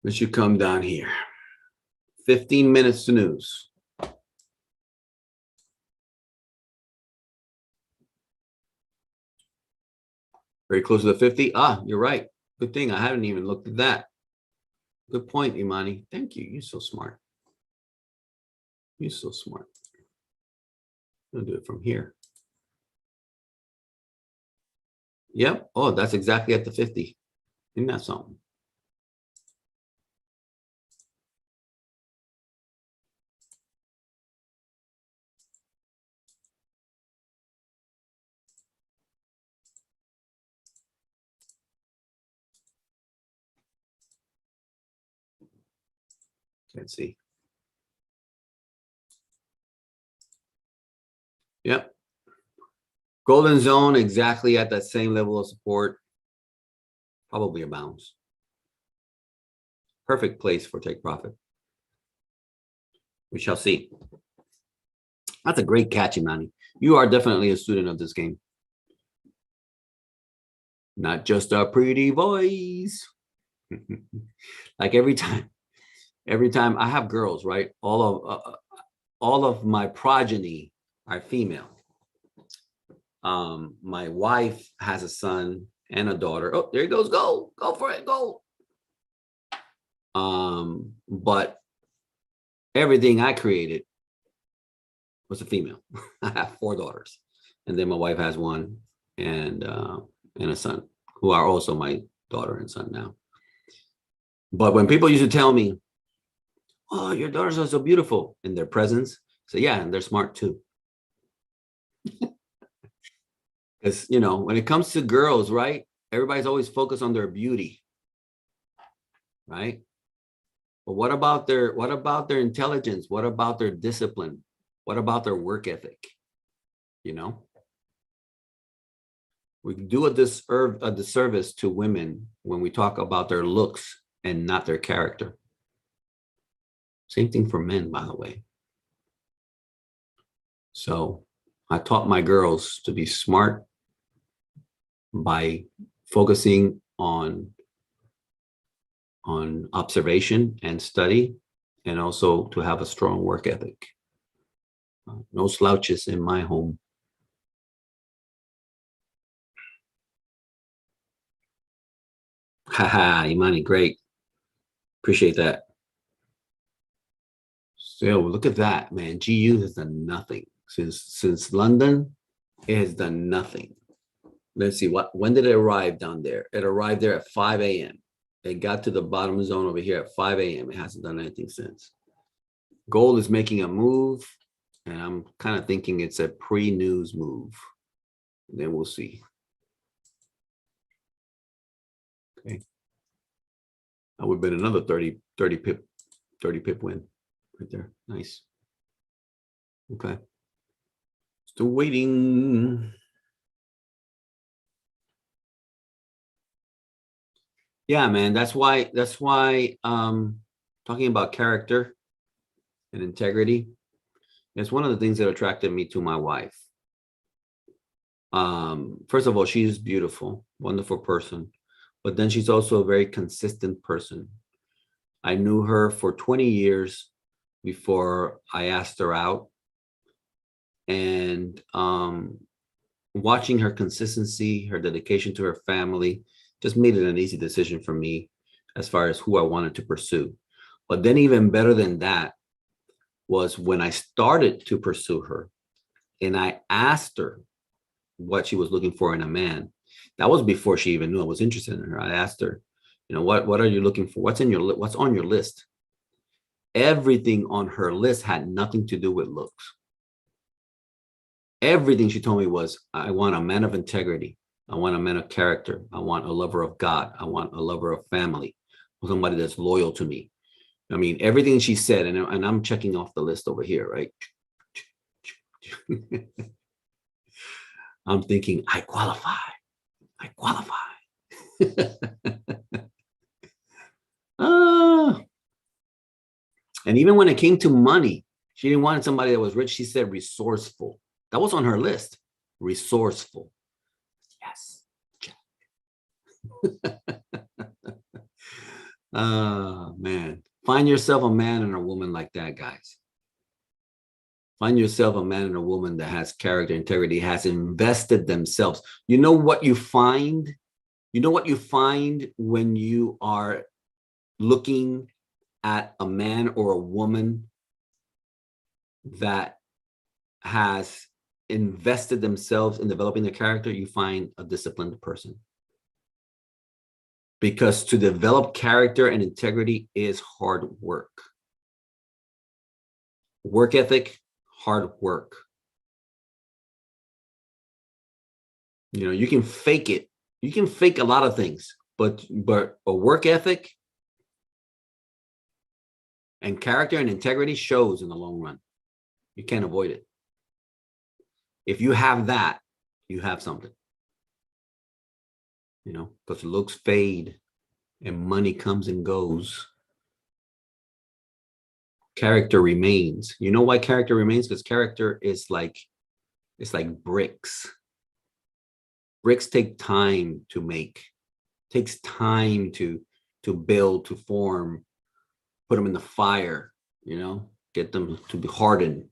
It should come down here. 15 minutes to news. Very close to the 50. Ah, you're right. Good thing I haven't even looked at that. Good point, Imani. Thank you. You're so smart. You're so smart. I'm gonna do it from here. Yep. Oh, that's exactly at the 50. Isn't that something? Let's see. Yep. Golden zone exactly at that same level of support. Probably a bounce. Perfect place for take profit. We shall see. That's a great catch, Imani. You are definitely a student of this game. Not just a pretty voice. Like every time I have girls, right? All of my progeny are female. My wife has a son and a daughter. Oh, there he goes. Go for it. Go. But everything I created was a female. I have 4 daughters, and then my wife has 1. and a son, who are also my daughter and son now. But when people used to tell me, "Oh, your daughters are so beautiful," in their presence, I say, "Yeah, and they're smart too." Because when it comes to girls, right? Everybody's always focused on their beauty, right? But what about their intelligence? What about their discipline? What about their work ethic? We do a disservice to women when we talk about their looks and not their character. Same thing for men, by the way. So I taught my girls to be smart by focusing on observation and study, and also to have a strong work ethic. No slouches in my home. Haha, Imani, great. Appreciate that. So look at that, man. GU has done nothing since London. It has done nothing. Let's see, when did it arrive down there? It arrived there at 5 a.m. It got to the bottom zone over here at 5 a.m. It hasn't done anything since. Gold is making a move, and I'm kind of thinking it's a pre-news move. Then we'll see. Okay. That would have been another 30 pip win right there. Nice. Okay. Still waiting. Yeah, man. That's why talking about character and integrity, it's one of the things that attracted me to my wife. First of all, she's beautiful, wonderful person, but then she's also a very consistent person. I knew her for 20 years before I asked her out, and watching her consistency, her dedication to her family, just made it an easy decision for me as far as who I wanted to pursue. But then even better than that was when I started to pursue her and I asked her what she was looking for in a man. That was before she even knew I was interested in her. I asked her, what are you looking for? What's on your list? Everything on her list had nothing to do with looks. Everything she told me was, I want a man of integrity. I want a man of character. I want a lover of God. I want a lover of family. Somebody that's loyal to me. I mean, everything she said, and I'm checking off the list over here, right? I'm thinking, I qualify. And even when it came to money, she didn't want somebody that was rich. She said resourceful. That was on her list. Resourceful. Yes. Man. Find yourself a man and a woman like that, guys. Find yourself a man and a woman that has character, integrity, has invested themselves. You know what you find? You know what you find when you are looking at a man or a woman that has invested themselves in developing their character? You find a disciplined person. Because to develop character and integrity is hard work. Work ethic, hard work. You can fake it. You can fake a lot of things, but a work ethic and character and integrity shows in the long run. You can't avoid it. If you have that, you have something. Because looks fade and money comes and goes. Character remains. You know why character remains? Because character is it's like bricks. Bricks take time to make. Takes time to build, to form, put them in the fire, get them to be hardened,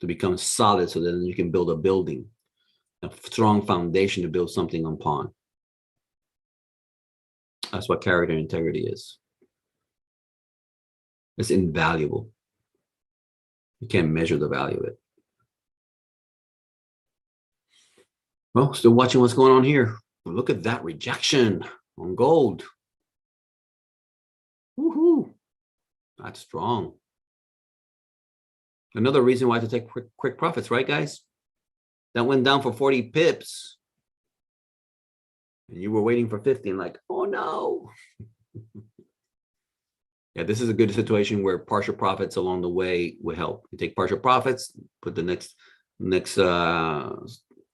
to become solid, so that you can build a building, a strong foundation to build something upon. That's what character and integrity is. It's invaluable. You can't measure the value of it. Well, still watching what's going on here. Look at that rejection on gold. Woohoo! That's strong. Another reason why to take quick profits, right, guys? That went down for 40 pips. And you were waiting for 50 and like, oh no. Yeah, this is a good situation where partial profits along the way will help. You take partial profits, put the next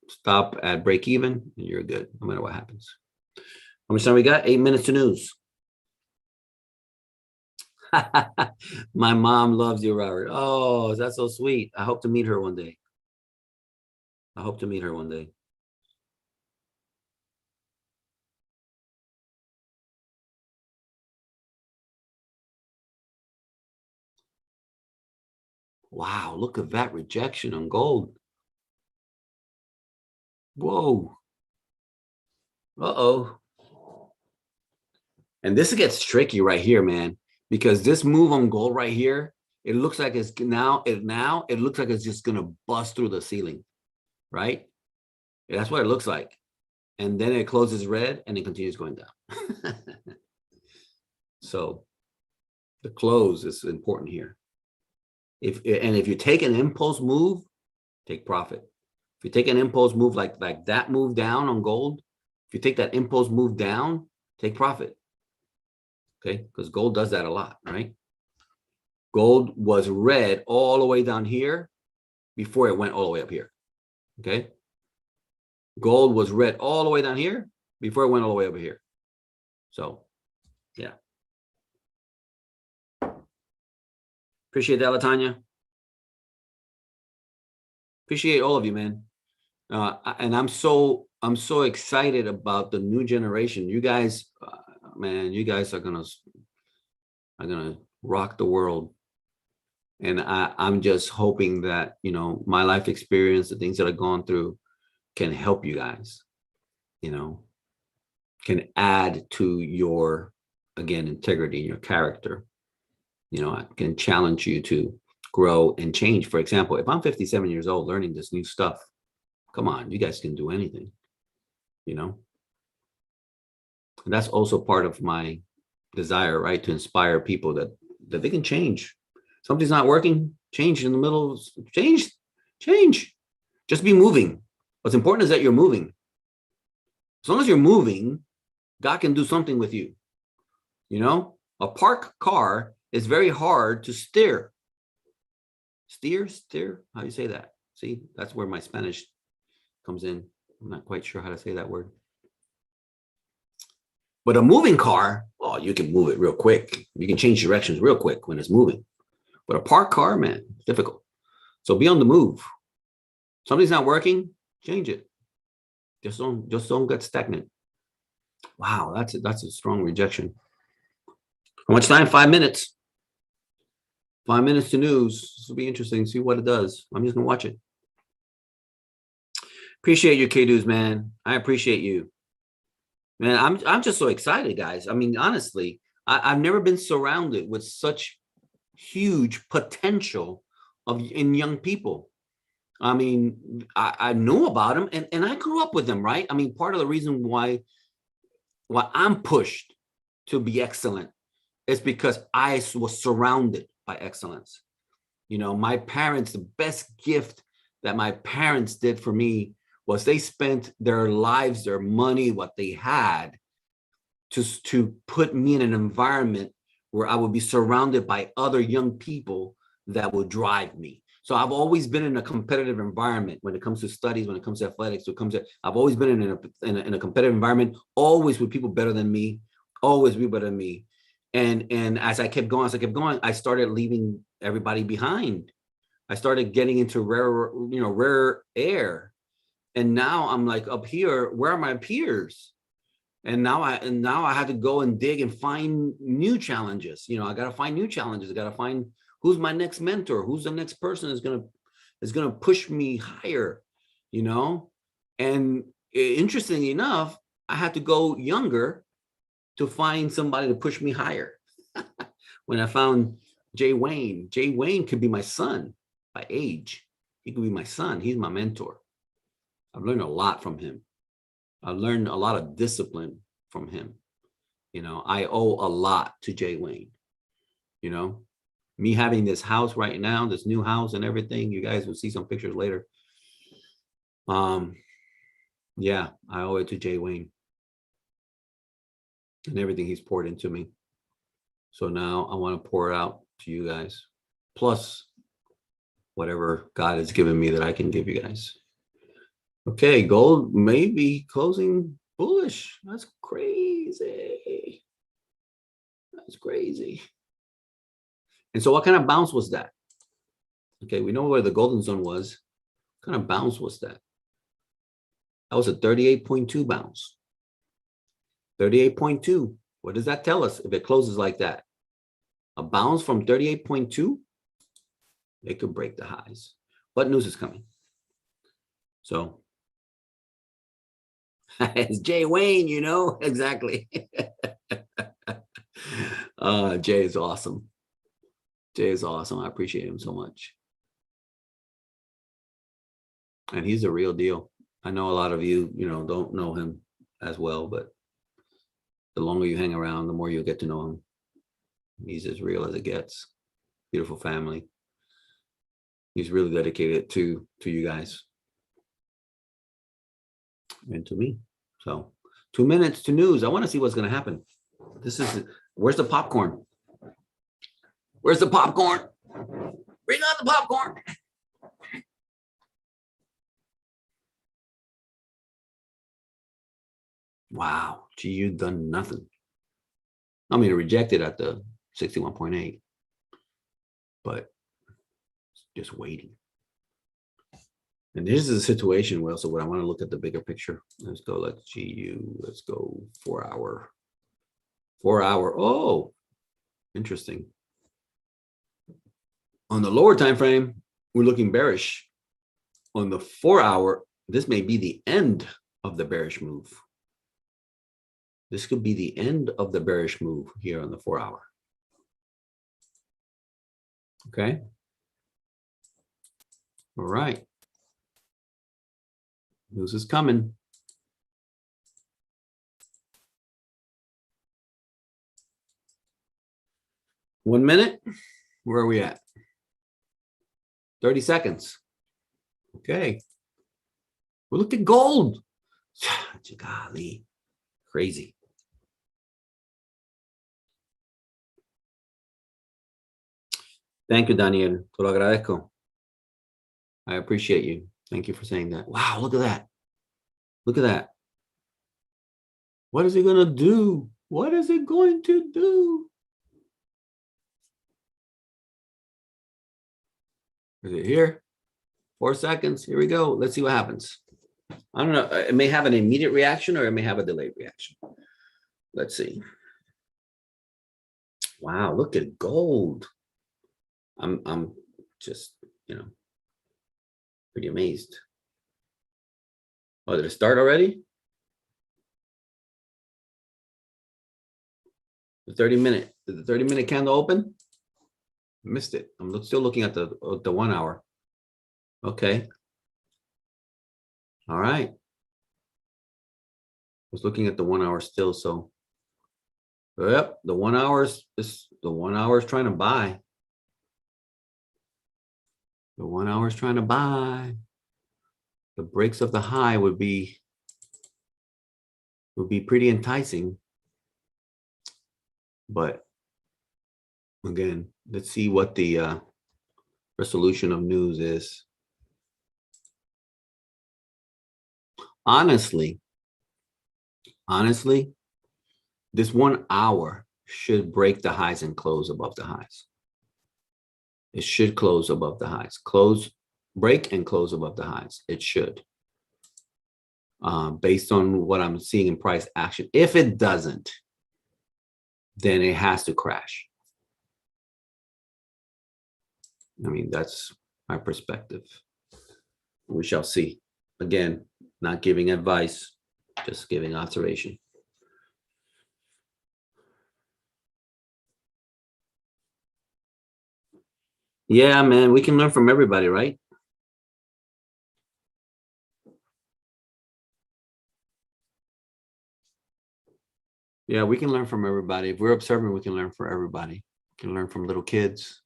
stop at break even, and you're good, no matter what happens. How much time we got? 8 minutes to news. My mom loves you, Robert. Oh, that's so sweet. I hope to meet her one day. I hope to meet her one day. Wow, look at that rejection on gold. Whoa. Uh-oh. And this gets tricky right here, man, because this move on gold right here, it looks like it's now it looks like it's just gonna bust through the ceiling, right? That's what it looks like. And then it closes red and it continues going down. So the close is important here. If you take an impulse move, take profit. If you take an impulse move like that move down on gold, if you take that impulse move down, take profit. Okay, because gold does that a lot, right? Gold was red all the way down here before it went all the way up here. Okay, gold was red all the way down here before it went all the way over here. So, yeah. Appreciate that, Latanya. Appreciate all of you, man. And I'm so excited about the new generation. You guys, man, you guys are gonna rock the world. And I'm just hoping that, you know, my life experience, the things that I've gone through can help you guys, you know, can add to your, again, integrity, your character. You know, I can challenge you to grow and change. For example, if I'm 57 years old learning this new stuff, come on, you guys can do anything, you know? And that's also part of my desire, right? To inspire people that they can change. Something's not working, change in the middle, change. Just be moving. What's important is that you're moving. As long as you're moving, God can do something with you. You know, a parked car is very hard to steer. Steer, how do you say that? See, that's where my Spanish comes in. I'm not quite sure how to say that word. But a moving car, oh, you can move it real quick. You can change directions real quick when it's moving. But a parked car, man, it's difficult. So be on the move. Something's not working, change it. Just don't get stagnant. Wow, that's a strong rejection. How much time? 5 minutes. 5 minutes to news. This will be interesting. See what it does. I'm just gonna watch it. Appreciate you, K-Dudes, man. I appreciate you. Man, I'm just so excited, guys. I mean, honestly, I've never been surrounded with such huge potential in young people. I mean, I knew about them and I grew up with them, right? I mean, part of the reason why I'm pushed to be excellent is because I was surrounded by excellence. You know, my parents, the best gift that my parents did for me was they spent their lives, their money, what they had to put me in an environment where I would be surrounded by other young people that would drive me. So I've always been in a competitive environment when it comes to studies, when it comes to athletics, I've always been in a competitive environment, always with people better than me, always be better than me. And as I kept going, I started leaving everybody behind. I started getting into rare air. And now I'm like up here, where are my peers? And now I had to go and dig and find new challenges. You know, I got to find new challenges. I got to find who's my next mentor, who's the next person is going to push me higher, you know? And interestingly enough, I had to go younger to find somebody to push me higher. When I found Jay Wayne could be my son by age. He could be my son. He's my mentor. I've learned a lot from him. I've learned a lot of discipline from him. You know, I owe a lot to Jay Wayne. You know, me having this house right now, this new house and everything, you guys will see some pictures later. Yeah, I owe it to Jay Wayne and everything he's poured into me. So now I want to pour it out to you guys, plus whatever God has given me that I can give you guys. Okay, gold may be closing bullish. That's crazy. That's crazy. And so what kind of bounce was that? Okay, we know where the golden zone was. What kind of bounce was that? That was a 38.2 bounce. 38.2. What does that tell us if it closes like that? A bounce from 38.2, it could break the highs. But news is coming. So it's Jay Wayne, you know, exactly. Jay is awesome. Jay is awesome. I appreciate him so much. And he's a real deal. I know a lot of you, you know, don't know him as well, but the longer you hang around, the more you'll get to know him. He's as real as it gets. Beautiful family. He's really dedicated to you guys and to me. So 2 minutes to news. I want to see what's going to happen. Where's the popcorn? Where's the popcorn? Bring on the popcorn. Wow, GU done nothing. I mean, it rejected at the 61.8, but just waiting. And this is a situation where also what I want to look at the bigger picture. Let's go, let's GU, let's go 4 hour. 4 hour. Oh, interesting. On the lower time frame, we're looking bearish. On the 4 hour, this may be the end of the bearish move. This could be the end of the bearish move here on the 4 hour. Okay. All right. News is coming. One minute. Where are we at? 30 seconds. Okay. Well, look at gold. Golly. Crazy. Thank you, Daniel. Te lo agradezco. I appreciate you. Thank you for saying that. Wow, look at that. Look at that. What is it going to do? What is it going to do? Is it here? 4 seconds. Here we go. Let's see what happens. I don't know. It may have an immediate reaction or it may have a delayed reaction. Let's see. Wow, look at gold. I'm just, you know, pretty amazed. Oh, did it start already? The 30-minute. Did the 30-minute candle open? Missed it. I'm still looking at the 1 hour. Okay. All right. I was looking at the 1 hour still, so yep, the 1 hour is the 1 hour is trying to buy. The 1 hour is trying to buy. The breaks of the high would be pretty enticing. But again, let's see what the resolution of news is. Honestly, this 1 hour should break the highs and close above the highs. It should close above the highs. Break and close above the highs. It should. Based on what I'm seeing in price action. If it doesn't, then it has to crash. I mean, that's my perspective. We shall see. Again, not giving advice, just giving observation. Yeah, man, we can learn from everybody, right? Yeah, we can learn from everybody. If we're observant, we can learn from everybody. We can learn from little kids.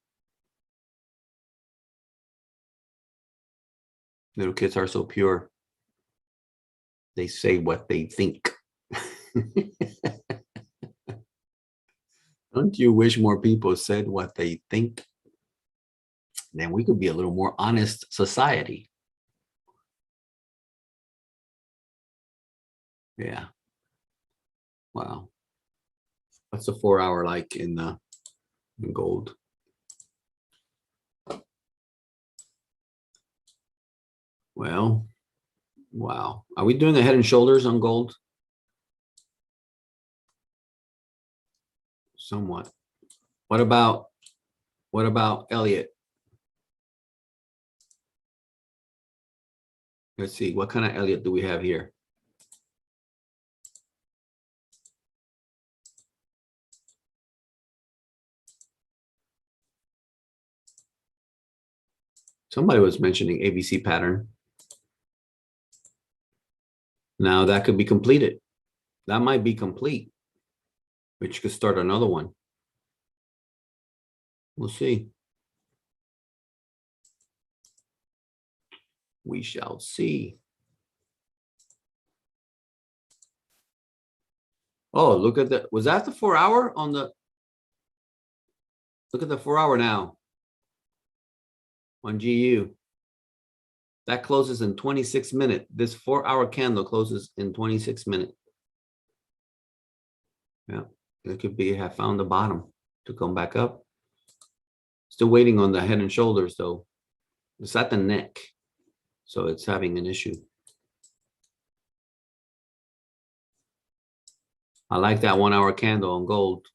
Little kids are so pure. They say what they think. Don't you wish more people said what they think? Then we could be a little more honest society. Yeah. Wow. What's the 4 hour like in gold? Well, wow. Are we doing a head and shoulders on gold? Somewhat. What about Elliot? Let's see. What kind of Elliot do we have here? Somebody was mentioning ABC pattern. Now that could be completed. That might be complete, which could start another one. We'll see. We shall see. Oh, look at that. Was that the 4 hour on the? Look at the 4 hour now on GU. That closes in 26 minutes. This 4 hour candle closes in 26 minutes. Yeah, it could be have found the bottom to come back up. Still waiting on the head and shoulders though. It's at the neck, so it's having an issue. I like that 1 hour candle on gold.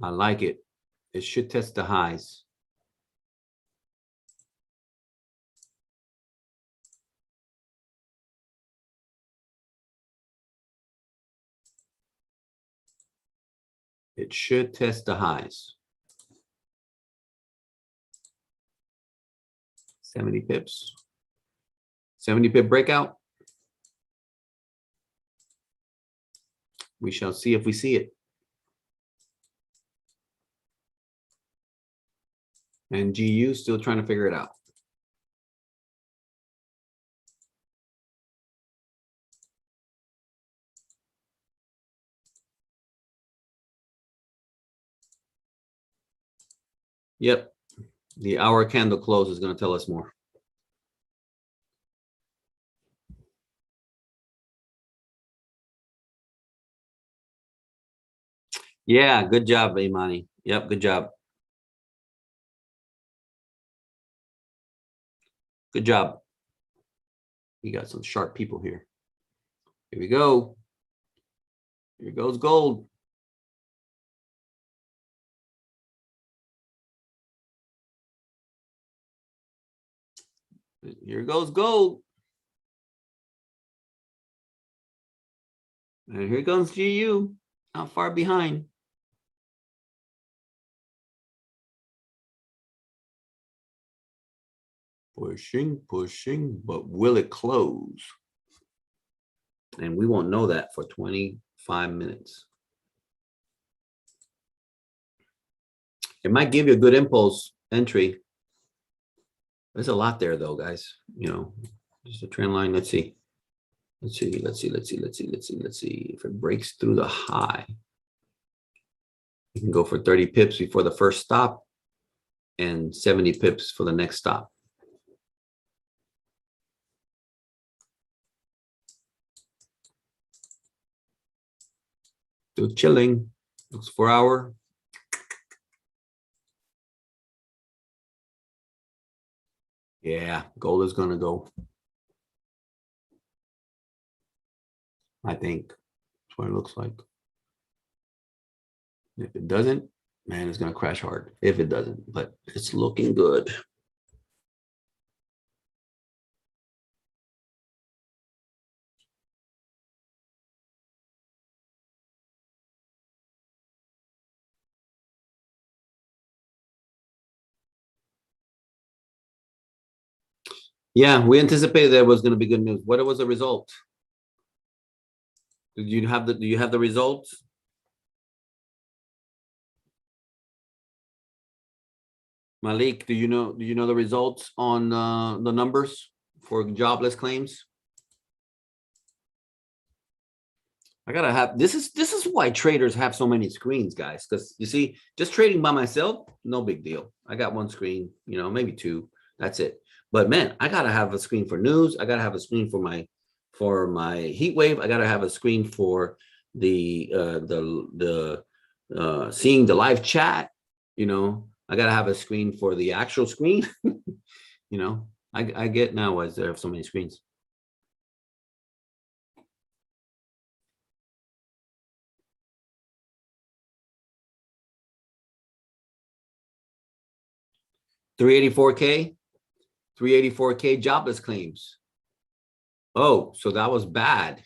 I like it. It should test the highs. It should test the highs. 70 pips. 70 pip breakout. We shall see if we see it. And GU still trying to figure it out. Yep. The hour candle close is going to tell us more. Yeah, good job, Imani. Yep, good job. Good job. We got some sharp people here. Here we go. Here goes gold. Here goes gold. And here comes GU. Not far behind. Pushing, pushing, but will it close? And we won't know that for 25 minutes. It might give you a good impulse entry. There's a lot there though, guys. You know, just a trend line. Let's see. Let's see. If it breaks through the high, you can go for 30 pips before the first stop and 70 pips for the next stop. Still chilling. Looks 4 hour. Yeah, gold is gonna go. I think that's what it looks like. If it doesn't, man, it's gonna crash hard. If it doesn't, but it's looking good. Yeah, we anticipated there was going to be good news. What was the result? Do you have the results? Malik, do you know the results on the numbers for jobless claims? I gotta have this is why traders have so many screens, guys. Because you see, just trading by myself, no big deal. I got one screen, maybe two. That's it. But man, I gotta have a screen for news. I gotta have a screen for my heat wave. I gotta have a screen for the seeing the live chat. I gotta have a screen for the actual screen. I get now why there have so many screens. $384K, 384K jobless claims. Oh, so that was bad.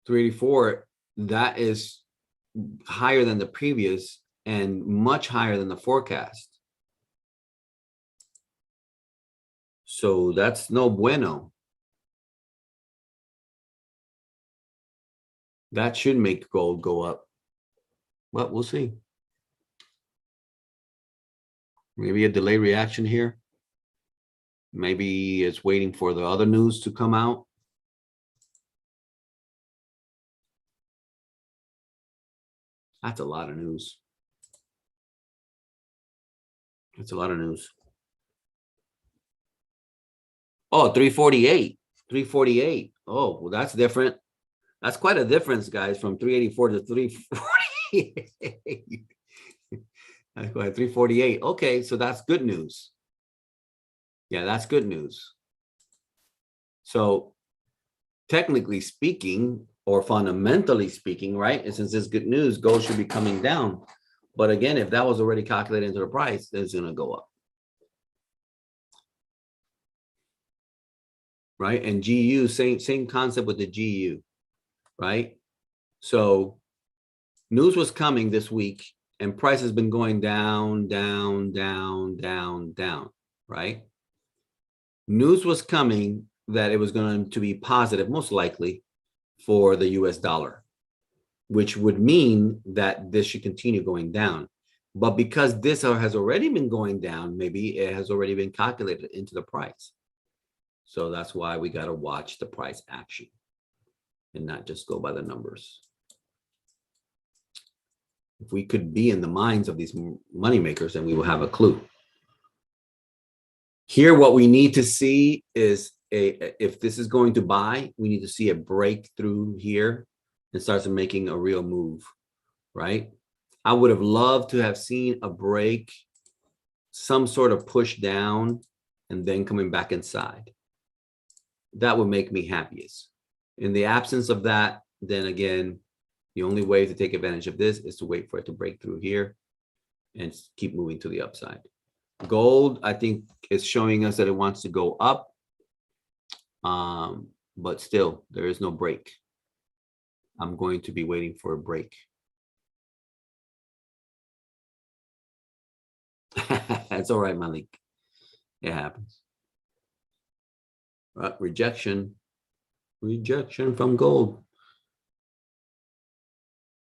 384, that is higher than the previous and much higher than the forecast. So that's no bueno. That should make gold go up. But we'll see. Maybe a delayed reaction here. Maybe it's waiting for the other news to come out. That's a lot of news. That's a lot of news. Oh, 348. 348. Oh, well, that's different. That's quite a difference, guys, from 384 to 348. That's quite 348. Okay, so that's good news. Yeah, that's good news. So technically speaking, or fundamentally speaking, right? And since it's good news, gold should be coming down. But again, if that was already calculated into the price, then it's going to go up. Right? And GU, same concept with the GU, right? So news was coming this week and price has been going down, down, down, down, down, right? News was coming that it was going to be positive, most likely, for the US dollar, which would mean that this should continue going down. But because this has already been going down, maybe it has already been calculated into the price. So that's why we got to watch the price action and not just go by the numbers. If we could be in the minds of these money makers, then we will have a clue. Here, what we need to see is if this is going to buy, we need to see a breakthrough here and start making a real move, right? I would have loved to have seen a break, some sort of push down, and then coming back inside. That would make me happiest. In the absence of that, then again, the only way to take advantage of this is to wait for it to break through here and keep moving to the upside. Gold, I think, is showing us that it wants to go up, but still, there is no break. I'm going to be waiting for a break. That's all right, Malik. It happens. Rejection from gold.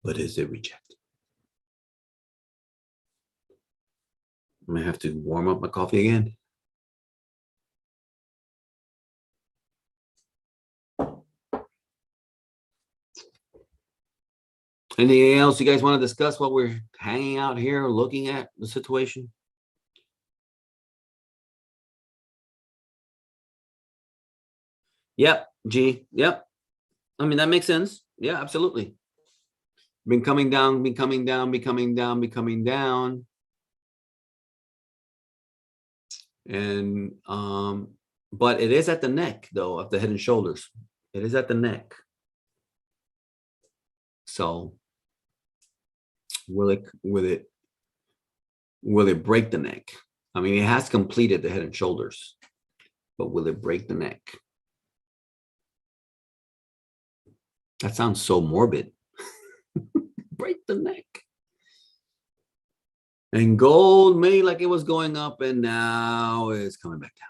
But is it rejected? I'm gonna have to warm up my coffee again. Anything else you guys want to discuss while we're hanging out here looking at the situation? Yep, G. Yep. I mean, that makes sense. Yeah, absolutely. Been coming down, been coming down, be coming down, be coming down. And but it is at the neck though of the head and shoulders. It is at the neck. So will it break the neck? I mean, it has completed the head and shoulders, but will it break the neck? That sounds so morbid. Break the neck. And gold made like it was going up and now it's coming back down.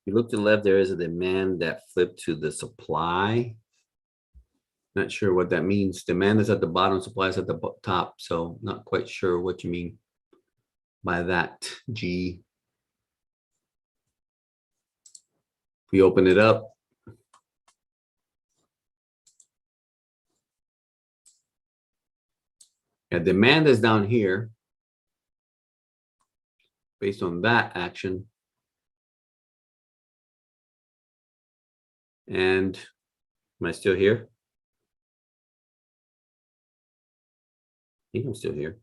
you look to the left, there is a demand that flipped to the supply. Not sure what that means. Demand is at the bottom, supply is at the top. So not quite sure what you mean by that, G. If we open it up, yeah, demand is down here based on that action. And am I still here? I think I'm still here.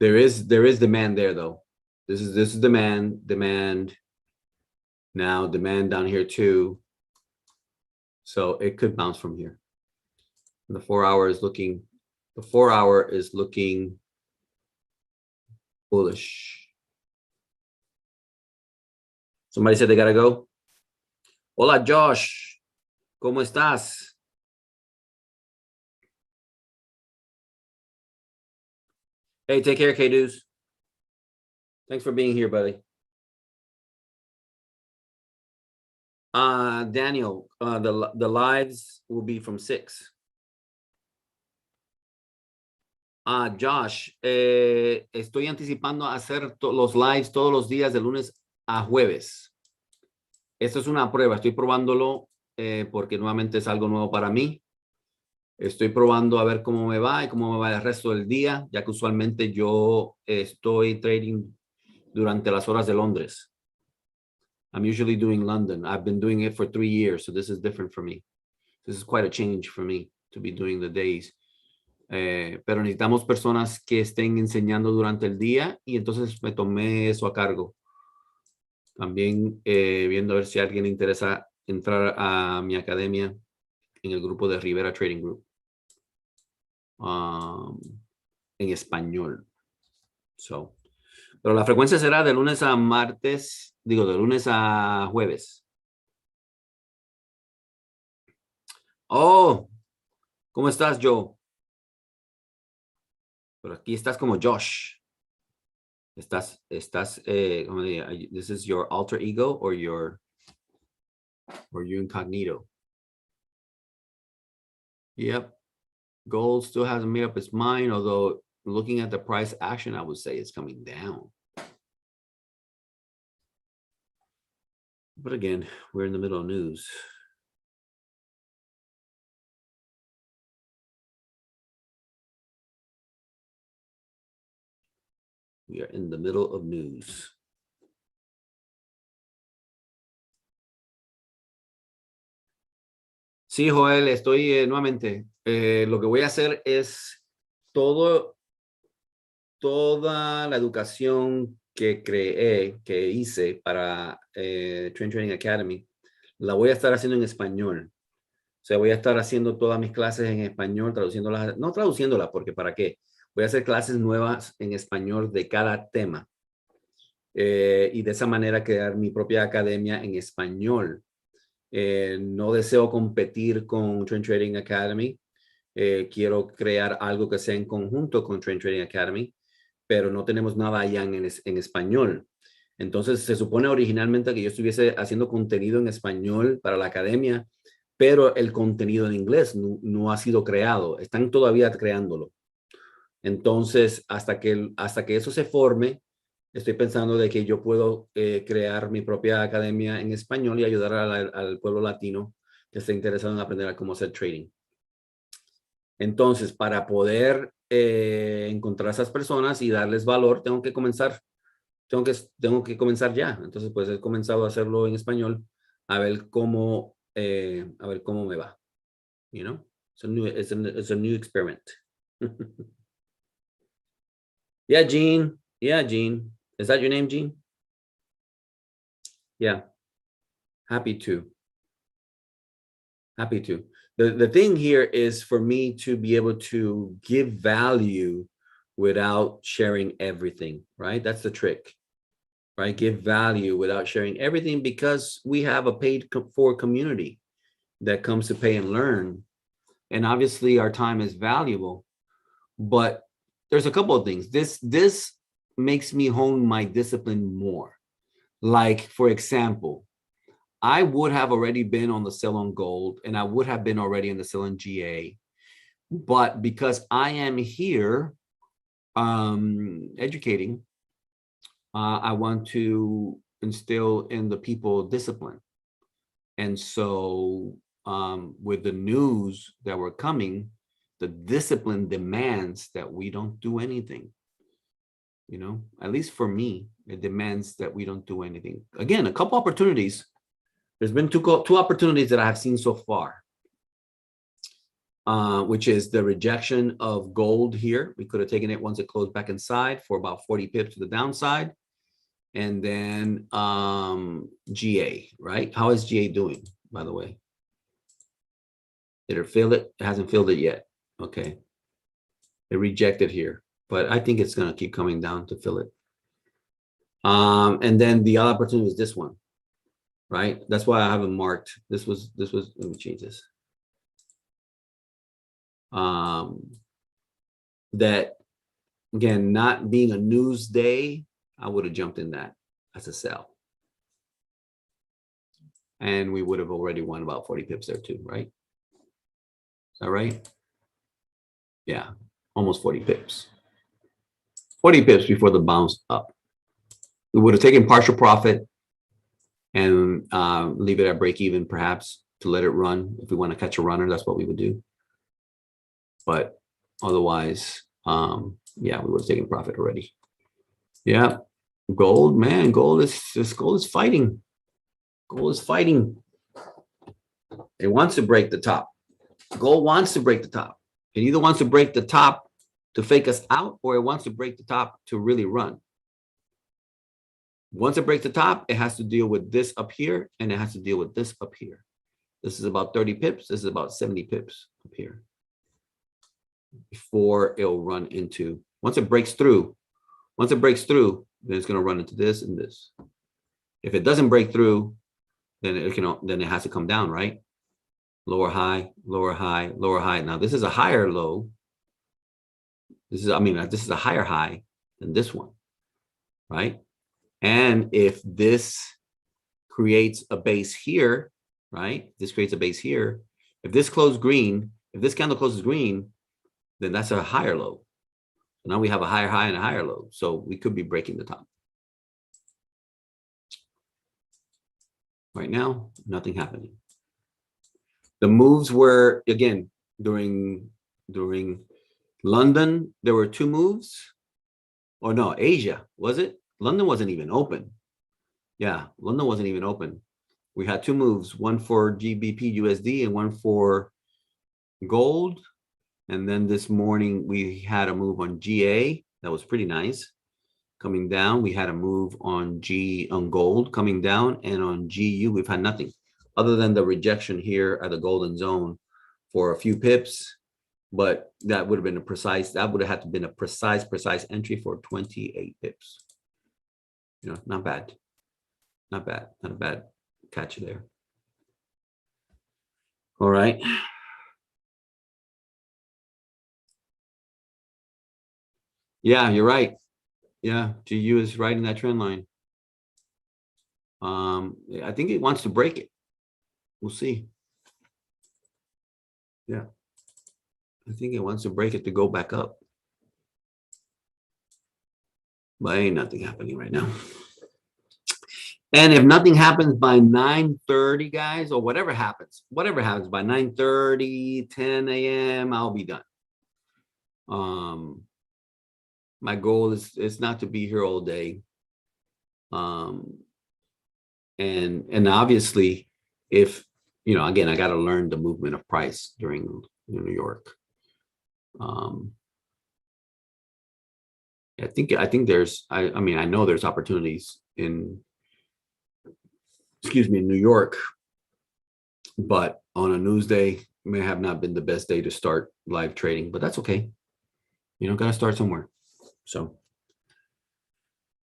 There is demand there though. This is demand. Now demand down here too. So it could bounce from here. And the 4 hour is looking, bullish. Somebody said they gotta go. Hola, Josh. ¿Cómo estás? Hey, take care, K-Doos. Thanks for being here, buddy. Daniel, the lives will be from 6. Josh, estoy anticipando hacer los lives todos los días de lunes a jueves. Esto es una prueba, estoy probándolo porque nuevamente es algo nuevo para mí. Estoy probando a ver cómo me va y cómo me va el resto del día, ya que usualmente yo estoy trading durante las horas de Londres. I'm usually doing London. I've been doing it for 3 years, so this is different for me. This is quite a change for me to be doing the days. Pero necesitamos personas que estén enseñando durante el día y entonces me tomé eso a cargo. También viendo a ver si a alguien le interesa entrar a mi academia en el grupo de Rivera Trading Group. En español. So, pero la frecuencia será de lunes a martes, digo, de lunes a jueves. Oh, ¿cómo estás, Joe? Pero aquí estás como Josh. Estás, ¿cómo diría? This is your alter ego or your incognito. Yep. Gold still hasn't made up its mind, although looking at the price action, I would say it's coming down. But again, we're in the middle of news. We are in the middle of news. Sí, Joel, estoy nuevamente. Lo que voy a hacer es toda la educación que hice para Trend Trading Academy, la voy a estar haciendo en español. O sea, voy a estar haciendo todas mis clases en español, traduciéndolas, no traduciéndolas, porque ¿para qué? Voy a hacer clases nuevas en español de cada tema. Y de esa manera crear mi propia academia en español. No deseo competir con Trend Trading Academy. Quiero crear algo que sea en conjunto con Trend Trading Academy, pero no tenemos nada allá en español. Entonces, se supone originalmente que yo estuviese haciendo contenido en español para la academia, pero el contenido en inglés no ha sido creado. Están todavía creándolo. Entonces, hasta que eso se forme, estoy pensando de que yo puedo crear mi propia academia en español y ayudar al pueblo latino que esté interesado en aprender a cómo hacer trading. Entonces, para poder encontrar a esas personas y darles valor, tengo que comenzar ya. Entonces, pues he comenzado a hacerlo en español, a ver cómo me va. You know, it's a new experiment. Yeah, Jean. Yeah, Jean. Is that your name, Jean? Yeah. Happy to. Happy to. The thing here is for me to be able to give value without sharing everything, right? That's the trick, right? Give value without sharing everything because we have a paid for community that comes to pay and learn. And obviously our time is valuable, but there's a couple of things. This makes me hone my discipline more. Like, for example, I would have already been on the sell on gold, and I would have been already in the sell on GA. But because I am here educating, I want to instill in the people discipline. And so with the news that were coming, the discipline demands that we don't do anything. You know, at least for me, it demands that we don't do anything. Again, a couple opportunities. There's been two opportunities that I have seen so far, which is the rejection of gold here. We could have taken it once it closed back inside for about 40 pips to the downside. And then GA, right? How is GA doing, by the way? Did it fill it? It hasn't filled it yet. Okay. It rejected here, but I think it's going to keep coming down to fill it. And then the other opportunity is this one, right? That's why I haven't marked. This was, let me change this. That, again, not being a news day, I would have jumped in that as a sell. And we would have already won about 40 pips there too, right? Is that right? Yeah, almost 40 pips. 40 pips before the bounce up. We would have taken partial profit and leave it at break even, perhaps, to let it run. If we want to catch a runner, that's what we would do. But otherwise, yeah, we would have taken profit already. Yeah, gold, man, gold is fighting. Gold is fighting. It wants to break the top. Gold wants to break the top. It either wants to break the top to fake us out, or it wants to break the top to really run. Once it breaks the top, it has to deal with this up here, and it has to deal with this up here. This is about 30 pips. This is about 70 pips up here before it'll run into, once it breaks through, then it's going to run into this and this. If it doesn't break through, then it has to come down, right? Lower high, lower high, lower high. Now this is a higher low. This is a higher high than this one, right? And if this creates a base here, right? This creates a base here. If this closes green, if this candle closes green, then that's a higher low. So now we have a higher high and a higher low. So we could be breaking the top. Right now, nothing happening. The moves were, again, during London, there were two moves. Or no, Asia, was it? London wasn't even open. Yeah, London wasn't even open. We had two moves, one for GBP USD and one for gold. And then this morning we had a move on GA. That was pretty nice. Coming down, we had a move on gold coming down, and on GU we've had nothing other than the rejection here at the golden zone for a few pips. But that would have been that would have had to been a precise entry for 28 pips. You know, not bad. Not bad. Not a bad catch there. All right. Yeah, you're right. Yeah, GU is right in that trend line. I think it wants to break it. We'll see. Yeah. I think it wants to break it to go back up. But ain't nothing happening right now. And if nothing happens by 9:30, guys, or whatever happens by 9:30, 10 a.m., I'll be done. My goal is not to be here all day. And obviously, if, you know, again, I got to learn the movement of price during New York. I think there's, I mean, I know there's opportunities in New York, but on a news day may have not been the best day to start live trading, but that's okay. You know, got to start somewhere. So,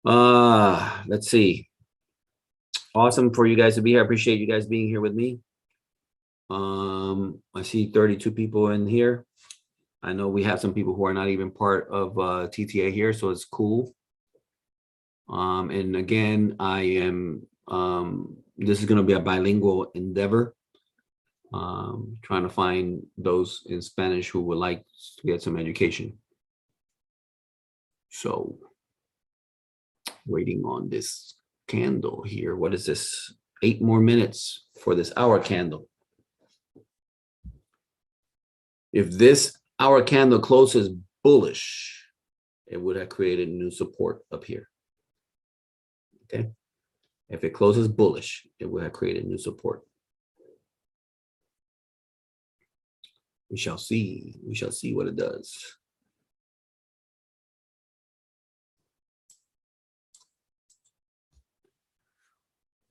let's see. Awesome for you guys to be here. I appreciate you guys being here with me. I see 32 people in here. I know we have some people who are not even part of TTA here, so it's cool. And again, I am, this is going to be a bilingual endeavor. Trying to find those in Spanish who would like to get some education. So waiting on this candle here. What is this? 8 more minutes for this hour candle. If this hour candle closes bullish, it would have created new support up here. Okay. If it closes bullish, it would have created new support. We shall see. We shall see what it does.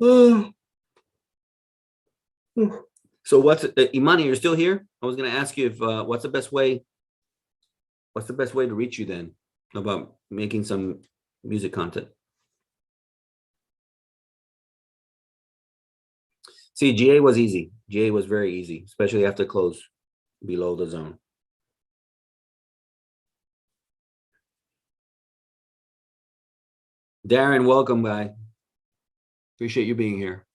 So what's Imani, you're still here? I was going to ask you if what's the best way to reach you then about making some music content? See, GA was easy. GA was very easy, especially after close below the zone. Darren, welcome, guy. Appreciate you being here.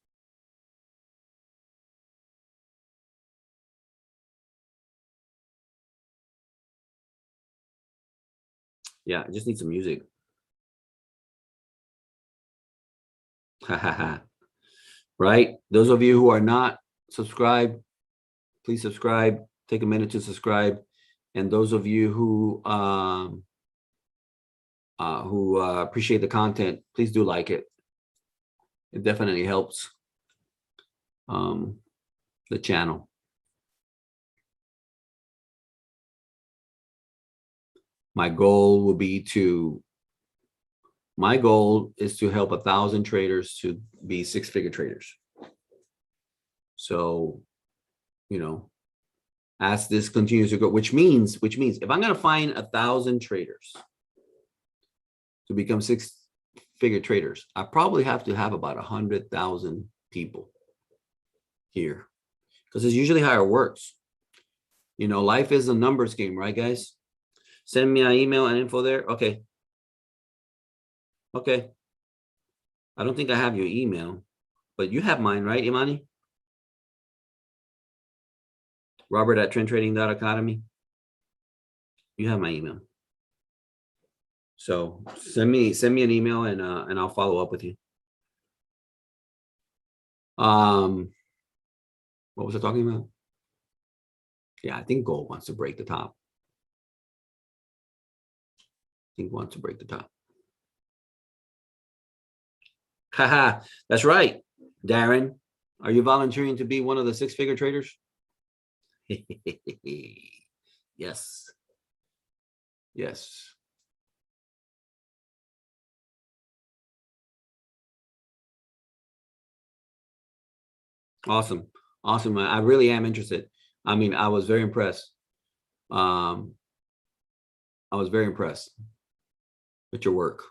Yeah, I just need some music. Right? Those of you who are not subscribed, please subscribe. Take a minute to subscribe. And those of you who appreciate the content, please do like it. It definitely helps the channel. My goal is to help 1,000 traders to be 6-figure traders. So, you know, as this continues to go, which means if I'm going to find 1,000 traders to become 6-figure traders, I probably have to have about 100,000 people here, because it's usually how it works. You know, life is a numbers game, right, guys? Send me an email and info there. Okay. Okay. I don't think I have your email, but you have mine, right, Imani? Robert@trendtrading.academy. You have my email. So send me an email and I'll follow up with you. What was I talking about? Yeah, I think gold wants to break the top. Wants to break the top. Haha, that's right. Darren, are you volunteering to be one of the 6-figure traders? Yes. Yes. Awesome. Awesome. I really am interested. I mean, I was very impressed. I was very impressed with your work.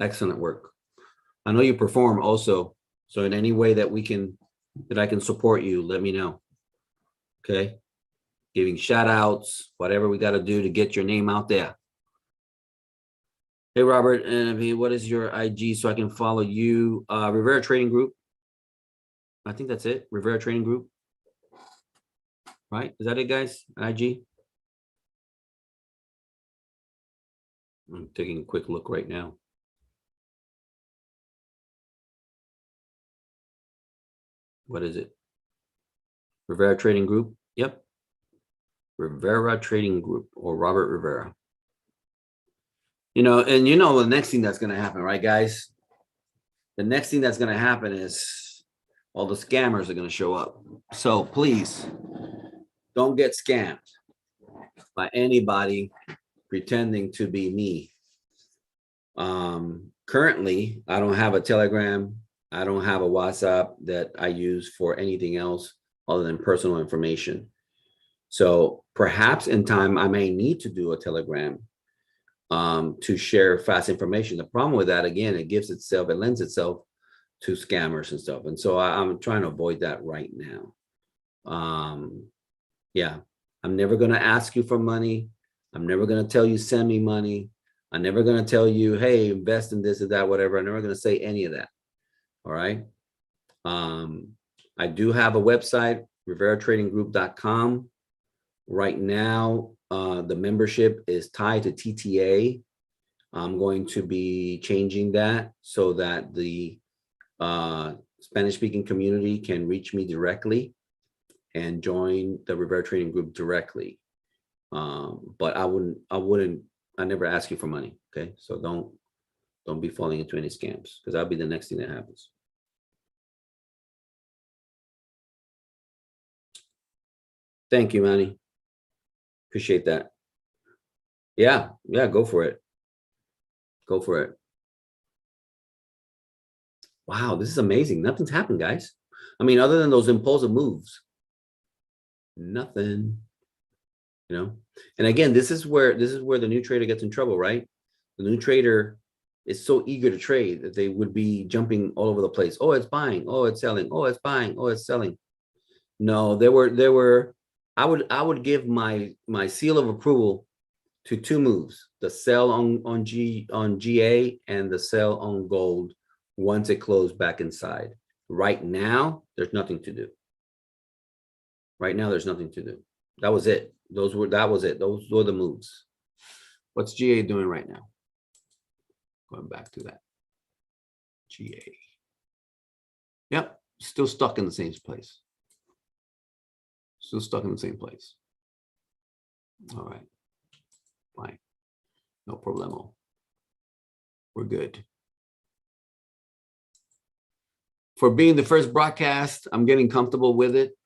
Excellent work. I know you perform also. So in any way that I can support you, let me know. Okay. Giving shout outs, whatever we got to do to get your name out there. Hey, Robert, what is your IG so I can follow you? Rivera Trading Group. I think that's it. Rivera Trading Group. Right? Is that it, guys? IG? I'm taking a quick look right now. What is it? Rivera Trading Group. Yep. Rivera Trading Group, or Robert Rivera. You know, and you know the next thing that's going to happen, right, guys? The next thing that's going to happen is all the scammers are going to show up. So please don't get scammed by anybody pretending to be me. Currently, I don't have a Telegram. I don't have a WhatsApp that I use for anything else other than personal information. So perhaps in time, I may need to do a Telegram to share fast information. The problem with that, again, it lends itself to scammers and stuff. And so I'm trying to avoid that right now. Yeah, I'm never going to ask you for money. I'm never going to tell you send me money. I'm never going to tell you, hey, invest in this or that, whatever. I'm never going to say any of that. All right. I do have a website, riveratradinggroup.com. Right now, the membership is tied to TTA. I'm going to be changing that so that the Spanish-speaking community can reach me directly and join the Rivera Trading Group directly. But I never ask you for money. Okay, so don't be falling into any scams, because that'll be the next thing that happens. Thank you, Manny. Appreciate that. Yeah, go for it. Go for it. Wow, this is amazing. Nothing's happened, guys. I mean, other than those impulsive moves, nothing. You know, and again, this is where the new trader gets in trouble, right? The new trader is so eager to trade that they would be jumping all over the place. Oh, it's buying. Oh, it's selling. Oh, it's buying. Oh, it's selling. No, there were. I would give my seal of approval to two moves: the sell on GA and the sell on gold once it closed back inside. Right now, there's nothing to do. Right now, there's nothing to do. That was it. That was it. Those were the moves. What's GA doing right now? Going back to that. GA. Yep, still stuck in the same place. Still stuck in the same place. All right. Fine. No problemo. We're good. For being the first broadcast, I'm getting comfortable with it.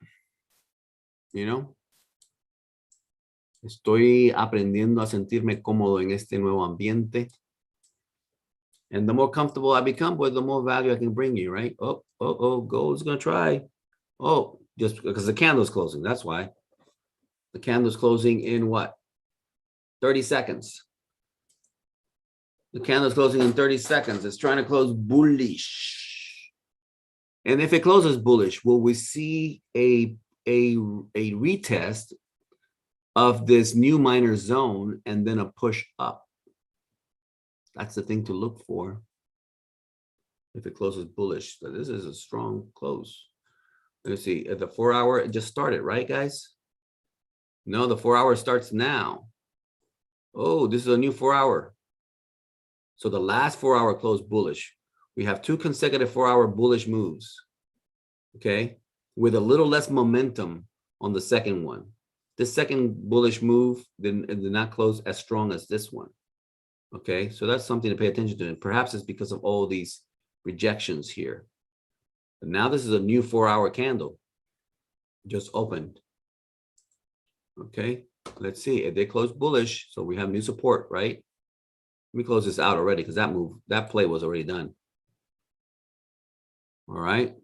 You know? Estoy aprendiendo a sentirme cómodo en este nuevo ambiente. And the more comfortable I become, well, the more value I can bring you, right? Oh, gold's going to try. Oh, just because the candle's closing. That's why. The candle's closing in what? 30 seconds. The candle's closing in 30 seconds. It's trying to close bullish. And if it closes bullish, will we see a retest of this new minor zone and then a push up? That's the thing to look for. If it closes bullish, so this is a strong close. Let's see, at the 4 hour, it just started, right, guys? No, the 4 hour starts now. Oh, this is a new 4 hour. So the last 4 hour closed bullish. We have two consecutive 4 hour bullish moves, okay, with a little less momentum on the second one. This second bullish move did not close as strong as this one. Okay, so that's something to pay attention to. And perhaps it's because of all these rejections here. But now this is a new 4 hour candle. Just opened. Okay, let's see if they close bullish. So we have new support, right? Let me close this out already because that play was already done. All right.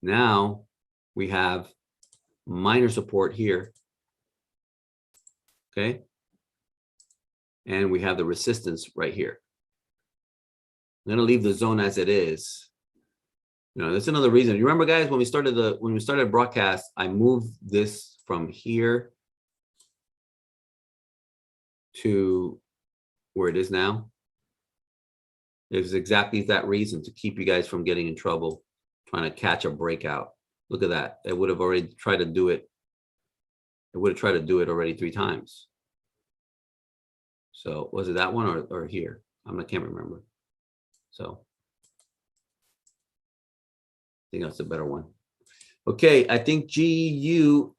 Now we have minor support here. Okay. And we have the resistance right here. I'm going to leave the zone as it is. You know, that's another reason. You remember, guys, when we started broadcast, I moved this from here to where it is now. It was exactly that reason, to keep you guys from getting in trouble, trying to catch a breakout. Look at that. It would have already tried to do it. It would have tried to do it already 3 times. So was it that one or here? I can't remember. So I think that's a better one. Okay, I think GU.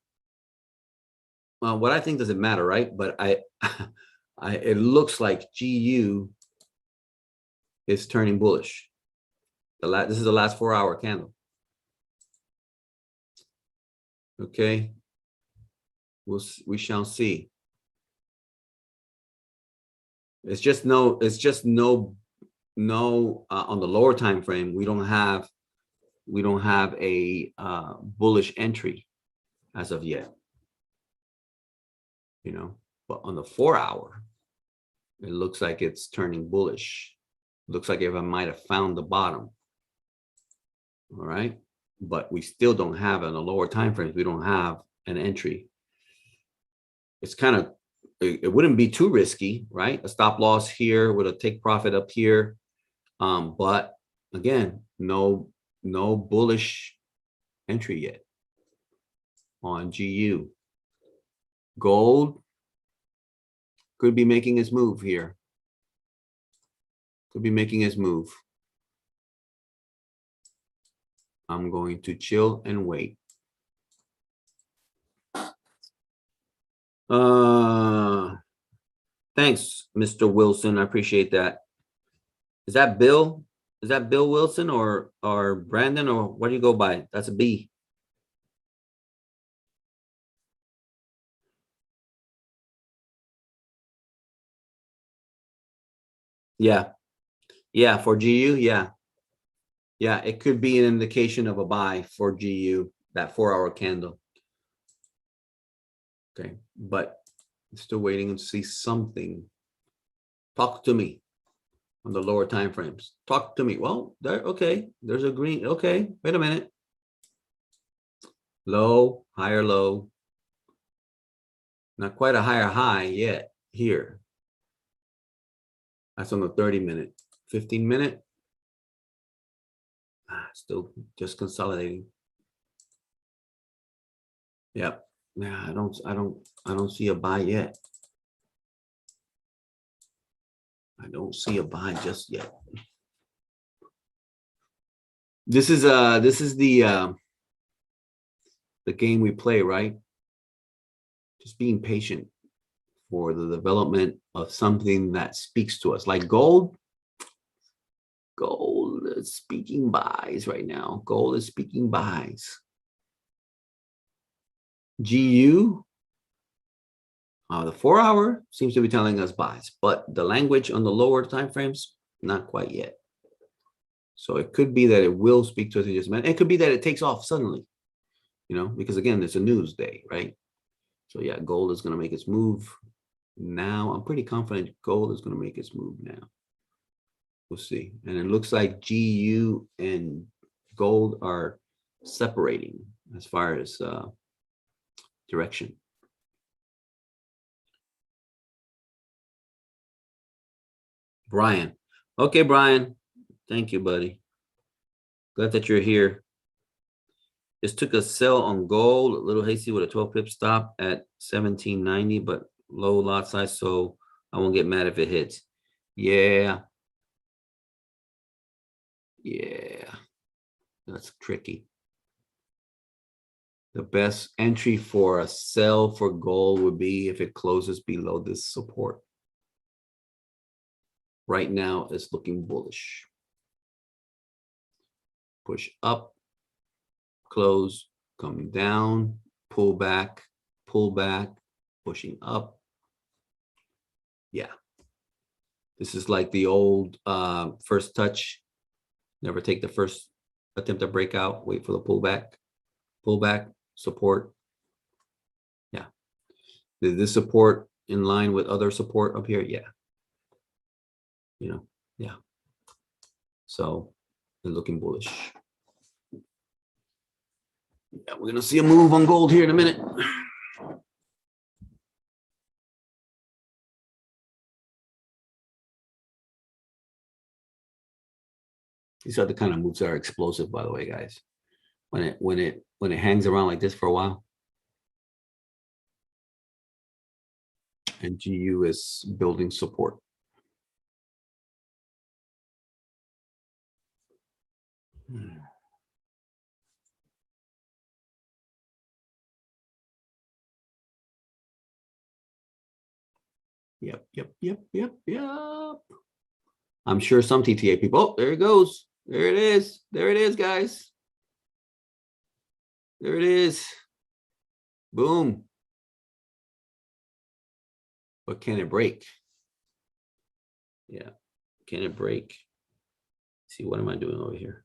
Well, what I think doesn't matter, right? But it looks like GU is turning bullish. This is the last 4 hour candle. Okay, we shall see. It's just no on the lower time frame. We don't have a bullish entry as of yet. You know, but on the 4 hour, it looks like it's turning bullish. Looks like I might have found the bottom. All right, but we still don't have, on the lower time frames, we don't have an entry. It's kind of it wouldn't be too risky, right? A stop loss here with a take profit up here. But again, no bullish entry yet on GU. Gold could be making his move here. Could be making his move. I'm going to chill and wait. Thanks, Mr. Wilson. I appreciate that. Is that Bill? Is that Bill Wilson or Brandon, or what do you go by? That's a B. Yeah. Yeah, for GU, yeah. Yeah, it could be an indication of a buy for GU, that 4-hour candle. Okay, but I'm still waiting to see something. Talk to me on the lower time frames. Talk to me. Well, there, okay, there's a green. Okay, wait a minute. Low, higher low. Not quite a higher high yet here. That's on the 30-minute. 15-minute. Still just consolidating. Yep. Yeah, I don't see a buy yet. I don't see a buy just yet. This is the game we play, right? Just being patient for the development of something that speaks to us, like gold. Gold is speaking buys right now. Gold is speaking buys. GU, the 4-hour seems to be telling us buys, but the language on the lower time frames, not quite yet. So it could be that it will speak to us in just a minute. It could be that it takes off suddenly, you know, because again, it's a news day, right? So yeah, gold is going to make its move now. I'm pretty confident gold is going to make its move now. We'll see. And it looks like GU and gold are separating as far as direction. Brian. Okay, Brian. Thank you, buddy. Glad that you're here. Just took a sell on gold, a little hasty with a 12 pip stop at 1790, but low lot size, so I won't get mad if it hits. Yeah. Yeah. That's tricky. The best entry for a sell for gold would be if it closes below this support. Right now, it's looking bullish. Push up, close, coming down, pull back, pushing up. Yeah. This is like the old first touch. Never take the first attempt to break out. Wait for the pullback, support. Yeah. Is this support in line with other support up here? Yeah. You know, yeah. So they're looking bullish. Yeah, we're gonna see a move on gold here in a minute. These are the kind of moves that are explosive, by the way, guys. When it hangs around like this for a while, and GU is building support. Yep. I'm sure some TTA people. Oh, there it goes. There it is. There it is, guys. There it is. Boom. But can it break? Yeah. Can it break? Let's see, what am I doing over here?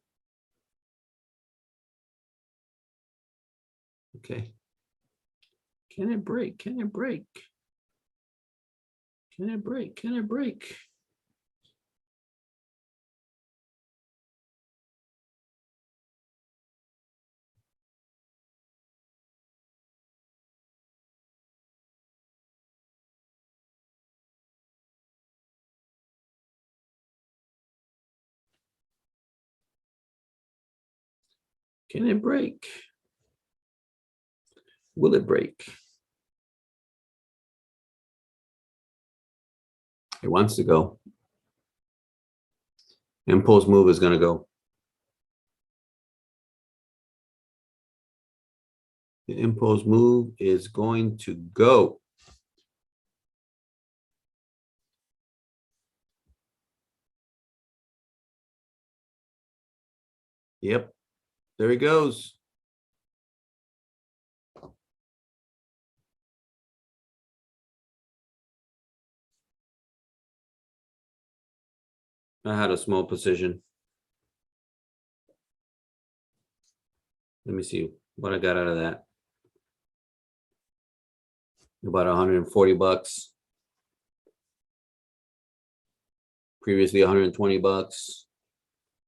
Okay. Can it break? Can it break? Can it break? Can it break? Can it break? Will it break? It wants to go. Impulse move is going to go. The impulse move is going to go. Yep, there he goes. I had a small position. Let me see what I got out of that. About 140 bucks. Previously 120 bucks.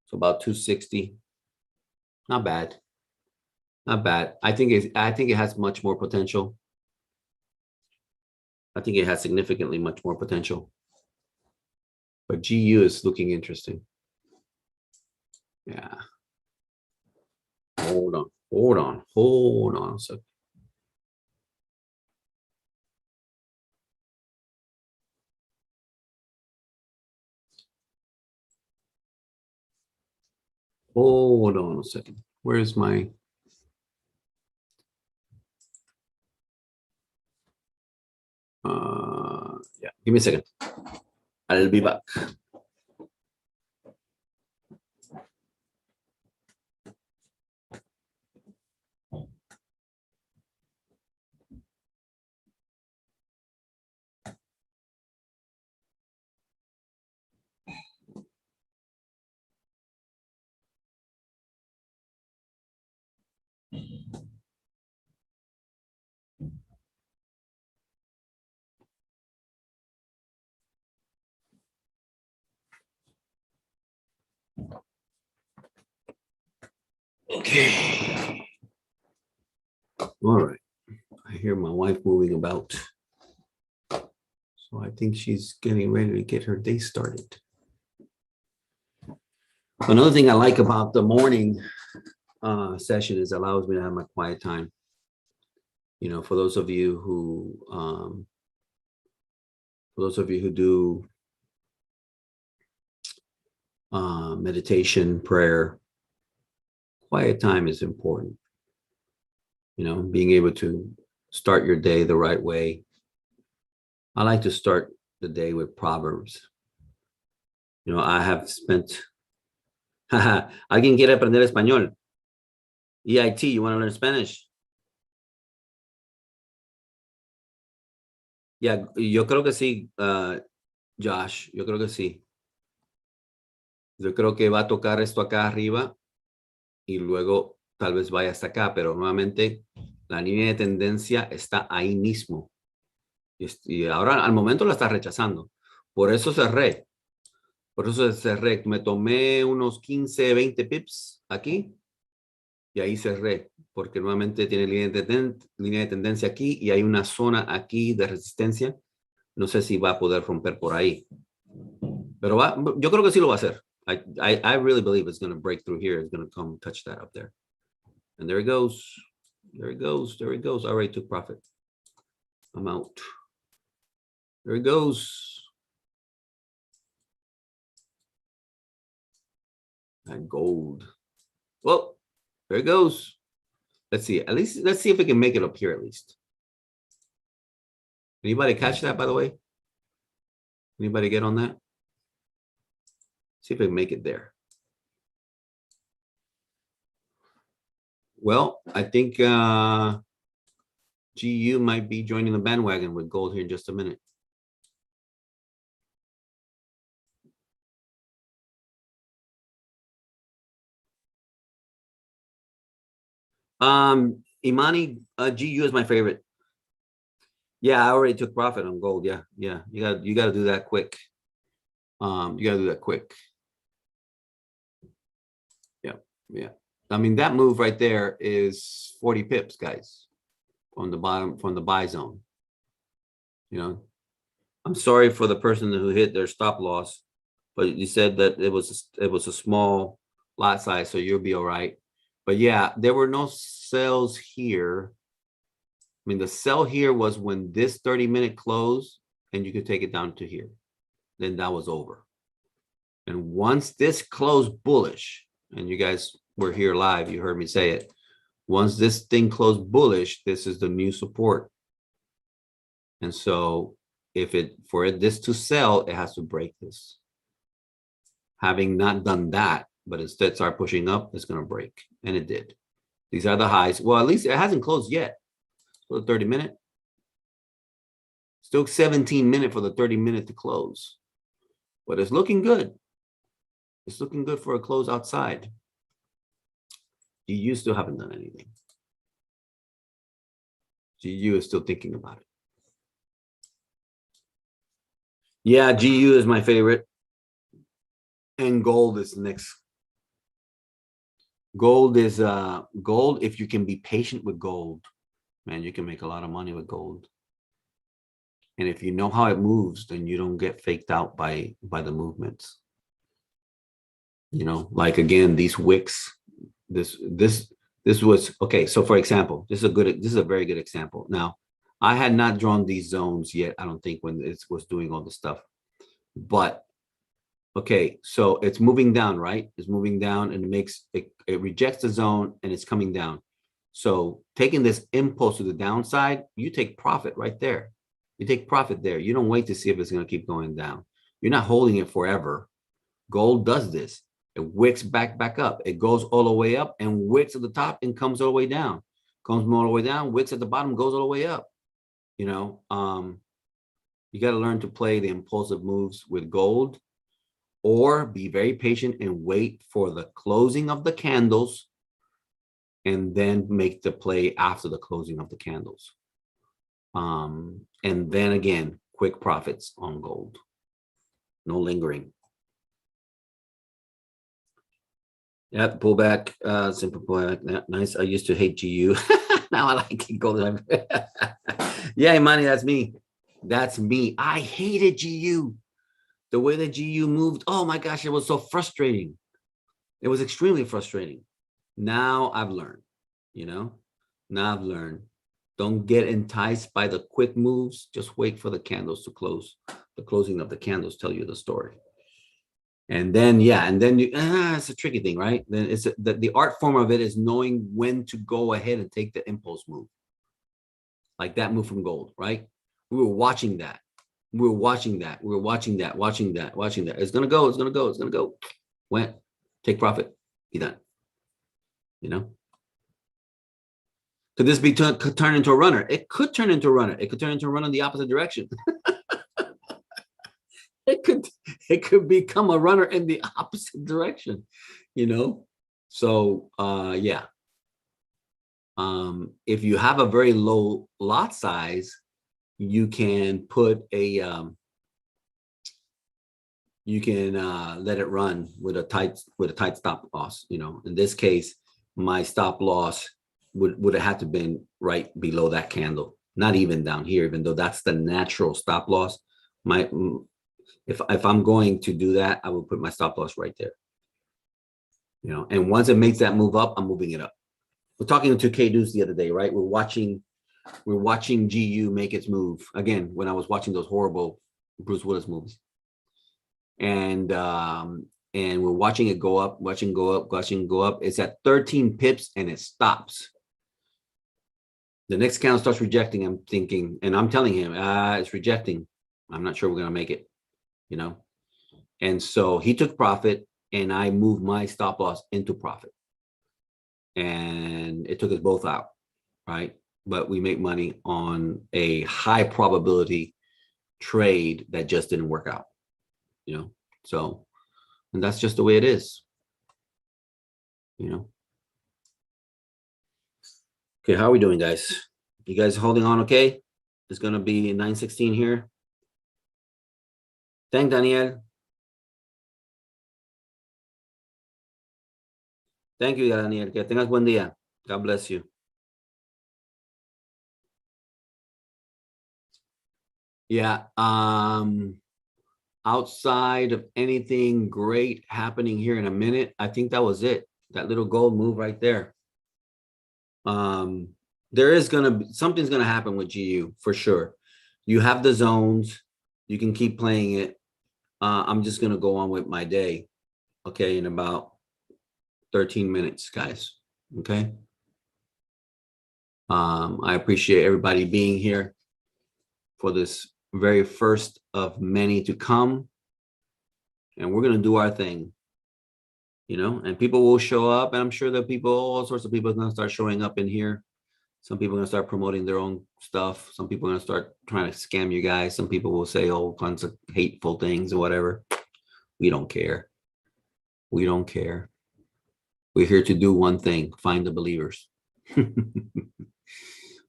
So about 260. Not bad. Not bad. I think it has much more potential. I think it has significantly much more potential. But GU is looking interesting. Yeah. Hold on a second. Hold on a second. Where's my... yeah, give me a second. I'll be back. Okay. All right. I hear my wife moving about. So I think she's getting ready to get her day started. Another thing I like about the morning session is it allows me to have my quiet time. You know, for those of you who do meditation, prayer, quiet time is important. You know, being able to start your day the right way. I like to start the day with Proverbs. You know, I have spent... ¿Alguien quiere aprender español? EIT, you want to learn Spanish? Yeah, yo creo que sí, Josh, yo creo que sí. Yo creo que va a tocar esto acá arriba y luego tal vez vaya hasta acá, pero nuevamente la línea de tendencia está ahí mismo. Y ahora al momento la está rechazando. Por eso cerré. Me tomé unos 15, 20 pips aquí y ahí cerré, porque nuevamente tiene línea de tendencia aquí y hay una zona aquí de resistencia. No sé si va a poder romper por ahí, pero yo creo que sí lo va a hacer. I really believe it's going to break through here. It's going to come touch that up there. And there it goes. There it goes. There it goes. I already took profit. I'm out. There it goes. That gold. Well, there it goes. Let's see. At least, let's see if we can make it up here at least. Anybody catch that, by the way? Anybody get on that? See if we can make it there. Well, I think GU might be joining the bandwagon with gold here in just a minute. Imani, GU is my favorite. Yeah, I already took profit on gold. Yeah. You gotta do that quick. Yeah. I mean, that move right there is 40 pips, guys, on the bottom, from the buy zone. You know, I'm sorry for the person who hit their stop loss, but you said that it was a small lot size, so you'll be all right. But yeah, there were no sells here. I mean, the sell here was when this 30-minute closed and you could take it down to here. Then that was over. And once this closed bullish, and you guys were here live, you heard me say it. Once this thing closed bullish, this is the new support. And so if this to sell, it has to break this. Having not done that, but instead start pushing up, it's going to break. And it did. These are the highs. Well, at least it hasn't closed yet. For the 30-minute. Still 17-minute for the 30-minute to close. But it's looking good. It's looking good for a close outside. GU still haven't done anything. GU is still thinking about it. Yeah, GU is my favorite. And gold is next. Gold is gold. If you can be patient with gold, man, you can make a lot of money with gold. And if you know how it moves, then you don't get faked out by the movements. You know, like again, these wicks, this was okay. So for example, this is a very good example. Now, I had not drawn these zones yet, I don't think, when it was doing all the stuff. But okay, so it's moving down, right? It's moving down and it rejects the zone and it's coming down. So taking this impulse to the downside, you take profit right there. You take profit there. You don't wait to see if it's going to keep going down. You're not holding it forever. Gold does this. It wicks back up. It goes all the way up and wicks at the top and comes all the way down. Comes all the way down, wicks at the bottom, goes all the way up. You know, you got to learn to play the impulsive moves with gold, or be very patient and wait for the closing of the candles and then make the play after the closing of the candles. And then again, quick profits on gold. No lingering. Yeah, pullback, simple pullback. Nice. I used to hate GU. Now I like it. Gold. Yeah, Imani, that's me. That's me. I hated GU. The way that GU moved, oh my gosh, it was so frustrating. It was extremely frustrating. Now I've learned, you know, now I've learned. Don't get enticed by the quick moves. Just wait for the candles to close. The closing of the candles tell you the story. And then, yeah, and then it's a tricky thing, right? Then it's the art form of it is knowing when to go ahead and take the impulse move. Like that move from gold, right? We were watching that. We were watching that. We were watching that, watching that, watching that. It's going to go. It's going to go. It's going to go. Went. Take profit. Be done. You know? Could this be could turn into a runner? It could turn into a runner. It could turn into a runner in the opposite direction. it could become a runner in the opposite direction, you know? So yeah. If you have a very low lot size, you can put a you can let it run with a tight stop loss. You know, in this case, my stop loss would have had to been right below that candle, not even down here, even though that's the natural stop loss. If I'm going to do that, I will put my stop loss right there. You know, and once it makes that move up, I'm moving it up. We're talking to K Deuce the other day, right? We're watching GU make its move again when I was watching those horrible Bruce Willis movies, and we're watching it go up, watching go up. It's at 13 pips and it stops. The next candle starts rejecting. I'm thinking, and I'm telling him, it's rejecting. I'm not sure we're gonna make it, you know. And so he took profit, and I moved my stop loss into profit, and it took us both out, right? But we make money on a high probability trade that just didn't work out, you know? So, and that's just the way it is, you know? Okay, how are we doing, guys? You guys holding on okay? It's gonna be 9:16 here. Thank Daniel. Thank you, Daniel. Que tengas buen día. God bless you. Yeah. Outside of anything great happening here in a minute, I think that was it. That little gold move right there. There is going to be something's going to happen with GU for sure. You have the zones. You can keep playing it. I'm just going to go on with my day. Okay. In about 13 minutes, guys. Okay. I appreciate everybody being here for this very first of many to come. And we're going to do our thing, you know, and people will show up. And I'm sure that people, all sorts of people are going to start showing up in here. Some people are going to start promoting their own stuff. Some people are going to start trying to scam you guys. Some people will say all kinds of hateful things or whatever. We don't care. We don't care. We're here to do one thing, find the believers.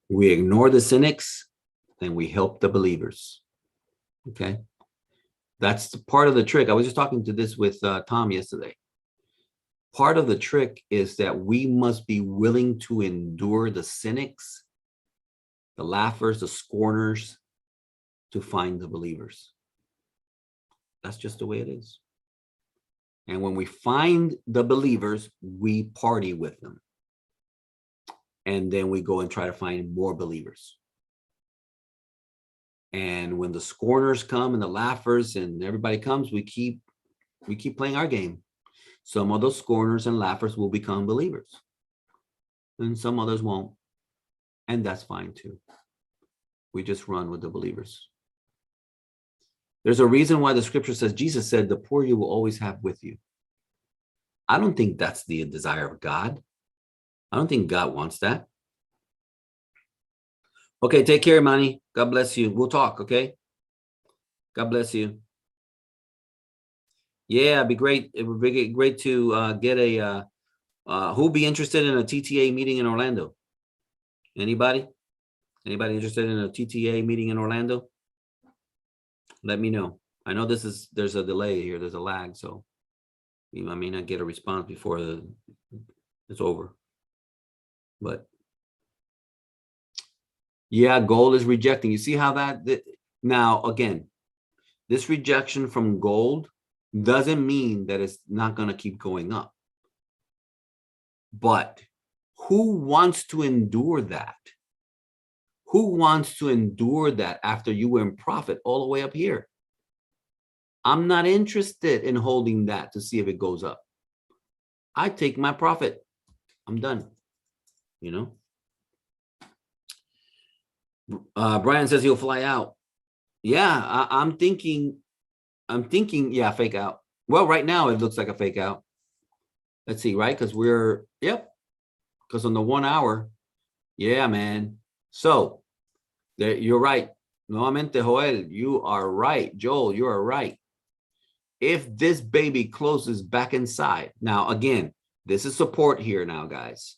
We ignore the cynics and we help the believers. Okay. That's the part of the trick. I was just talking to this with Tom yesterday. Part of the trick is that we must be willing to endure the cynics, the laughers, the scorners, to find the believers. That's just the way it is. And when we find the believers, we party with them. And then we go and try to find more believers. And when the scorners come and the laughers and everybody comes, we keep playing our game. Some of those scorners and laughers will become believers. And some others won't. And that's fine too. We just run with the believers. There's a reason why the scripture says, Jesus said, the poor you will always have with you. I don't think that's the desire of God. I don't think God wants that. Okay, take care, Manny. God bless you. We'll talk, okay? God bless you. Yeah, it'd be great. It would be great to get a, who'll be interested in a TTA meeting in Orlando? Anybody? Anybody interested in a TTA meeting in Orlando? Let me know. I know there's a delay here. There's a lag, so I may not get a response before it's over. But yeah, gold is rejecting. You see how that now again, this rejection from gold doesn't mean that it's not going to keep going up. But who wants to endure that? Who wants to endure that after you were in profit all the way up here? I'm not interested in holding that to see if it goes up. I take my profit. I'm done. You know? Brian says he'll fly out. Yeah, I'm thinking, yeah, fake out. Well, right now it looks like a fake out. Let's see, right? Because because on the 1 hour, yeah, man. So you're right. Nuevamente, Joel, you are right. Joel, you are right. If this baby closes back inside, now again, this is support here now, guys.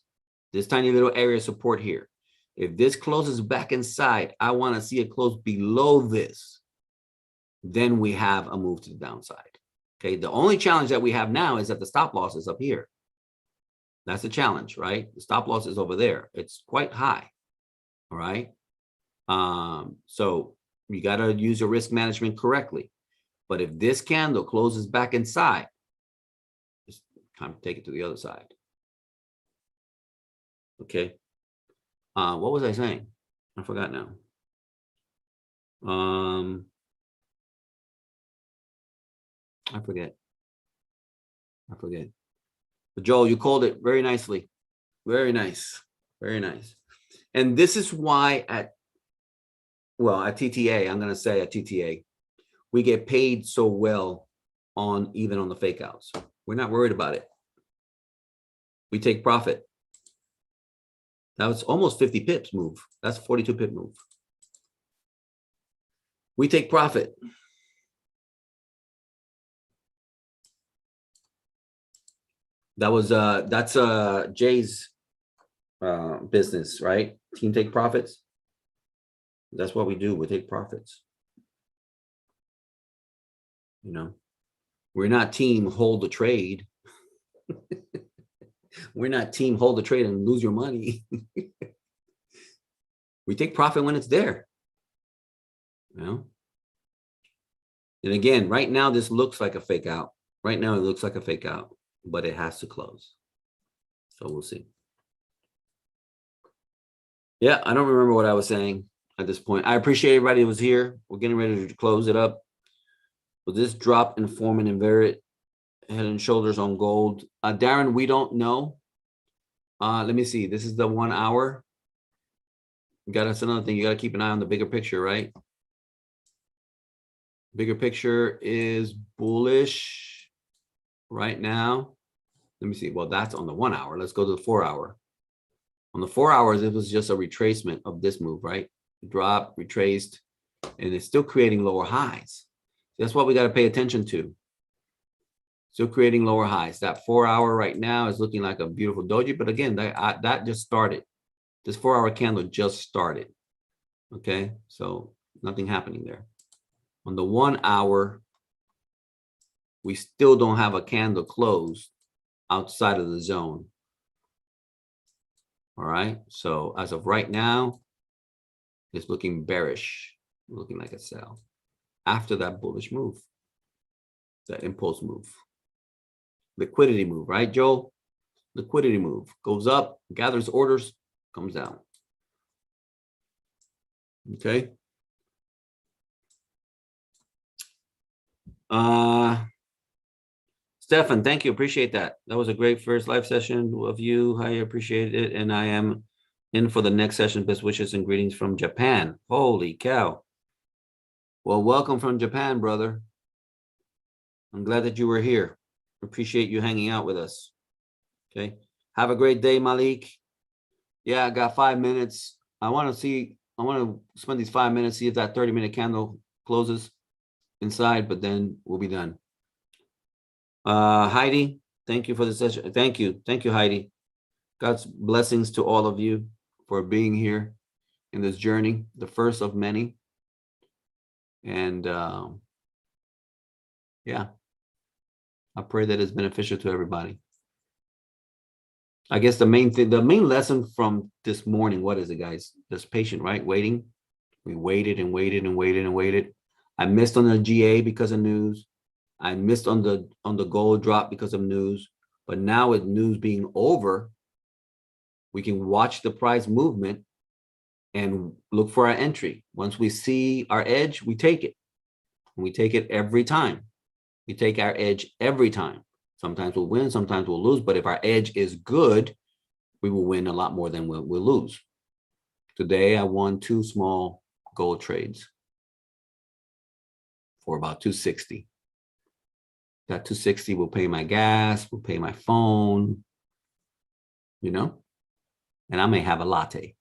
This tiny little area of support here. If this closes back inside, I want to see it close below this. Then we have a move to the downside. Okay, the only challenge that we have now is that the stop loss is up here. That's the challenge, right? The stop loss is over there. It's quite high. All right. So you got to use your risk management correctly. But if this candle closes back inside, it's time to take it to the other side. Okay. What was I saying? I forgot now. I forget. But Joel, you called it very nicely. Very nice. Very nice. And this is why at TTA, I'm going to say at TTA, we get paid so well even on the fake outs. We're not worried about it. We take profit. Now it's almost 50 pips move. That's a 42 pip move. We take profit. That's Jay's business, right? Team take profits. That's what we do. We take profits. You know, we're not team hold the trade. We're not team hold the trade and lose your money. We take profit when it's there. You know? And again, right now, this looks like a fake out. Right now, it looks like a fake out, but it has to close. So we'll see. Yeah, I don't remember what I was saying at this point. I appreciate everybody who was here. We're getting ready to close it up. Will this drop in form and invert head and shoulders on gold? Darren, we don't know. Let me see. This is the 1 hour. That's another thing. You got to keep an eye on the bigger picture, right? Bigger picture is bullish right now. Let me see. Well, that's on the 1 hour. Let's go to the 4 hour. On the 4 hours, it was just a retracement of this move, right? Drop, retraced, and it's still creating lower highs. That's what we got to pay attention to. Still creating lower highs. That 4 hour right now is looking like a beautiful doji, but again, that just started. This 4 hour candle just started. Okay, so nothing happening there. On the 1 hour, we still don't have a candle closed outside of the zone. All right, so as of right now, it's looking bearish, looking like a sell after that bullish move, that impulse move, liquidity move, right, Joel? Liquidity move goes up, gathers orders, comes down. Okay. Stefan, thank you. Appreciate that. That was a great first live session of you. I appreciate it. And I am in for the next session. Best wishes and greetings from Japan. Holy cow. Well, welcome from Japan, brother. I'm glad that you were here. Appreciate you hanging out with us. Okay. Have a great day, Malik. Yeah, I got 5 minutes. I want to spend these 5 minutes, see if that 30-minute candle closes inside, but then we'll be done. Heidi, thank you for the session. Thank you, Heidi. God's blessings to all of you for being here in this journey, the first of many. And yeah, I pray that it's beneficial to everybody. I guess the main lesson from this morning, what is it, guys? Just patient, right? Waiting. We waited and waited and waited and waited. I missed on the GA because of news. I missed on the gold drop because of news. But now with news being over, we can watch the price movement and look for our entry. Once we see our edge, we take it. And we take it every time. We take our edge every time. Sometimes we'll win, sometimes we'll lose. But if our edge is good, we will win a lot more than we'll lose. Today, I won 2 small gold trades for about 260. That 260 will pay my gas, will pay my phone, you know, and I may have a latte.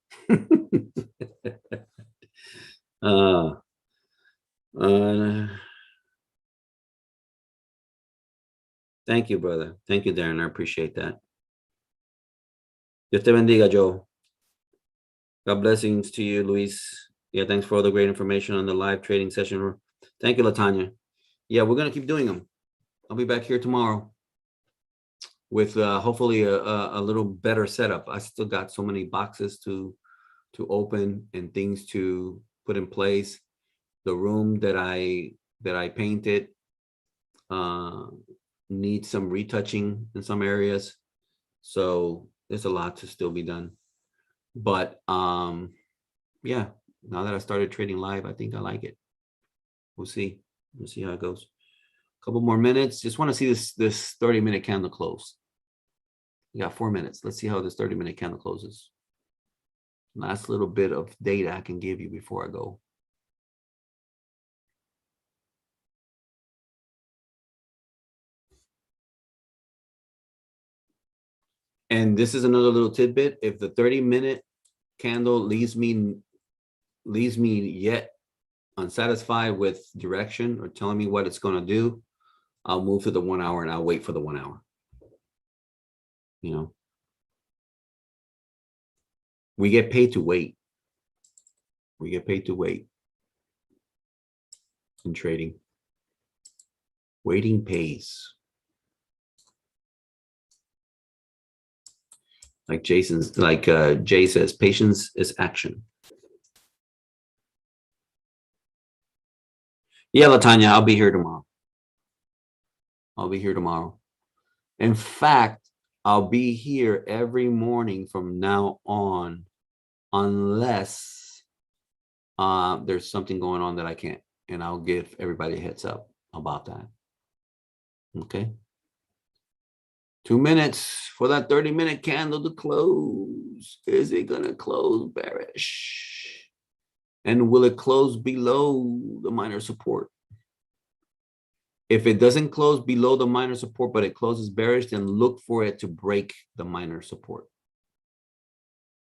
Thank you, brother. Thank you, Darren. I appreciate that. Dios te bendiga, Joe. God blessings to you, Luis. Yeah, thanks for all the great information on the live trading session. Thank you, Latanya. Yeah, we're going to keep doing them. I'll be back here tomorrow with hopefully a little better setup. I still got so many boxes to open and things to put in place. The room that I painted needs some retouching in some areas. So there's a lot to still be done. But yeah, now that I started trading live, I think I like it. We'll see. We'll see how it goes. A couple more minutes. Just want to see this 30-minute candle close. We got 4 minutes. Let's see how this 30-minute candle closes. Last little bit of data I can give you before I go. And this is another little tidbit. If the 30-minute candle leaves me yet unsatisfied with direction or telling me what it's going to do, I'll move to the 1 hour and I'll wait for the 1 hour. You know, we get paid to wait. We get paid to wait in trading. Waiting pays. Like Jay says, patience is action. Yeah, Latanya, I'll be here tomorrow. I'll be here tomorrow. In fact, I'll be here every morning from now on unless there's something going on that I can't, and I'll give everybody a heads up about that. Okay. 2 minutes for that 30-minute candle to close. Is it going to close bearish? And will it close below the minor support? If it doesn't close below the minor support, but it closes bearish, then look for it to break the minor support.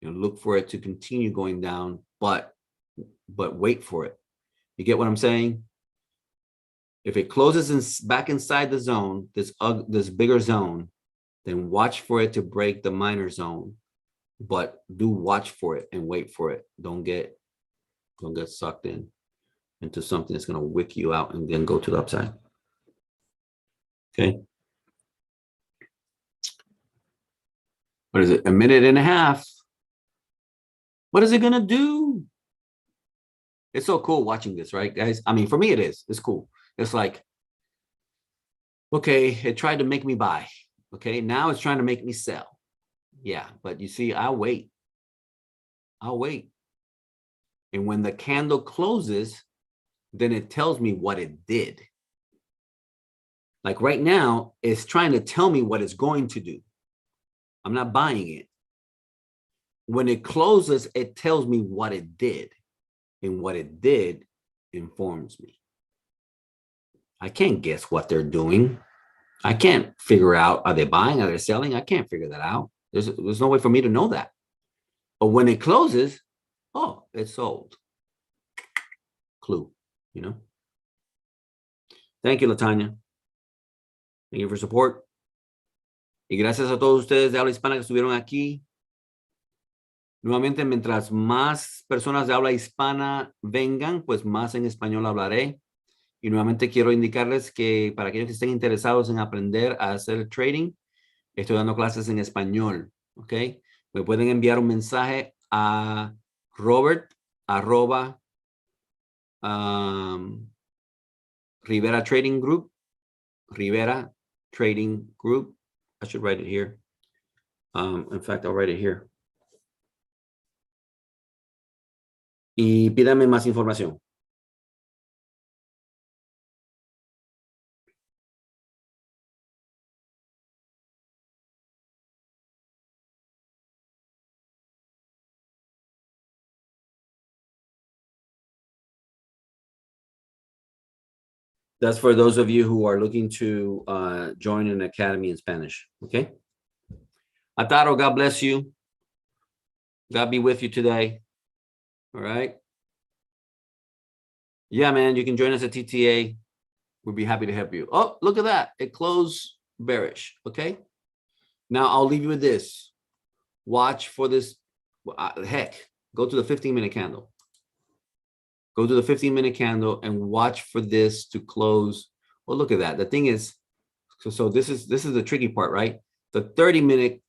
Look for it to continue going down, but wait for it. You get what I'm saying? If it closes back inside the zone, this bigger zone, then watch for it to break the minor zone, but do watch for it and wait for it. Don't get sucked into something that's going to wick you out and then go to the upside. Okay. What is it? 1.5 minutes. What is it going to do? It's so cool watching this, right, guys? I mean, for me, it is. It's cool. It's like, okay, it tried to make me buy. Okay, now it's trying to make me sell. Yeah, but you see, I'll wait. I'll wait. And when the candle closes, then it tells me what it did. Like right now, it's trying to tell me what it's going to do. I'm not buying it. When it closes, it tells me what it did. And what it did informs me. I can't guess what they're doing. I can't figure out, are they buying, are they selling? I can't figure that out. There's no way for me to know that. But when it closes, oh, it's sold. Clue, you know. Thank you, Latanya. Thank you for support. Y gracias a todos ustedes de habla hispana que estuvieron aquí. Nuevamente, mientras más personas de habla hispana vengan, pues más en español hablaré. Y nuevamente quiero indicarles que para aquellos que estén interesados en aprender a hacer trading, estoy dando clases en español, ¿ok? Me pueden enviar un mensaje a Robert Rivera Trading Group. Rivera Trading Group. I should write it here. In fact, I'll write it here. Y pídame más información. That's for those of you who are looking to join an academy in Spanish, okay? Ataro, God bless you. God be with you today, all right? Yeah, man, you can join us at TTA. We'll be happy to help you. Oh, look at that. It closed bearish, okay? Now, I'll leave you with this. Watch for this. Heck, go to the 15-minute candle. Go to the 15-minute candle and watch for this to close. Well, look at that. The thing is, so this is the tricky part, right? The 30-minute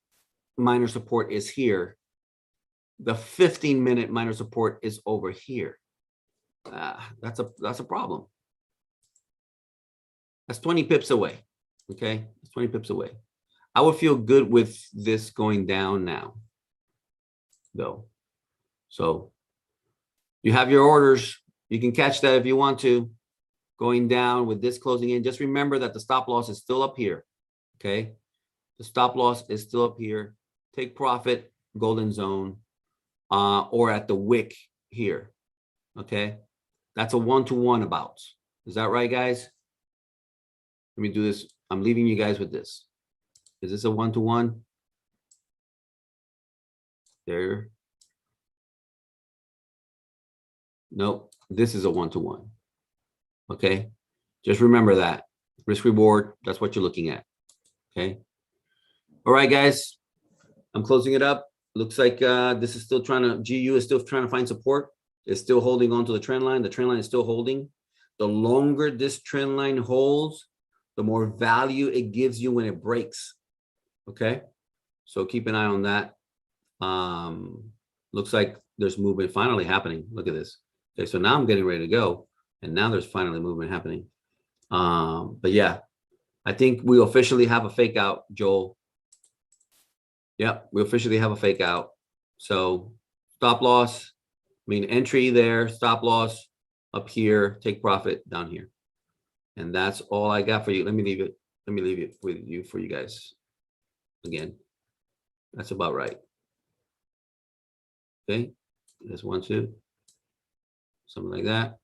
minor support is here. The 15-minute minor support is over here. That's a problem. That's 20 pips away. Okay, it's 20 pips away. I would feel good with this going down now, though. So you have your orders. You can catch that if you want to. Going down with this closing in. Just remember that the stop loss is still up here. Okay. The stop loss is still up here. Take profit, golden zone, or at the wick here. Okay. That's a 1-to-1 about. Is that right, guys? Let me do this. I'm leaving you guys with this. Is this a 1-to-1? There. Nope. This is a 1-to-1. Okay. Just remember that. Risk reward. That's what you're looking at. Okay. All right, guys. I'm closing it up. Looks like this is still trying to, GU is still trying to find support. It's still holding on to the trend line. The trend line is still holding. The longer this trend line holds, the more value it gives you when it breaks. Okay. So keep an eye on that. Looks like there's movement finally happening. Look at this. Okay. So now I'm getting ready to go. And now there's finally movement happening. But yeah, I think we officially have a fake out, Joel. Yep. We officially have a fake out. So stop loss, entry there, stop loss up here, take profit down here. And that's all I got for you. Let me leave it with you for you guys. Again, that's about right. Okay, there's 1, 2, something like that.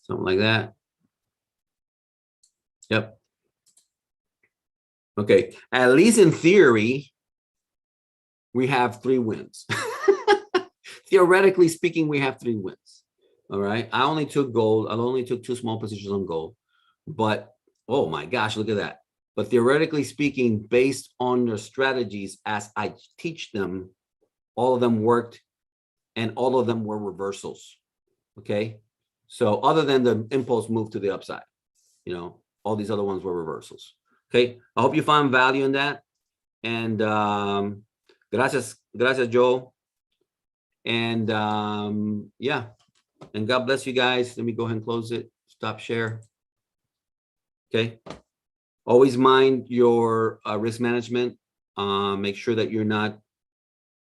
Something like that. Yep. Okay, at least in theory, we have 3 wins. Theoretically speaking, we have 3 wins. All right. I only took gold. I only took 2 small positions on gold. But, oh my gosh, look at that. But theoretically speaking, based on the strategies as I teach them, all of them worked and all of them were reversals. Okay. So other than the impulse move to the upside, all these other ones were reversals. Okay. I hope you found value in that. And gracias, Joe. And yeah. And God bless you guys. Let me go ahead and close it. Stop share. Okay. Always mind your risk management. Make sure that you're not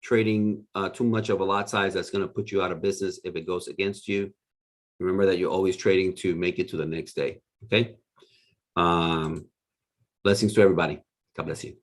trading too much of a lot size that's going to put you out of business if it goes against you. Remember that you're always trading to make it to the next day. Okay. Blessings to everybody. God bless you.